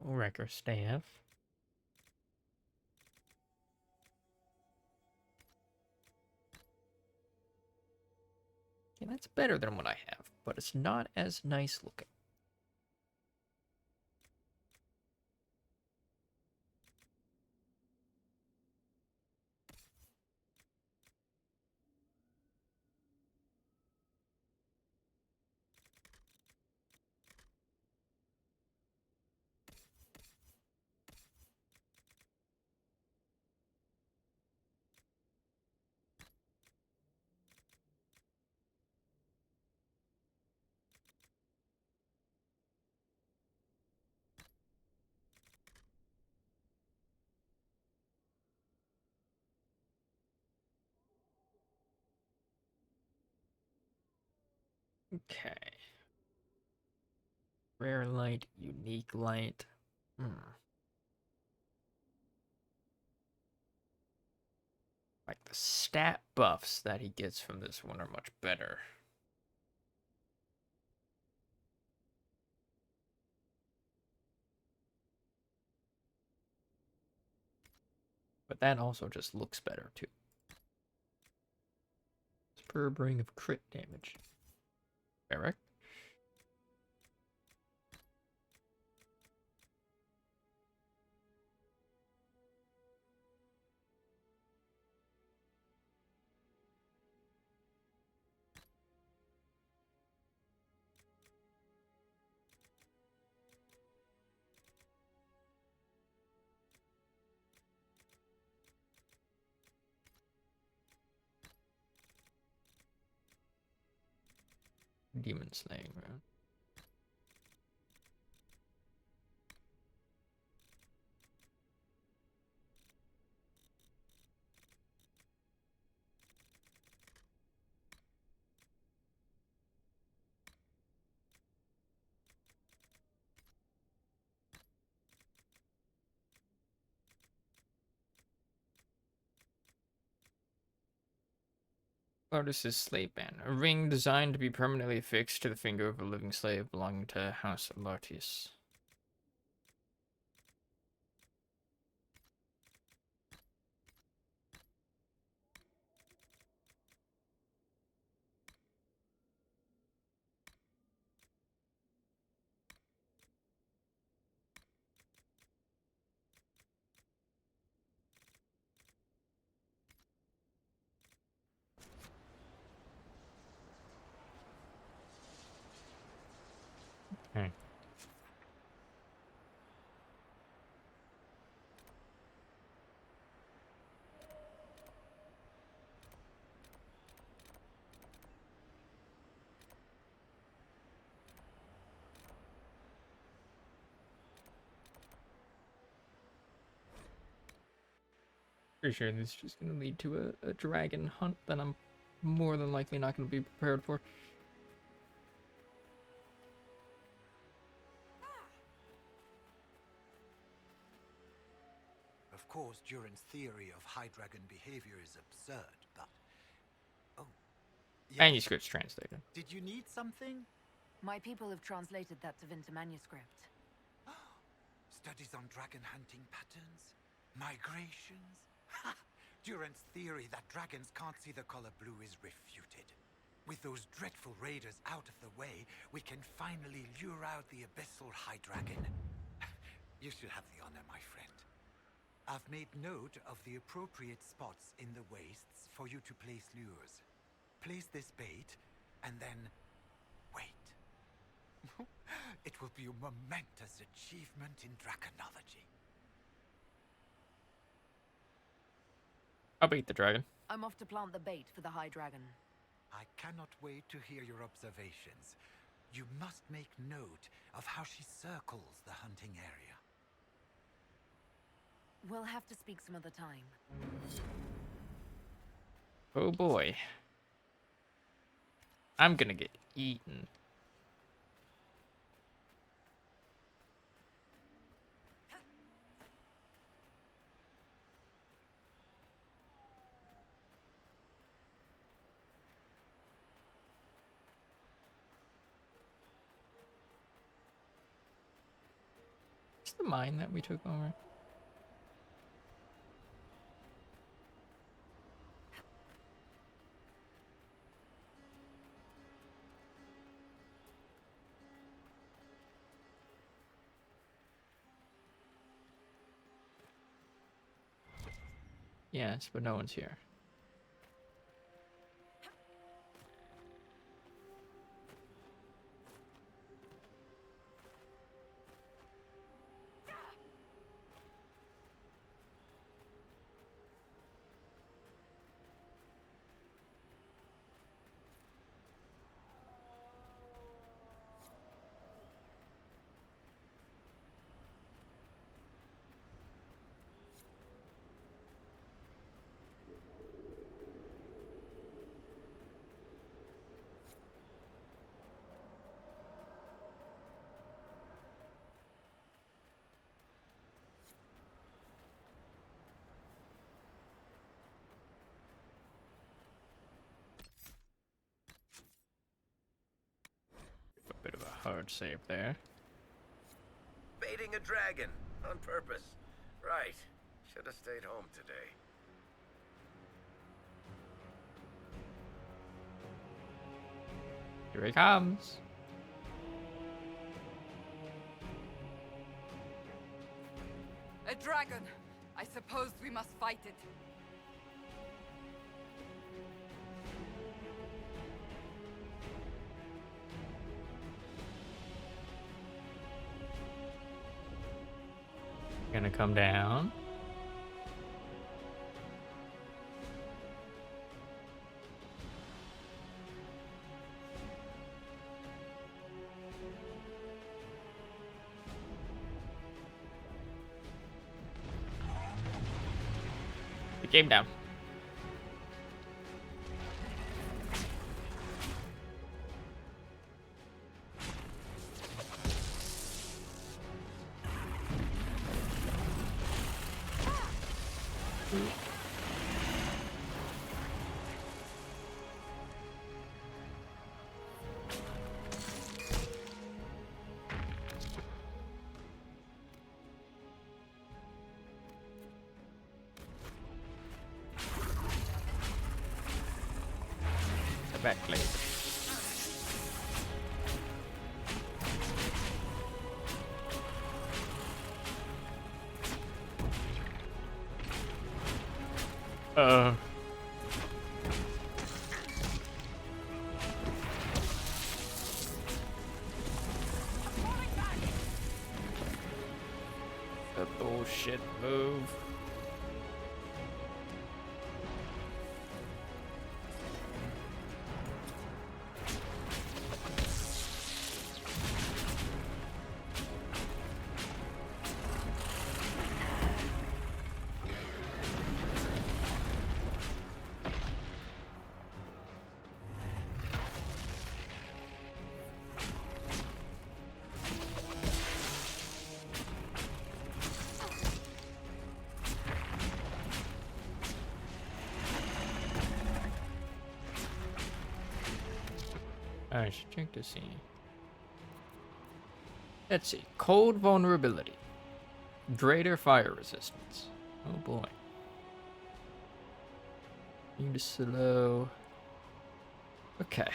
Wrecker staff. Okay, that's better than what I have, but it's not as nice looking. Okay. Rare light, unique light. Like the stat buffs that he gets from this one are much better. But that also just looks better too. Superb ring of crit damage. Correct? Demon slaying, right? Lotus's slave band. A ring designed to be permanently affixed to the finger of a living slave belonging to House Lotus. Okay. Pretty sure this is just going to lead to a dragon hunt that I'm more than likely not going to be prepared for. Of course, Duran's theory of high dragon behavior is absurd, but... Oh. Yes. Manuscript's translated. Did you need something? My people have translated that into manuscript. Studies on dragon hunting patterns? Migrations? Ha! Duran's theory that dragons can't see the color blue is refuted. With those dreadful raiders out of the way, we can finally lure out the abyssal high dragon. You should have the honor, my friend. I've made note of the appropriate spots in the wastes for you to place lures. Place this bait, and then wait. It will be a momentous achievement in draconology. I'll beat the dragon. I'm off to plant the bait for the high dragon. I cannot wait to hear your observations. You must make note of how she circles the hunting area. We'll have to speak some other time. Oh boy. I'm gonna get eaten. What's the mine that we took over? Yes, but no one's here. Bit of a hard save there. Baiting a dragon on purpose. Right. Should have stayed home today. Here he comes. A dragon. I suppose we must fight it. Gonna come down. The game down. Backblade. The bullshit move. I should check to see. Let's see. Cold vulnerability. Greater fire resistance. Oh boy. Need to slow. Okay.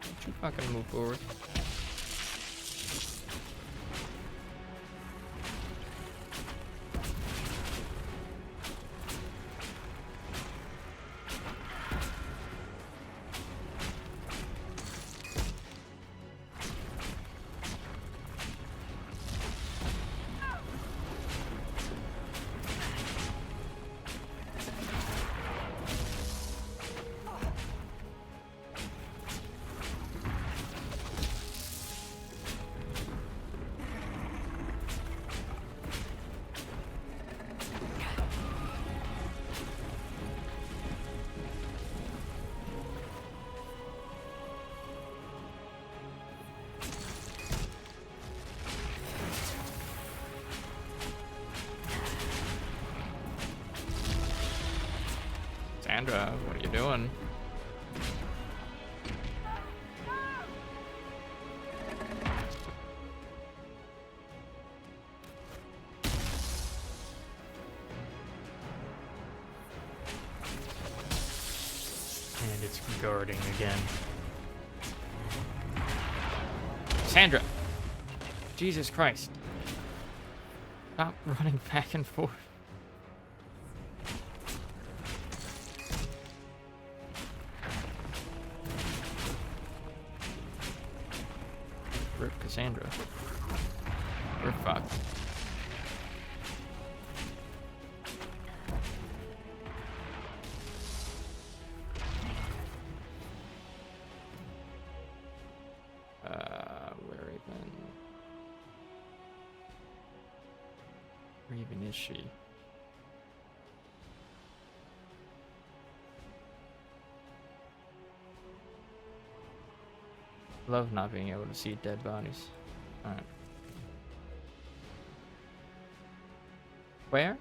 Don't you fucking move forward. Sandra, what are you doing? And it's guarding again. Sandra! Jesus Christ. Stop running back and forth. Rip Cassandra. We're fucked. Where even? Where even is she? Love not being able to see dead bodies. Alright. Where?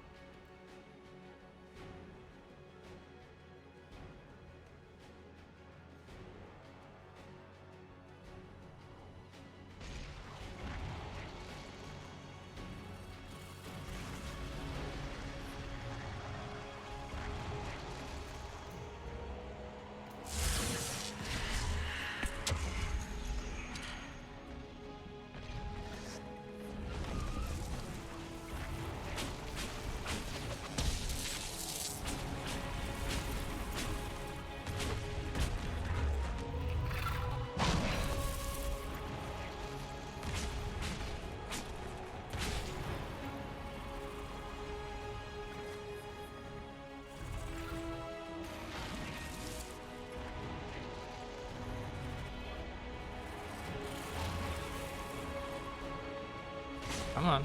Come on.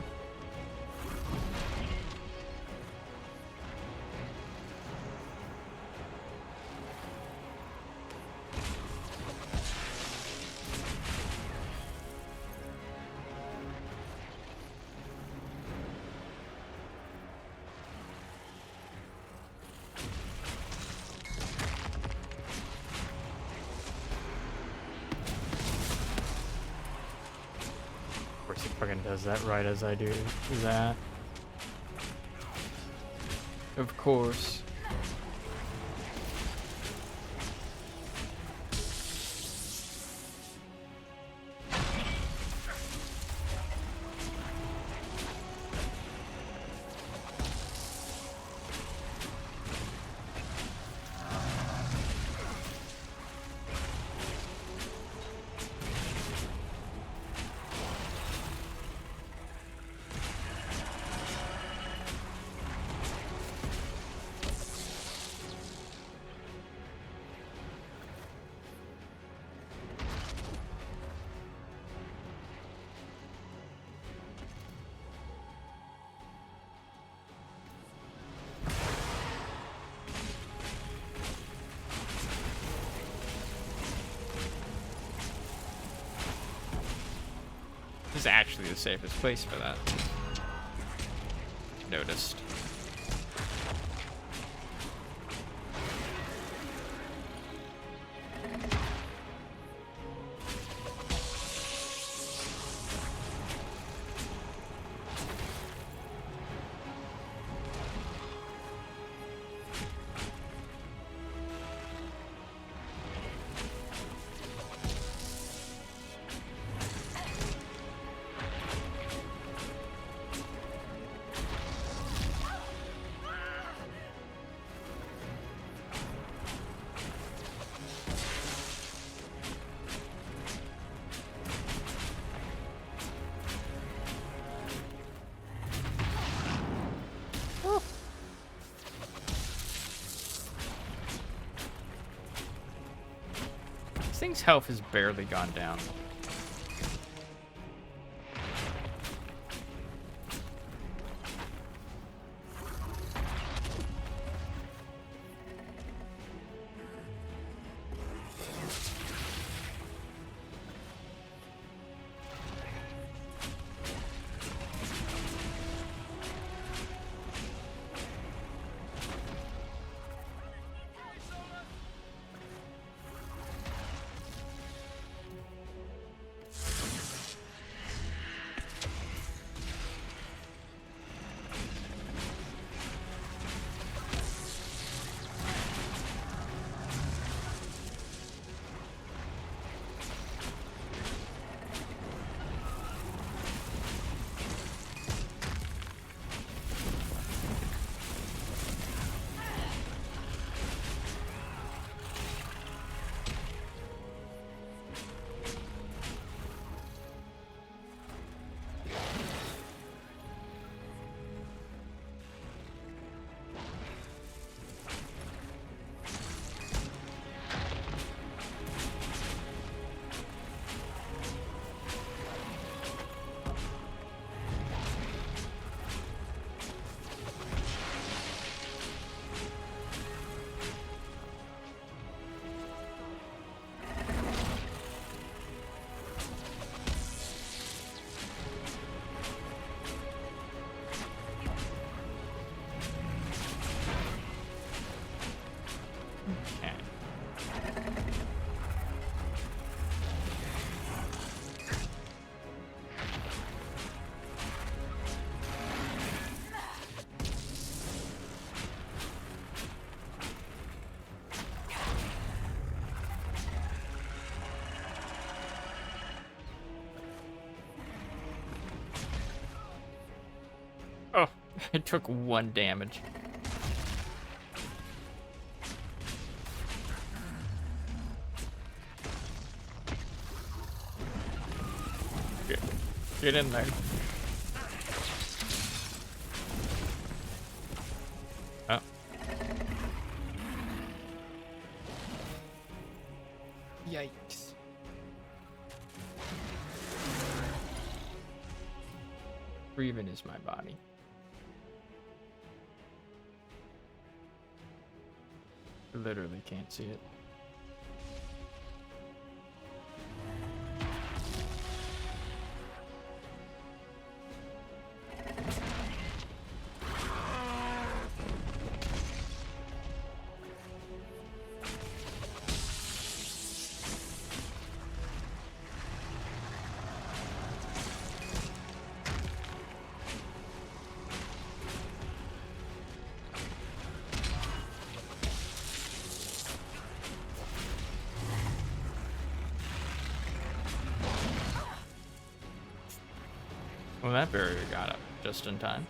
Of course he fucking does that right as I do that. Of course. This is actually the safest place for that. Noticed. thing's health has barely gone down. Oh, I took 1 damage. Get in there. Oh. Yikes. Breathing is my body. Literally can't see it. Well, that barrier got up just in time.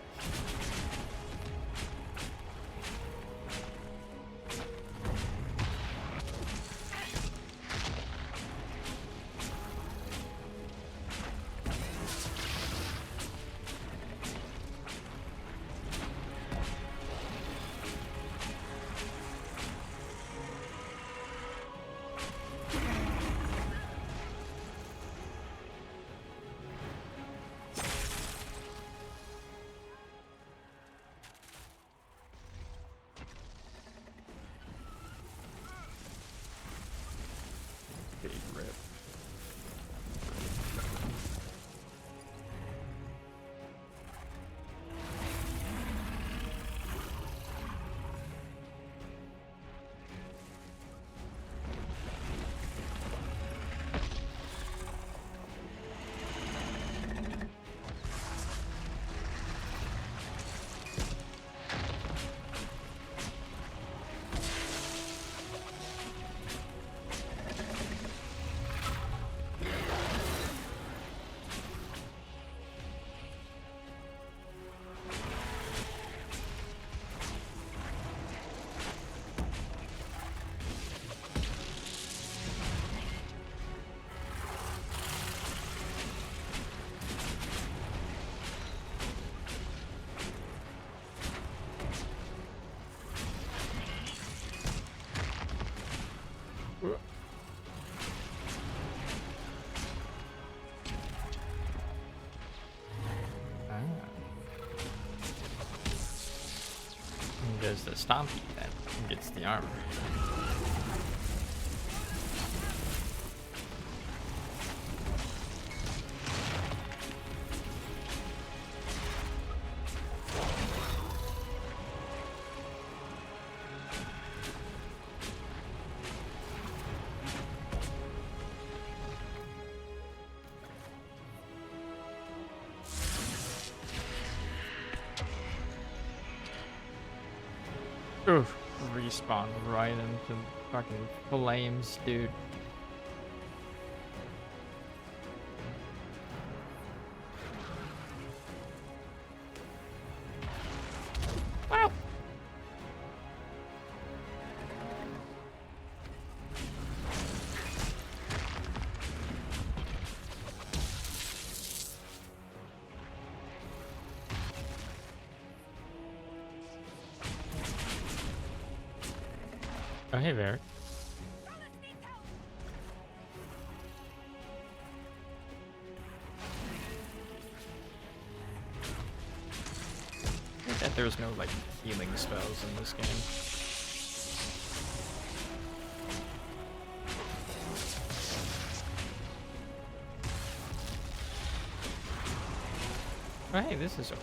does the stompy that gets the armor. Oof, respawn right into fucking flames, dude. Wow. Oh, hey, Varric. I bet there's no, like, healing spells in this game. Oh, hey, this is a...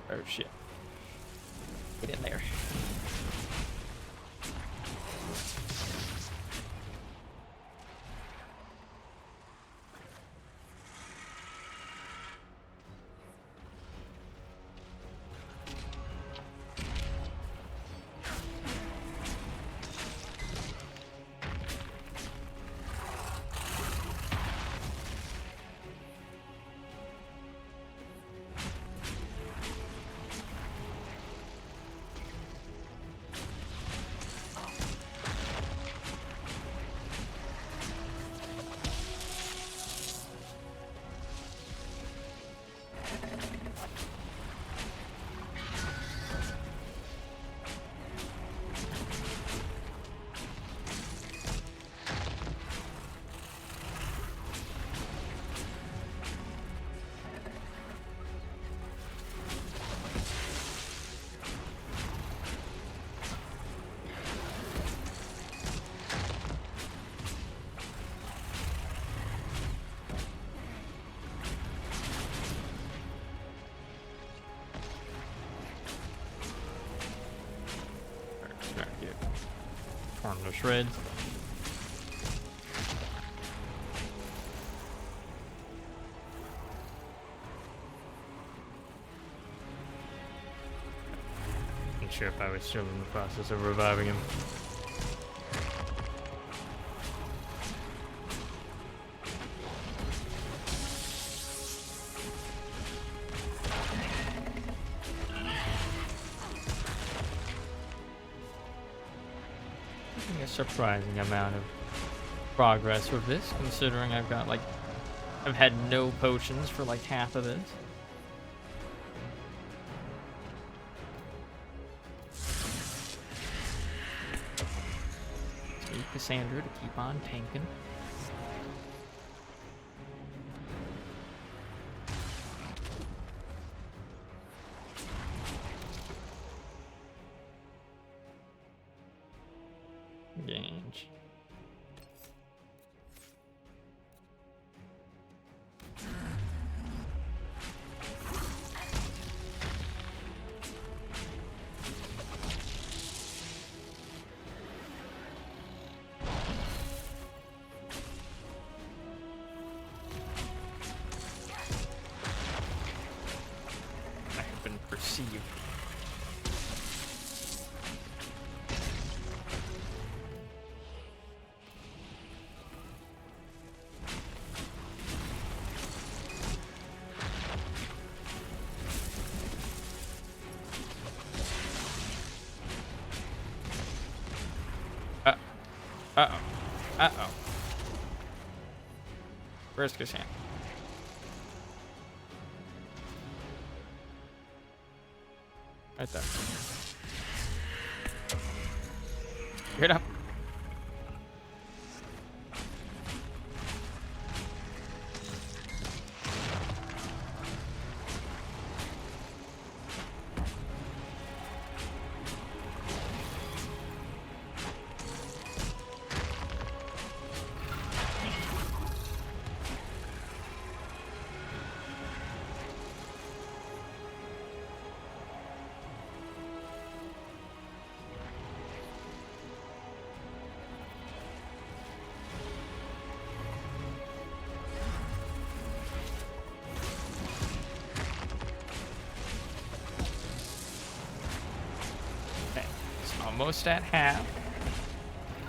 Oh shit. Get in there. Torn to shreds. Not sure if I was still in the process of reviving him. Surprising amount of progress with this, considering I've had no potions for like half of this. Need Cassandra to keep on tanking. Gauge. I have been perceived. Uh-oh. Uh-oh. Where's Cassandra? Right there. Get up. Almost at half.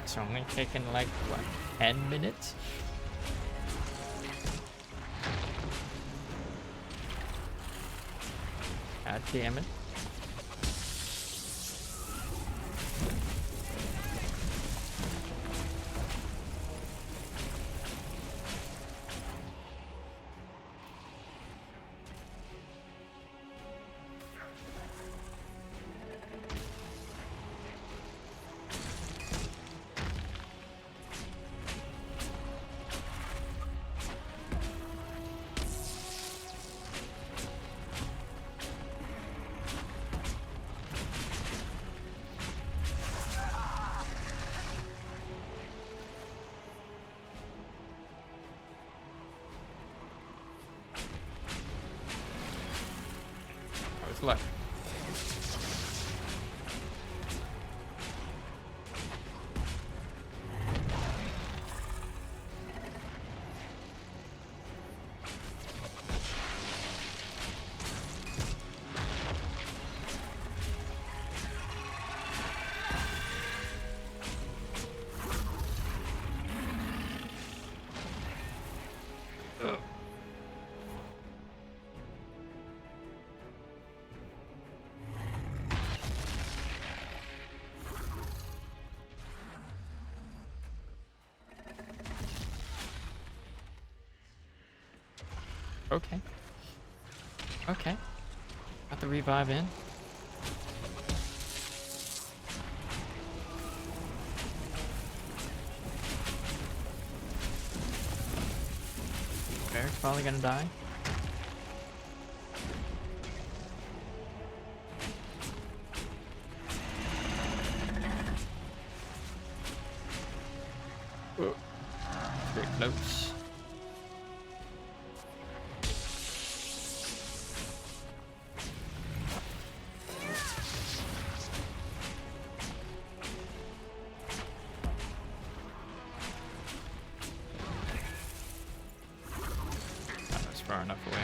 It's only taken like, what, 10 minutes? God damn it. Left. Okay. Okay. Got the revive in. Eric's probably gonna die. Oh. Very close. Far enough away.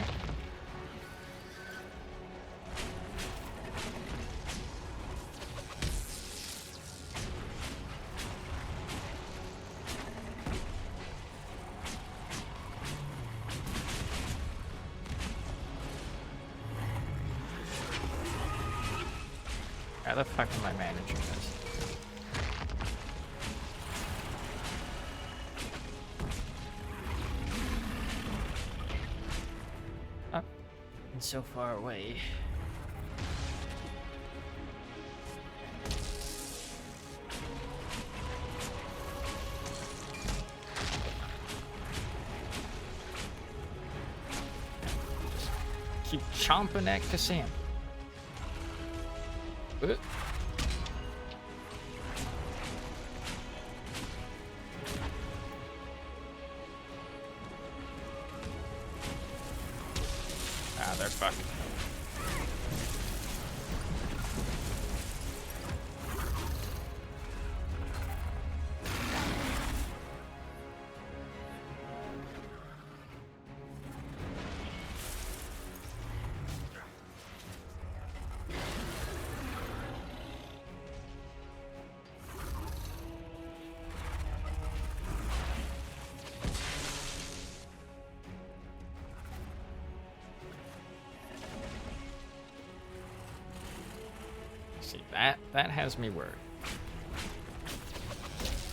How the fuck am I managing this? So far away. Just keep chomping at Cassam. They're fucking. See, that has me worried.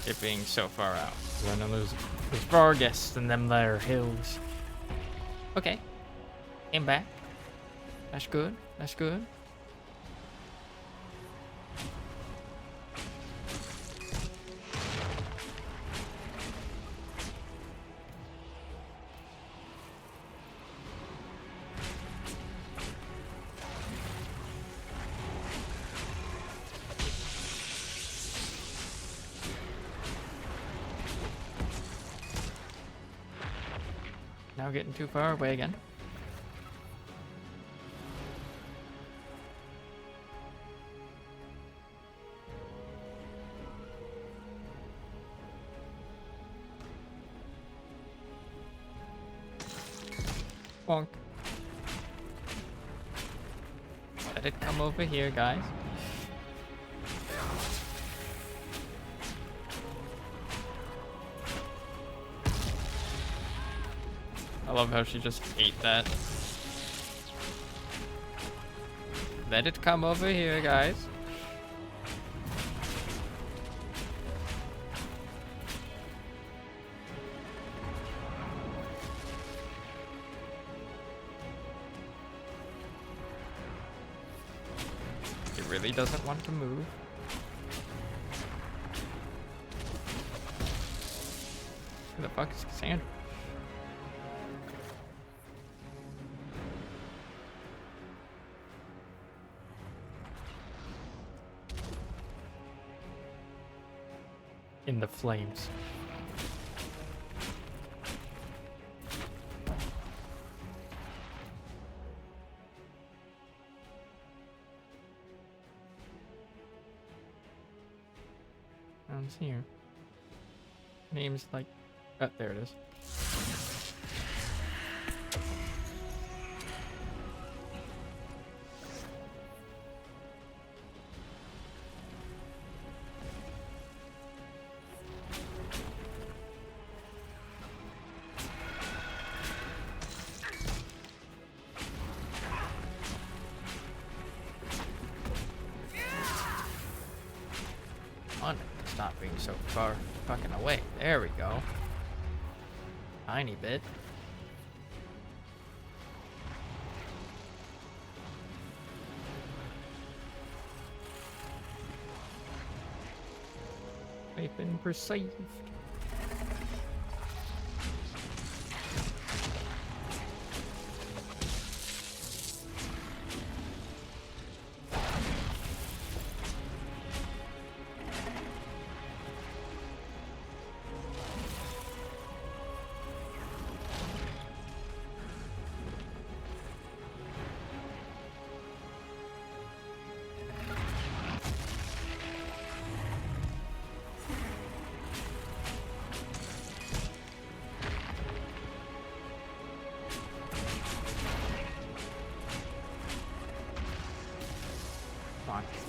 It being so far out. I know there's Vargas and them there hills. Okay. Came back. That's good. That's good. Now getting too far away again. Bonk. Let it come over here, guys. I love how she just ate that. Let it come over here, guys. It really doesn't want to move. Who the fuck is Cassandra? In the flames. Sounds here. Name's like, oh, there it is. Stop being so far fucking away. There we go. Tiny bit. We've been perceived.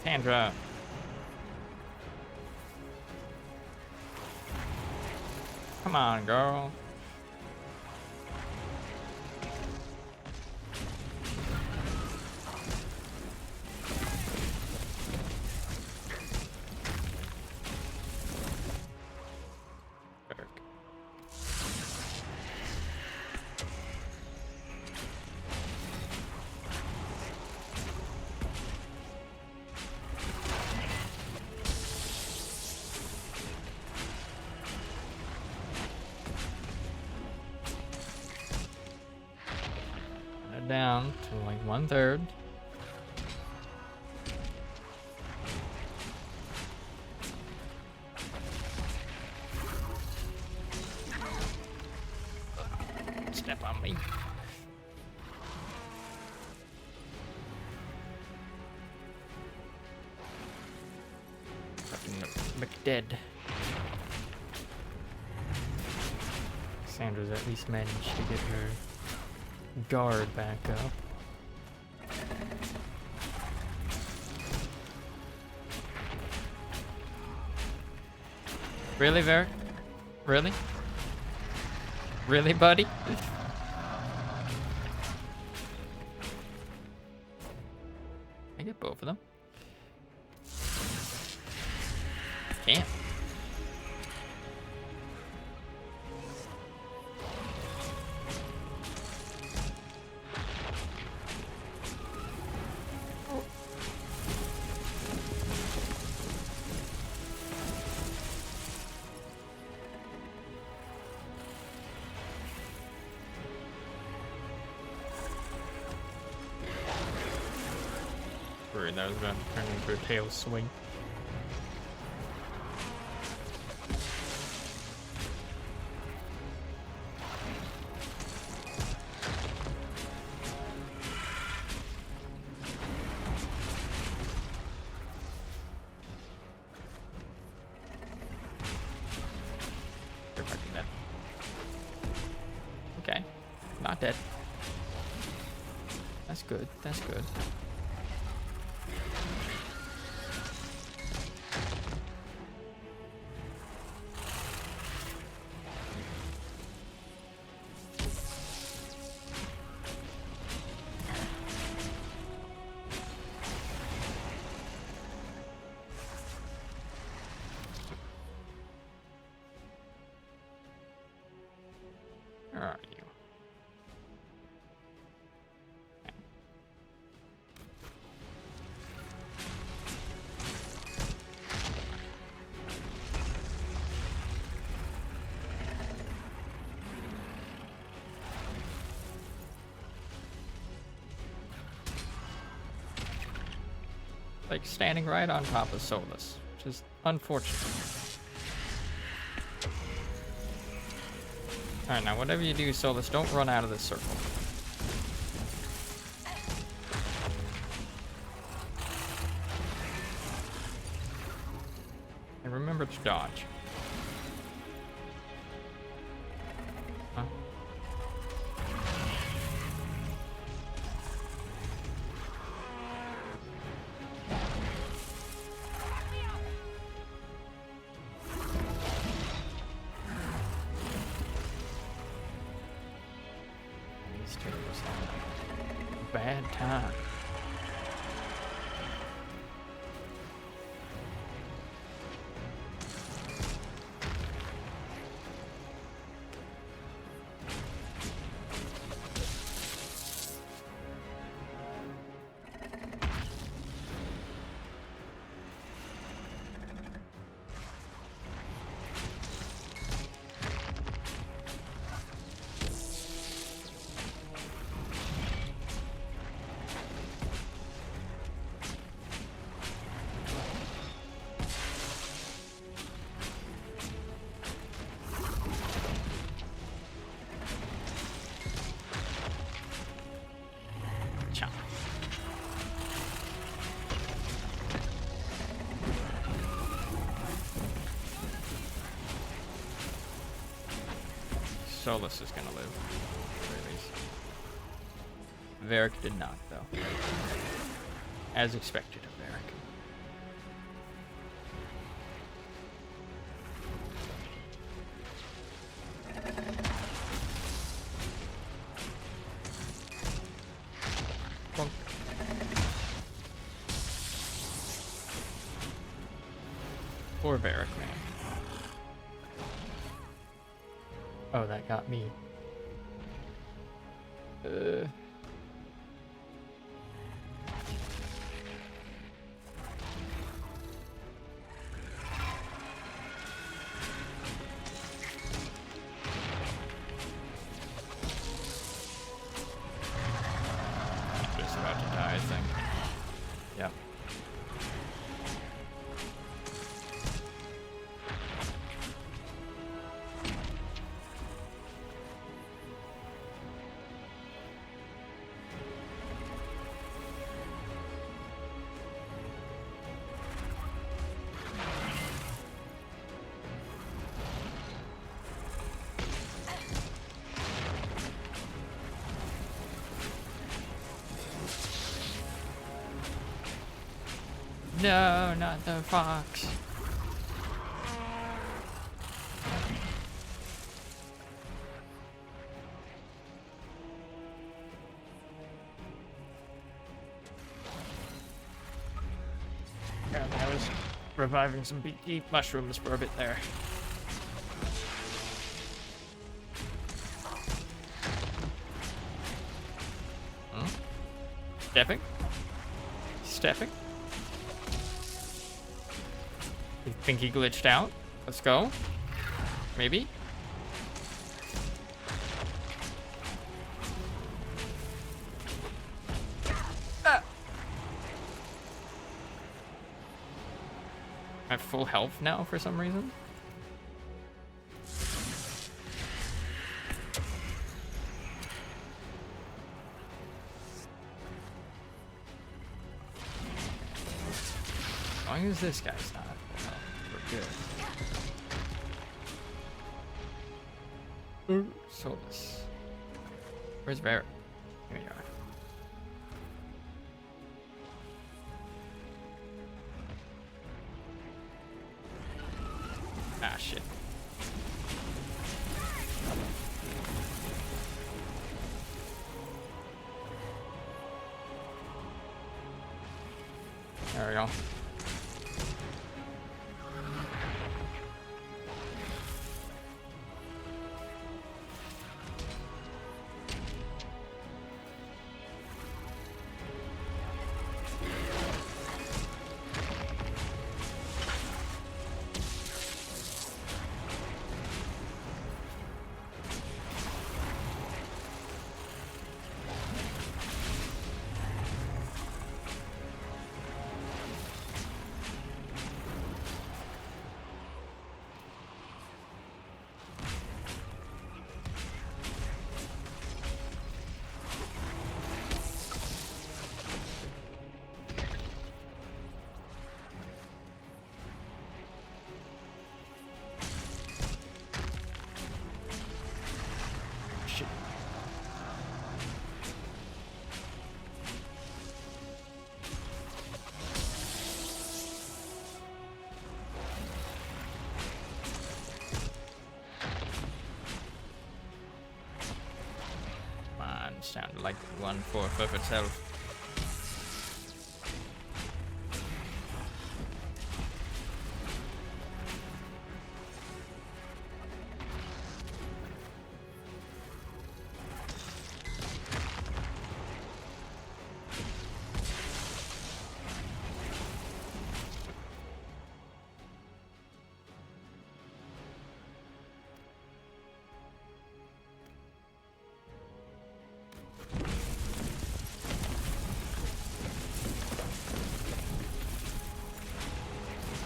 Cassandra. Come on, girl. Down to like 1/3. Step on me. Fucking McDead. Cassandra's at least managed to get her guard back up. Really, Varric? Really? Really, buddy? I get both of them. Can't. That was about to turn into a tail swing. dead. That's good. That's good. Where are you? Like standing right on top of Solus, which is unfortunate. Alright, now whatever you do, Solus, don't run out of this circle. And remember to dodge. Huh? These two was a bad time. Solus is gonna live, at least. Varric did not, though. As expected of Varric. Bonk. Poor Varric, man. Oh, that got me. Just about to die, I think. Yep. No, not the fox. Apparently I was reviving some BT mushrooms for a bit there. Hmm? Stepping? Stepping? You think he glitched out? Let's go. Maybe? Ah! I have full health now for some reason. As long as this guy's not. Good. Solus. Where's Varric? Here you are. Ah, shit. There we go. Sounded like 1/4 of itself.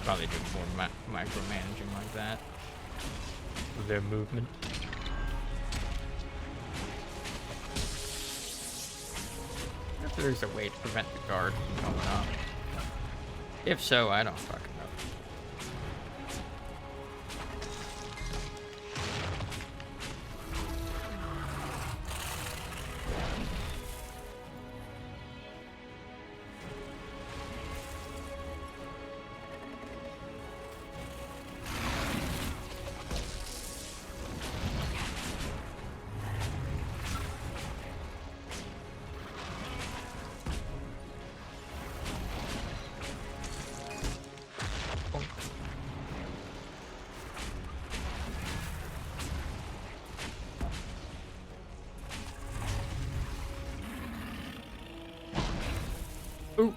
Probably do more micromanaging like that with their movement. I wonder if there's a way to prevent the guard from going up. If so, I don't fucking know. Ooh.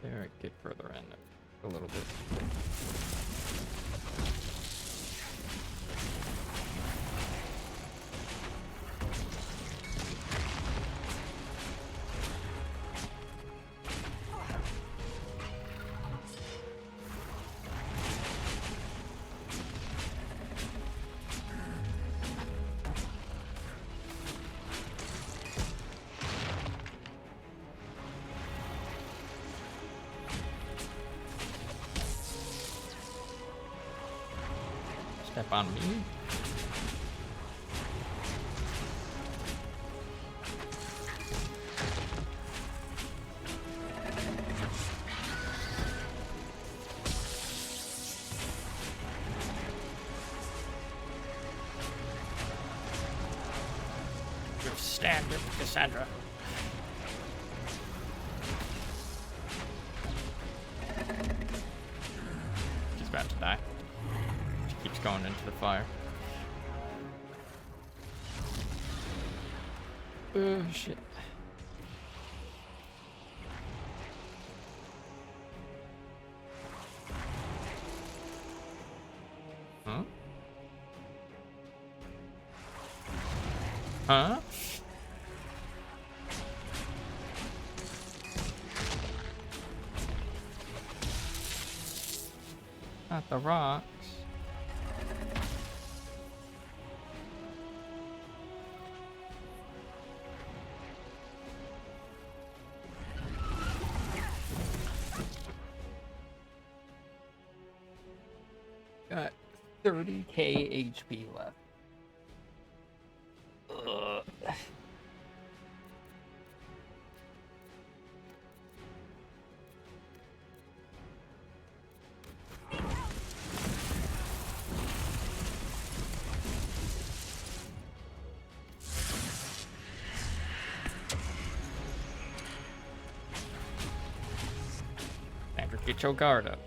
There, get further in a little bit. Step on me. Stand with Cassandra. She's about to die. She keeps going into the fire. Oh shit. Huh? Not the rocks. Got 30k HP left. Ugh. Never get your guard up.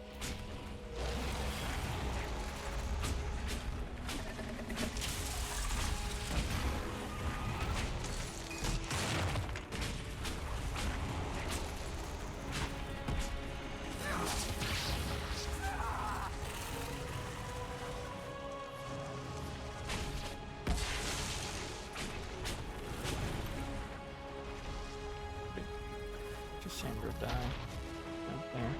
Cassandra die out there.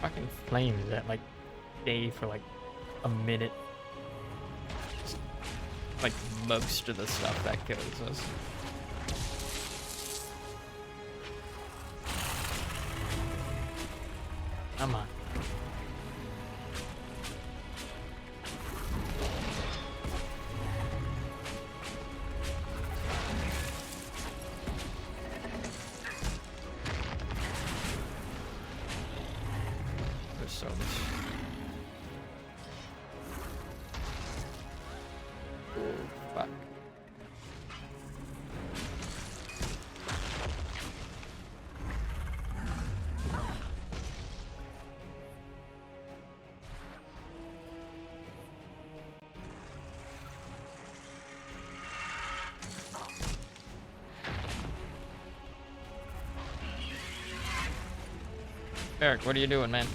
Fucking flames that like stay for like a minute. Like most of the stuff that kills us. Come on. There's so much. Oh, fuck. Eric, what are you doing, man?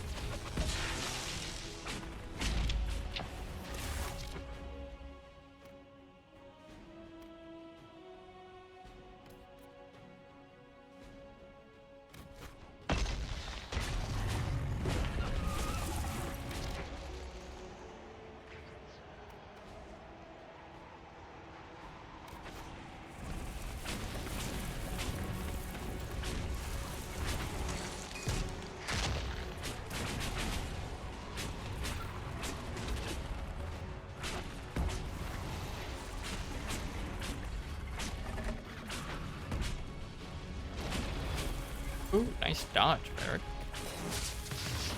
Ooh, nice dodge, Eric.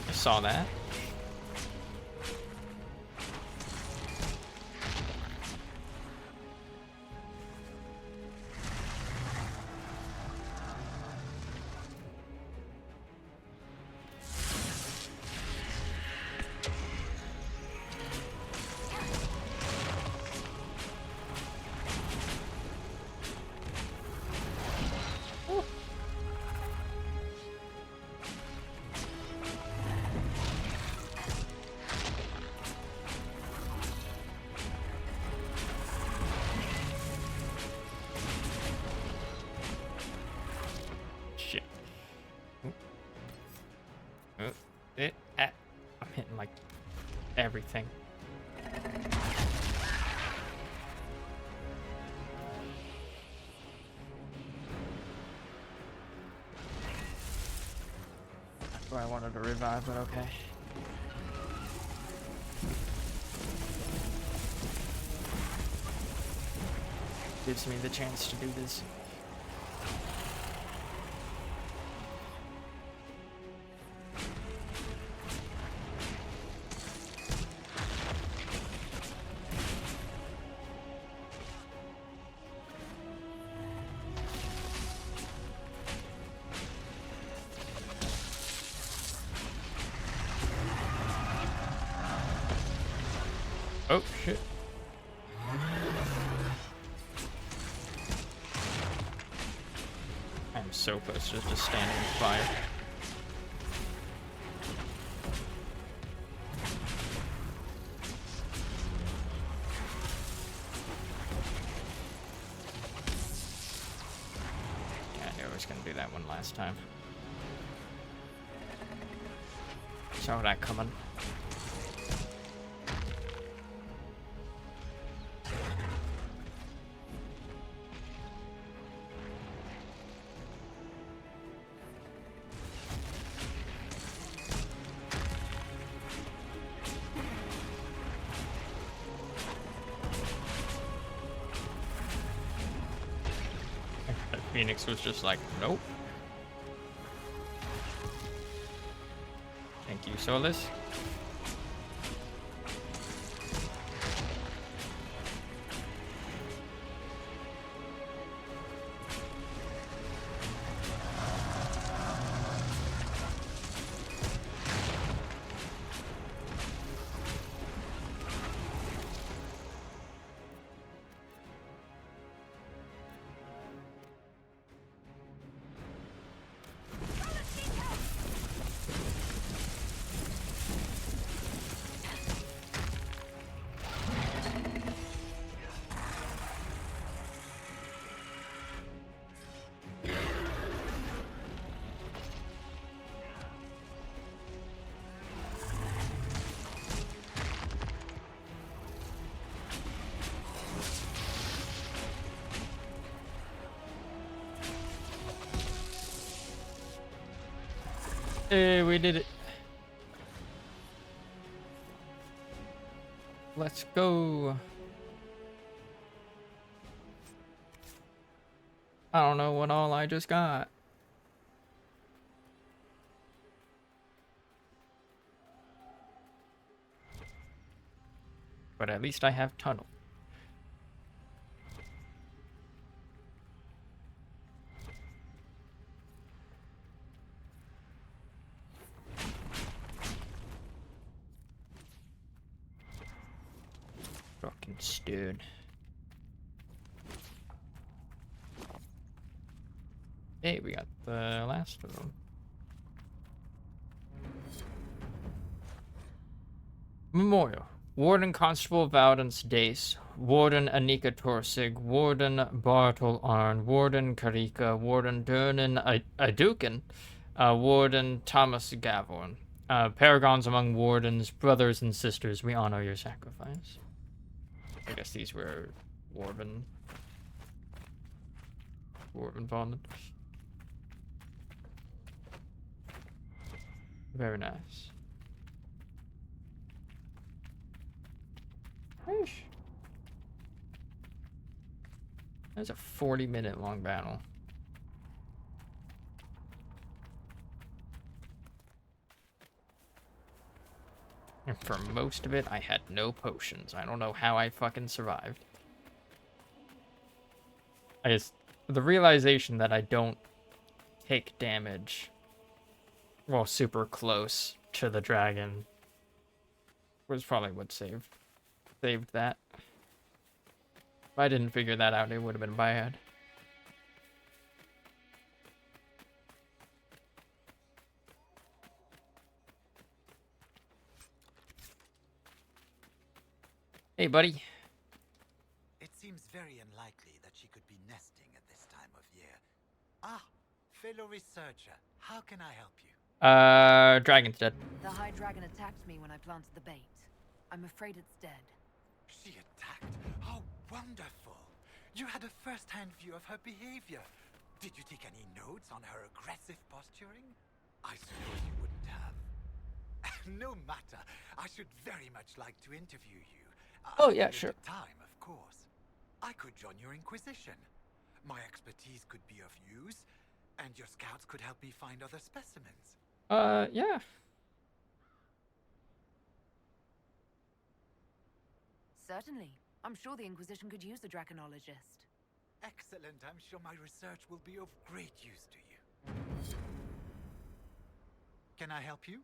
I saw that. like everything. That's where I wanted to revive, but okay. Gives me the chance to do this. Oh, shit. I'm so close to just standing in fire. Yeah, I knew I was gonna do that one last time. Saw that coming. Phoenix was just like, nope. Thank you, Solus. Hey, we did it. Let's go. I don't know what all I just got. But at least I have tunnel. Fucking stewed. Hey, we got the last of them. Memorial. Warden Constable Valdens Dace, Warden Anika Torsig, Warden Bartol Arn, Warden Karika, Warden Durnan Adukin, Warden Thomas Gavorn. Paragons among wardens, brothers and sisters, we honor your sacrifice. I guess these were Warden bonded. Very nice. Eesh. That's a 40-minute long battle. And for most of it, I had no potions. I don't know how I fucking survived. The realization that I don't take damage while super close to the dragon was probably what saved that. If I didn't figure that out, it would have been bad. Hey, buddy. It seems very unlikely that she could be nesting at this time of year. Ah, fellow researcher, how can I help you? Dragon's dead. The High Dragon attacked me when I planted the bait. I'm afraid it's dead. She attacked? How wonderful! You had a first-hand view of her behavior. Did you take any notes on her aggressive posturing? I suppose you wouldn't have. No matter. I should very much like to interview you. Oh, yeah, At sure. the time, of course. I could join your Inquisition. My expertise could be of use, and your scouts could help me find other specimens. Yeah. Certainly. I'm sure the Inquisition could use a draconologist. Excellent. I'm sure my research will be of great use to you. Can I help you?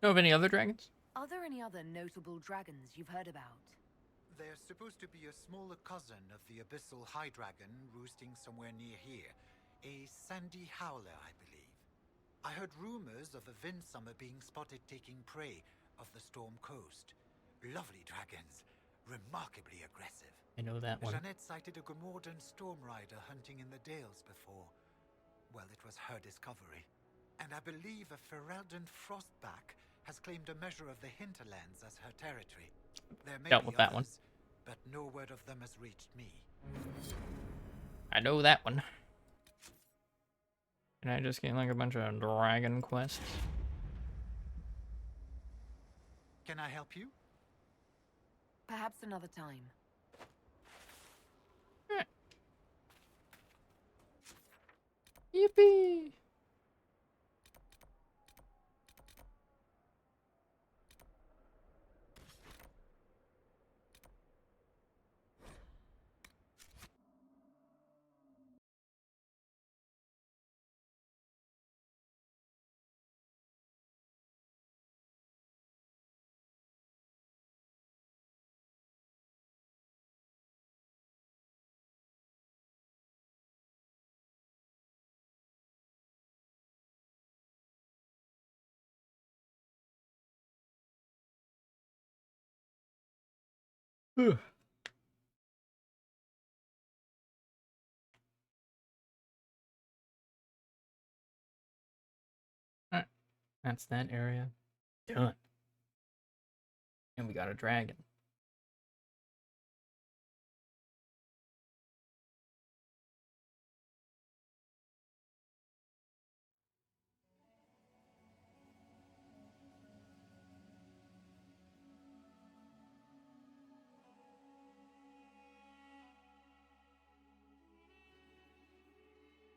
Know of any other dragons? Are there any other notable dragons you've heard about? There's supposed to be a smaller cousin of the Abyssal High Dragon roosting somewhere near here. A sandy howler, I believe. I heard rumors of a Vinsummer being spotted taking prey off the Storm Coast. Lovely dragons. Remarkably aggressive. I know that one. Jeanette sighted a Gomordan storm rider hunting in the Dales before. Well, it was her discovery. And I believe a Ferelden Frostback has claimed a measure of the hinterlands as her territory. There may Dealt be with that one. others, but no word of them has reached me. I know that one. Can I just get like a bunch of dragon quests? Can I help you? Perhaps another time. Yippee! Ugh. Alright, that's that area done. And we got a dragon.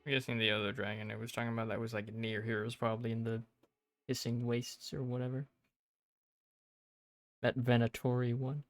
I'm guessing the other dragon I was talking about that was like near here is probably in the hissing wastes or whatever. That Venatori one.